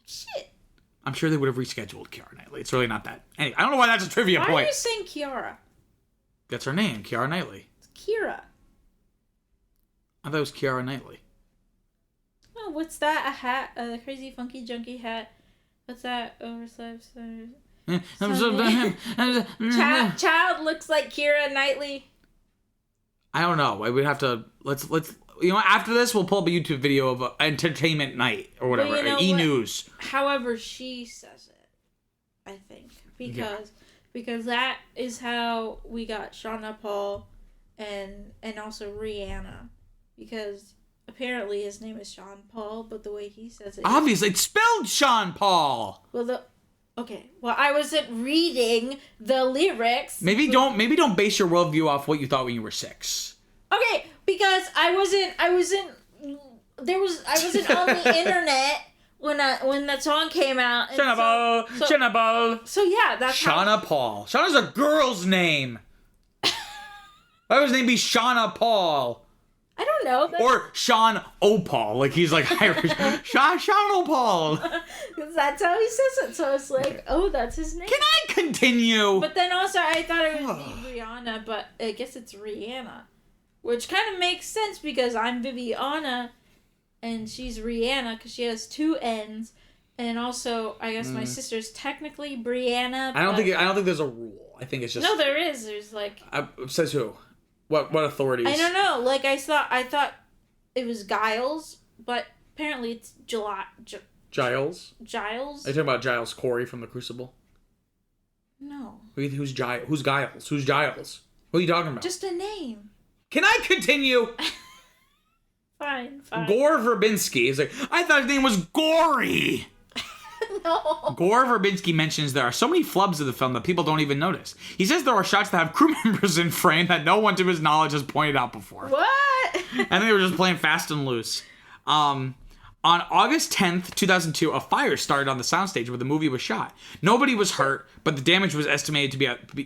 Shit. I'm sure they would have rescheduled Keira Knightley. It's really not that. Anyway, I don't know why that's a trivia Why point. are you saying Kiara? That's her name, Keira Knightley. It's Kira. I thought it was Keira Knightley. Oh, what's that? A hat? A crazy funky junky hat? What's that? Oversized. Child looks like Keira Knightley. I don't know. I would have to let's after this we'll pull up a YouTube video of Entertainment Night or whatever, Well, you know E-News. However she says it, I think, because that is how we got Shauna Paul and also Rihanna, because apparently his name is Sean Paul, but the way he says it, Obviously, it's spelled Sean Paul. Well, I wasn't reading the lyrics. Maybe don't base your worldview off what you thought when you were 6. Okay, because I wasn't on the internet when that song came out. And Shauna Paul. So yeah, that's Shauna Paul. Shauna's a girl's name. Why would his name be Shauna Paul? I don't know. Or Sean O'Paul, like he's like Irish. Sean O'Paul. Because that's how he says it. So it's like, oh, that's his name. Can I continue? But then also I thought it would be Rihanna, but I guess it's Rihanna. Which kind of makes sense because I'm Viviana and she's Rihanna because she has 2 N's. And also, I guess my sister's technically Brianna. I don't think there's a rule. I think it's just... No, there is. There's like... Says who? What authorities? I don't know. Like, I thought it was Giles, but apparently it's Giles? Giles? Are you talking about Giles Corey from The Crucible? No. Who's Giles? Who's Giles? What are you talking about? Just a name. Can I continue? Fine. Gore Verbinski is like, I thought his name was Gory. No. Gore Verbinski mentions there are so many flubs of the film that people don't even notice. He says there are shots that have crew members in frame that no one to his knowledge has pointed out before. What? I think they were just playing fast and loose. On August 10th, 2002, a fire started on the soundstage where the movie was shot. Nobody was hurt, but the damage was estimated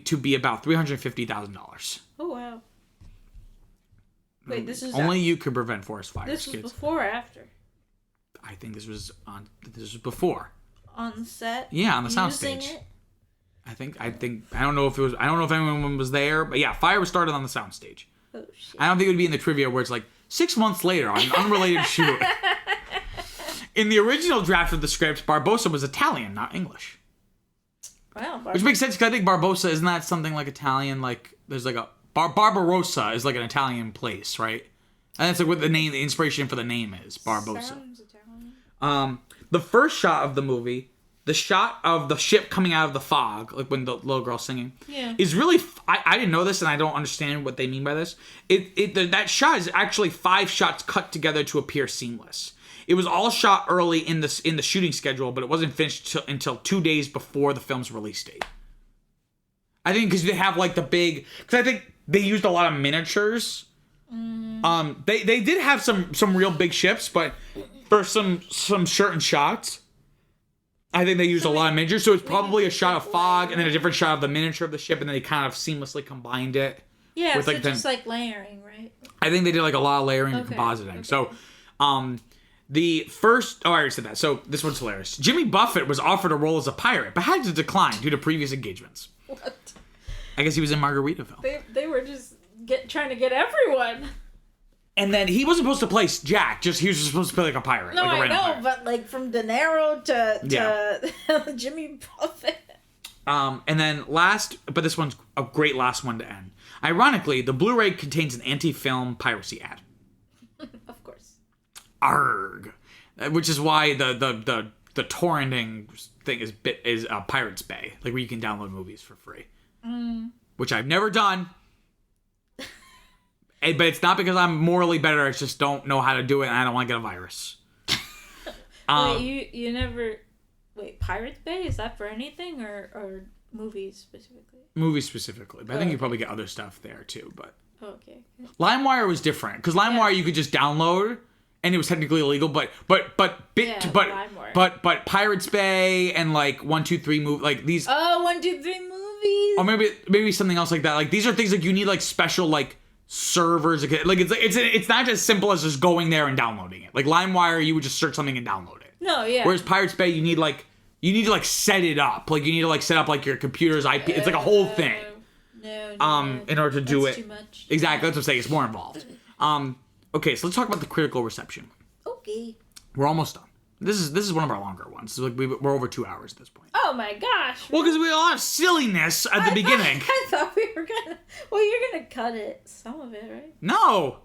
to be about $350,000. Oh, wow. Wait, this is... Only you could prevent forest fires, This was kids. before or after? I think this was before. On set? Yeah, on the Using soundstage. it? I don't know if anyone was there, but yeah, fire was started on the soundstage. Oh, shit. I don't think it would be in the trivia where it's like 6 months later on an unrelated shoot. In the original draft of the script, Barbossa was Italian, not English. Wow. Which makes sense because I think Barbossa, isn't that something like Italian? Like, there's like a... Barbarossa is like an Italian place, right? And that's like what the inspiration for the name is, Barbossa. Sounds Italian. The first shot of the movie, the shot of the ship coming out of the fog, like when the little girl's singing, is really... I didn't know this, and I don't understand what they mean by this. That shot is actually 5 shots cut together to appear seamless. It was all shot early in the shooting schedule, but it wasn't finished until 2 days before the film's release date. I think because they have like the big... Because I think they used a lot of miniatures. They did have some real big ships, but for some certain shots, I think they used a lot of miniatures. So it's probably a shot of fog and then a different shot of the miniature of the ship, and then they kind of seamlessly combined it. Yeah, with, so like, just like layering, right? I think they did like a lot of layering and compositing. Okay. So, the first... Oh, I already said that. So, this one's hilarious. Jimmy Buffett was offered a role as a pirate, but had to decline due to previous engagements. What? I guess he was in Margaritaville. They were just trying to get everyone. And then he wasn't supposed to play Jack. He was just supposed to play like a pirate. No, like a I know, pirate. but like from De Niro to Jimmy Buffett. And then last, but this one's a great last one to end. Ironically, the Blu-ray contains an anti-film piracy ad. Of course. Arg. Which is why the torrenting thing is Pirates Bay, like where you can download movies for free. Which I've never done. But it's not because I'm morally better. I just don't know how to do it, and I don't want to get a virus. Wait, you never... Wait, Pirates Bay? Is that for anything or movies specifically? Movies specifically. But I think you probably get other stuff there, too. But Okay. LimeWire was different. Because LimeWire you could just download, and it was technically illegal. But Pirates Bay and like 1, 2, 3 move like these... Oh, 1, 2, 3 movies! Or maybe something else like that. Like these are things like you need like special like servers. Like it's not as simple as just going there and downloading it. Like LimeWire, you would just search something and download it. No, yeah. Whereas Pirates Bay, you need to set it up. Like you need to set up like your computer's IP. It's like a whole thing. No. In order to do That's it. Too much. Exactly. That's what I'm saying. It's more involved. Okay, so let's talk about the critical reception. Okay. We're almost done. This is one of our longer ones. So we're over 2 hours at this point. Oh my gosh. Well, because we had a lot of silliness at the beginning. I thought we were gonna... Well, you're gonna cut it. Some of it, right? No.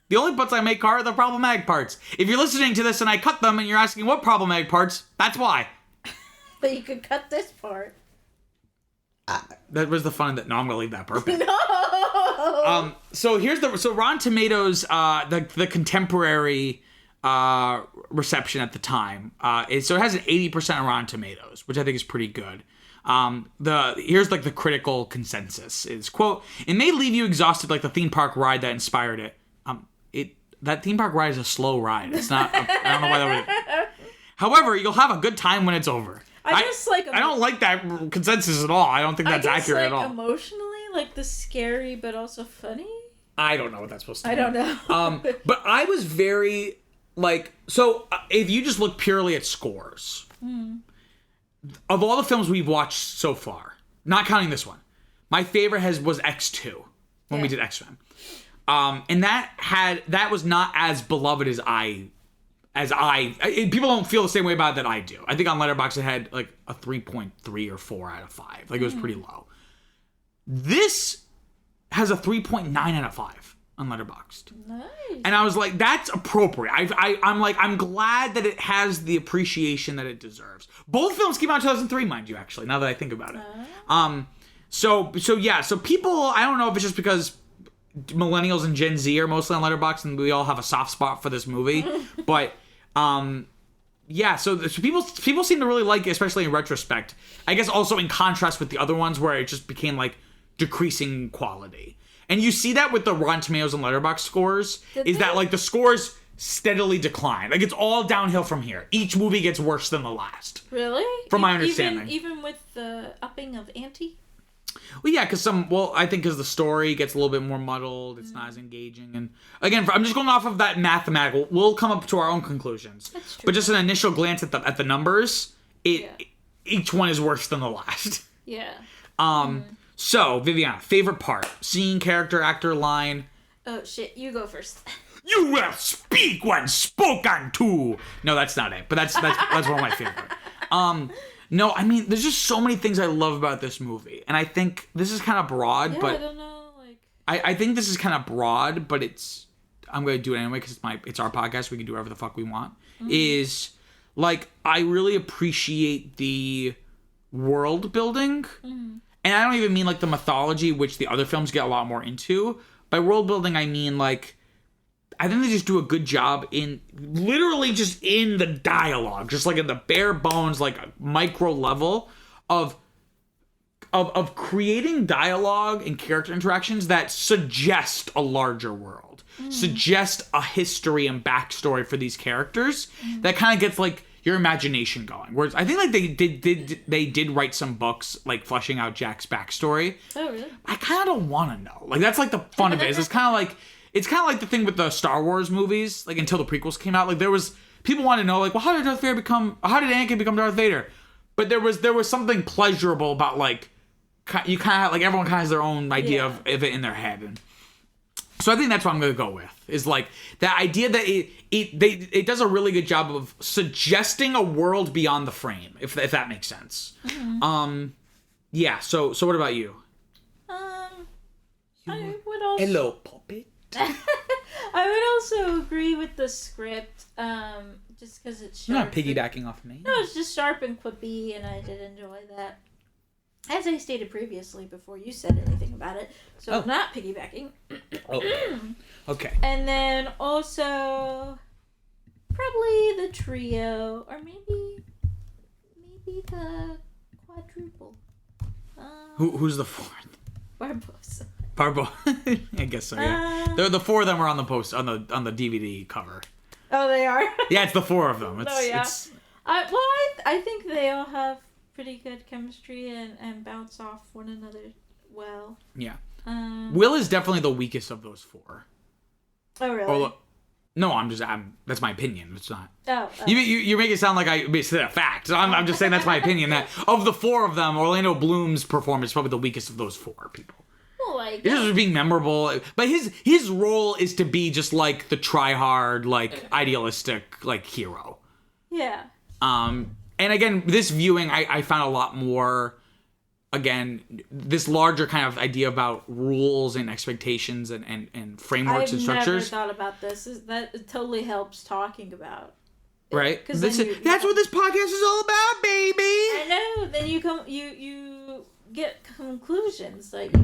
The only parts I make are the problematic parts. If you're listening to this and I cut them and you're asking what problematic parts, that's why. But you could cut this part. That was the fun of that. No, I'm gonna leave that perfect. No. So Rotten Tomatoes, the contemporary reception at the time. So it has an 80% on Rotten Tomatoes, which I think is pretty good. Here's like the critical consensus is, quote, "It may leave you exhausted like the theme park ride that inspired it." That theme park ride is a slow ride. It's not. I don't know why that would. However, you'll have a good time when it's over. I don't like that consensus at all. I don't think that's accurate at all. Emotionally, like the scary but also funny. I don't know what that's supposed to mean. I don't know. But I was very if you just look purely at scores, of all the films we've watched so far, not counting this one, my favorite was X2 when we did X-Men. And that was not as beloved as people don't feel the same way about it that I do. I think on Letterboxd it had like a 3.3 or 4 out of 5. Like it was pretty low. This has a 3.9 out of 5 on Letterboxd. Nice. And I was like, that's appropriate. I'm glad that it has the appreciation that it deserves. Both films came out in 2003, mind you, actually, now that I think about it. So people, I don't know if it's just because millennials and Gen Z are mostly on Letterboxd and we all have a soft spot for this movie, but so people seem to really like it, especially in retrospect. I guess also in contrast with the other ones where it just became like decreasing quality. And you see that with the Rotten Tomatoes and Letterboxd scores, that like the scores steadily decline. Like, it's all downhill from here. Each movie gets worse than the last. Really? From my understanding. Even with the upping of ante? Well, yeah, because I think because the story gets a little bit more muddled, it's not as engaging, and again, I'm just going off of that mathematical. We'll come up to our own conclusions, That's true. but just an initial glance at the numbers, each one is worse than the last. Yeah. So Viviana, favorite part: scene, character, actor, line. Oh shit! You go first. You will speak when spoken to. No, that's not it, but that's one of my favorite. No, I mean, there's just so many things I love about this movie. And I think this is kind of broad, but... I don't know, like... I think this is kind of broad, but I'm going to do it anyway because it's our podcast. We can do whatever the fuck we want. Is, like, I really appreciate the world building. And I don't even mean, like, the mythology, which the other films get a lot more into. By world building, I mean, like... I think they just do a good job in literally just in the dialogue, just like in the bare bones, like micro level of creating dialogue and character interactions that suggest a larger world, suggest a history and backstory for these characters that kind of gets like your imagination going. Whereas I think like they did write some books like fleshing out Jack's backstory. Oh really? I kind of don't want to know. Like that's like the fun of it. It's kind of like the thing with the Star Wars movies, like until the prequels came out, like there was people want to know, like, well, how did Anakin become Darth Vader? But there was something pleasurable about like you kind of like everyone kind of has their own idea of it in their head, and so I think that's what I'm gonna go with is like that idea that it does a really good job of suggesting a world beyond the frame, if that makes sense. Yeah. So what about you? I would also. Hello, puppet. I would also agree with the script, just because it's sharp. You're not piggybacking off me. No, it's just sharp and quippy, and I did enjoy that. As I stated previously, before you said anything about it, so I'm not piggybacking. Okay. And then also, probably the trio, or maybe the quadruple. Who's the fourth? Barbosa. I guess so. Yeah, the four of them are on the post on the DVD cover. Oh, they are. Yeah, it's the four of them. I think they all have pretty good chemistry and bounce off one another well. Yeah. Will is definitely the weakest of those four. Oh really? No, that's my opinion. It's not. Oh. You make it sound like I said a fact. I'm just saying that's my opinion. That of the four of them, Orlando Bloom's performance is probably the weakest of those four people. Like this is being memorable, but his role is to be just like the try-hard, like idealistic, like hero. Yeah. And again, this viewing, I found a lot more. Again, this larger kind of idea about rules and expectations and frameworks and structures. I've never thought about this. It totally helps talking about. Right. That's what this podcast is all about, baby. I know. Then you get conclusions like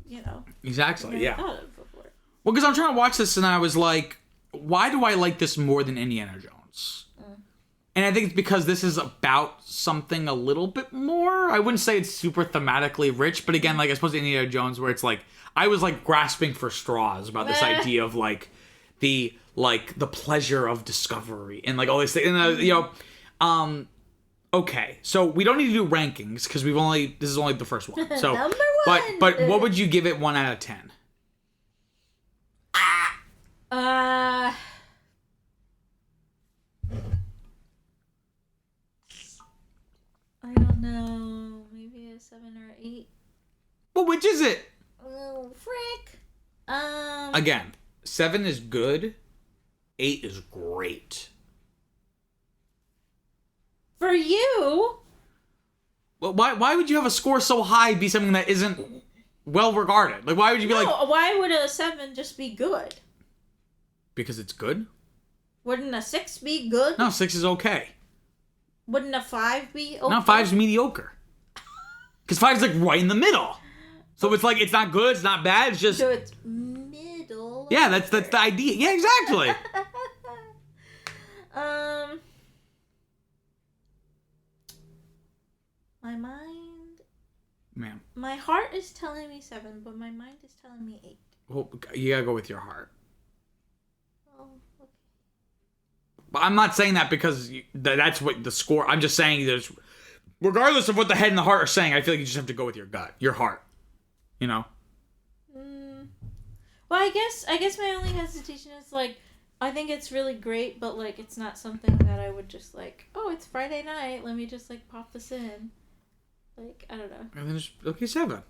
you know. Exactly. Yeah. Thought of before. Well, because I'm trying to watch this and I was like, why do I like this more than Indiana Jones? And I think it's because this is about something a little bit more. I wouldn't say it's super thematically rich, but again, like I suppose Indiana Jones, where it's like I was like grasping for straws about this idea of like the pleasure of discovery and like all these things. And okay, so we don't need to do rankings because this is only the first one. So Number one. But what would you give it 1 out of 10? I don't know. Maybe a 7 or 8. Well, which is it? Oh, frick. Again, 7 is good. 8 is great. For you? Well, why would you have a score so high be something that isn't well regarded? Like, why would you be like... Why would a 7 just be good? Because it's good? Wouldn't a 6 be good? No, 6 is okay. Wouldn't a 5 be okay? No, 5's mediocre. Because 5's like right in the middle. So it's like, it's not good, it's not bad, it's just... So it's middle. Yeah, that's the idea. Yeah, exactly. My mind... Ma'am. My heart is telling me 7, but my mind is telling me 8. Well, you gotta go with your heart. Oh, okay. But I'm not saying that because that's what the score. I'm just saying there's, regardless of what the head and the heart are saying, I feel like you just have to go with your gut, your heart. You know. Well, I guess my only hesitation is like, I think it's really great, but like it's not something that I would just like, oh, it's Friday night, let me just like pop this in. Like, I don't know. And then okay, 7.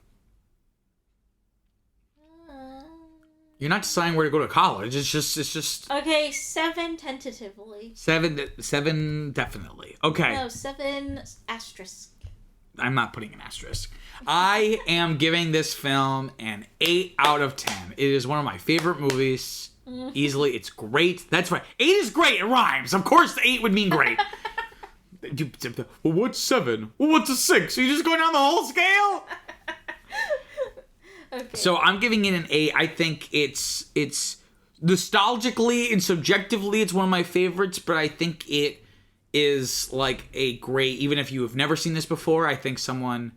You're not deciding where to go to college. It's just. Okay, 7 tentatively. 7 definitely. Okay. No, 7 asterisk. I'm not putting an asterisk. I am giving this film an 8 out of 10. It is one of my favorite movies. Easily, it's great. That's right. 8 is great. It rhymes. Of course, the 8 would mean great. Well, what's 7? Well, what's a 6? Are you just going down the whole scale? Okay. So I'm giving it an 8. I think it's nostalgically and subjectively, it's one of my favorites. But I think it is like a great. Even if you have never seen this before, I think someone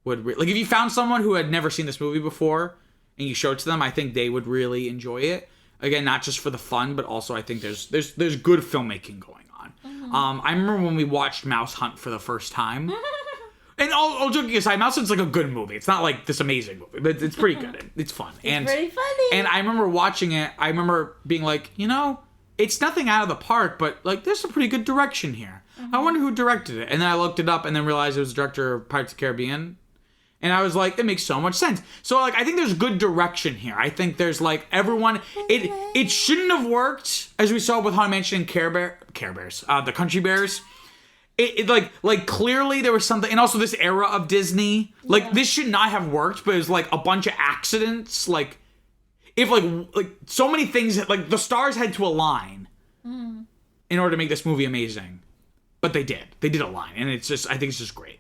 would like if you found someone who had never seen this movie before and you showed it to them. I think they would really enjoy it. Again, not just for the fun, but also I think there's good filmmaking going on. Mm-hmm. I remember when we watched Mouse Hunt for the first time. And all joking aside, Mouse Hunt's like a good movie. It's not like this amazing movie, but it's pretty good. It's fun. It's pretty funny. And I remember watching it. I remember being like, it's nothing out of the park, but like there's a pretty good direction here. Mm-hmm. I wonder who directed it. And then I looked it up and then realized it was the director of Pirates of the Caribbean. And I was like, it makes so much sense. So like, I think there's good direction here. I think there's like everyone. It shouldn't have worked as we saw with Haunted Mansion and Care Bears, the Country Bears. It like clearly there was something, and also this era of Disney, like this should not have worked, but it was like a bunch of accidents. Like if like so many things, like the stars had to align in order to make this movie amazing, but they did align, and it's just I think it's just great.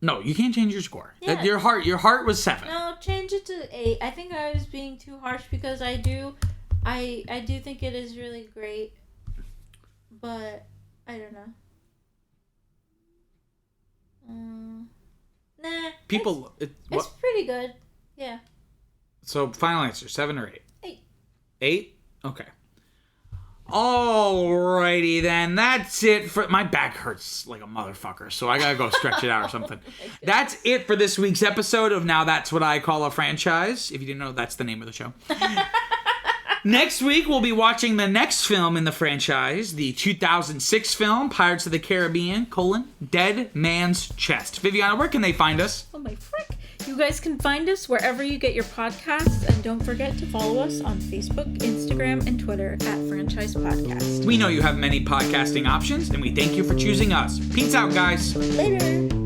No, you can't change your score. Yeah. Your heart was 7. No, change it to 8. I think I was being too harsh because I do think it is really great, but I don't know. Nah. People, it's pretty good. Yeah. So final answer: 7 or 8? 8. 8? Okay. Alrighty then, that's it for my back hurts like a motherfucker, so I gotta go stretch it out or something. That's it for this week's episode of Now That's What I Call a Franchise. If you didn't know, that's the name of the show. Next week we'll be watching the next film in the franchise, the 2006 film Pirates of the Caribbean: Dead Man's Chest. Viviana, where can they find us? Oh my frick. You guys can find us wherever you get your podcasts, and don't forget to follow us on Facebook, Instagram, and Twitter at Franchise Podcast. We know you have many podcasting options, and we thank you for choosing us. Peace out, guys. Later.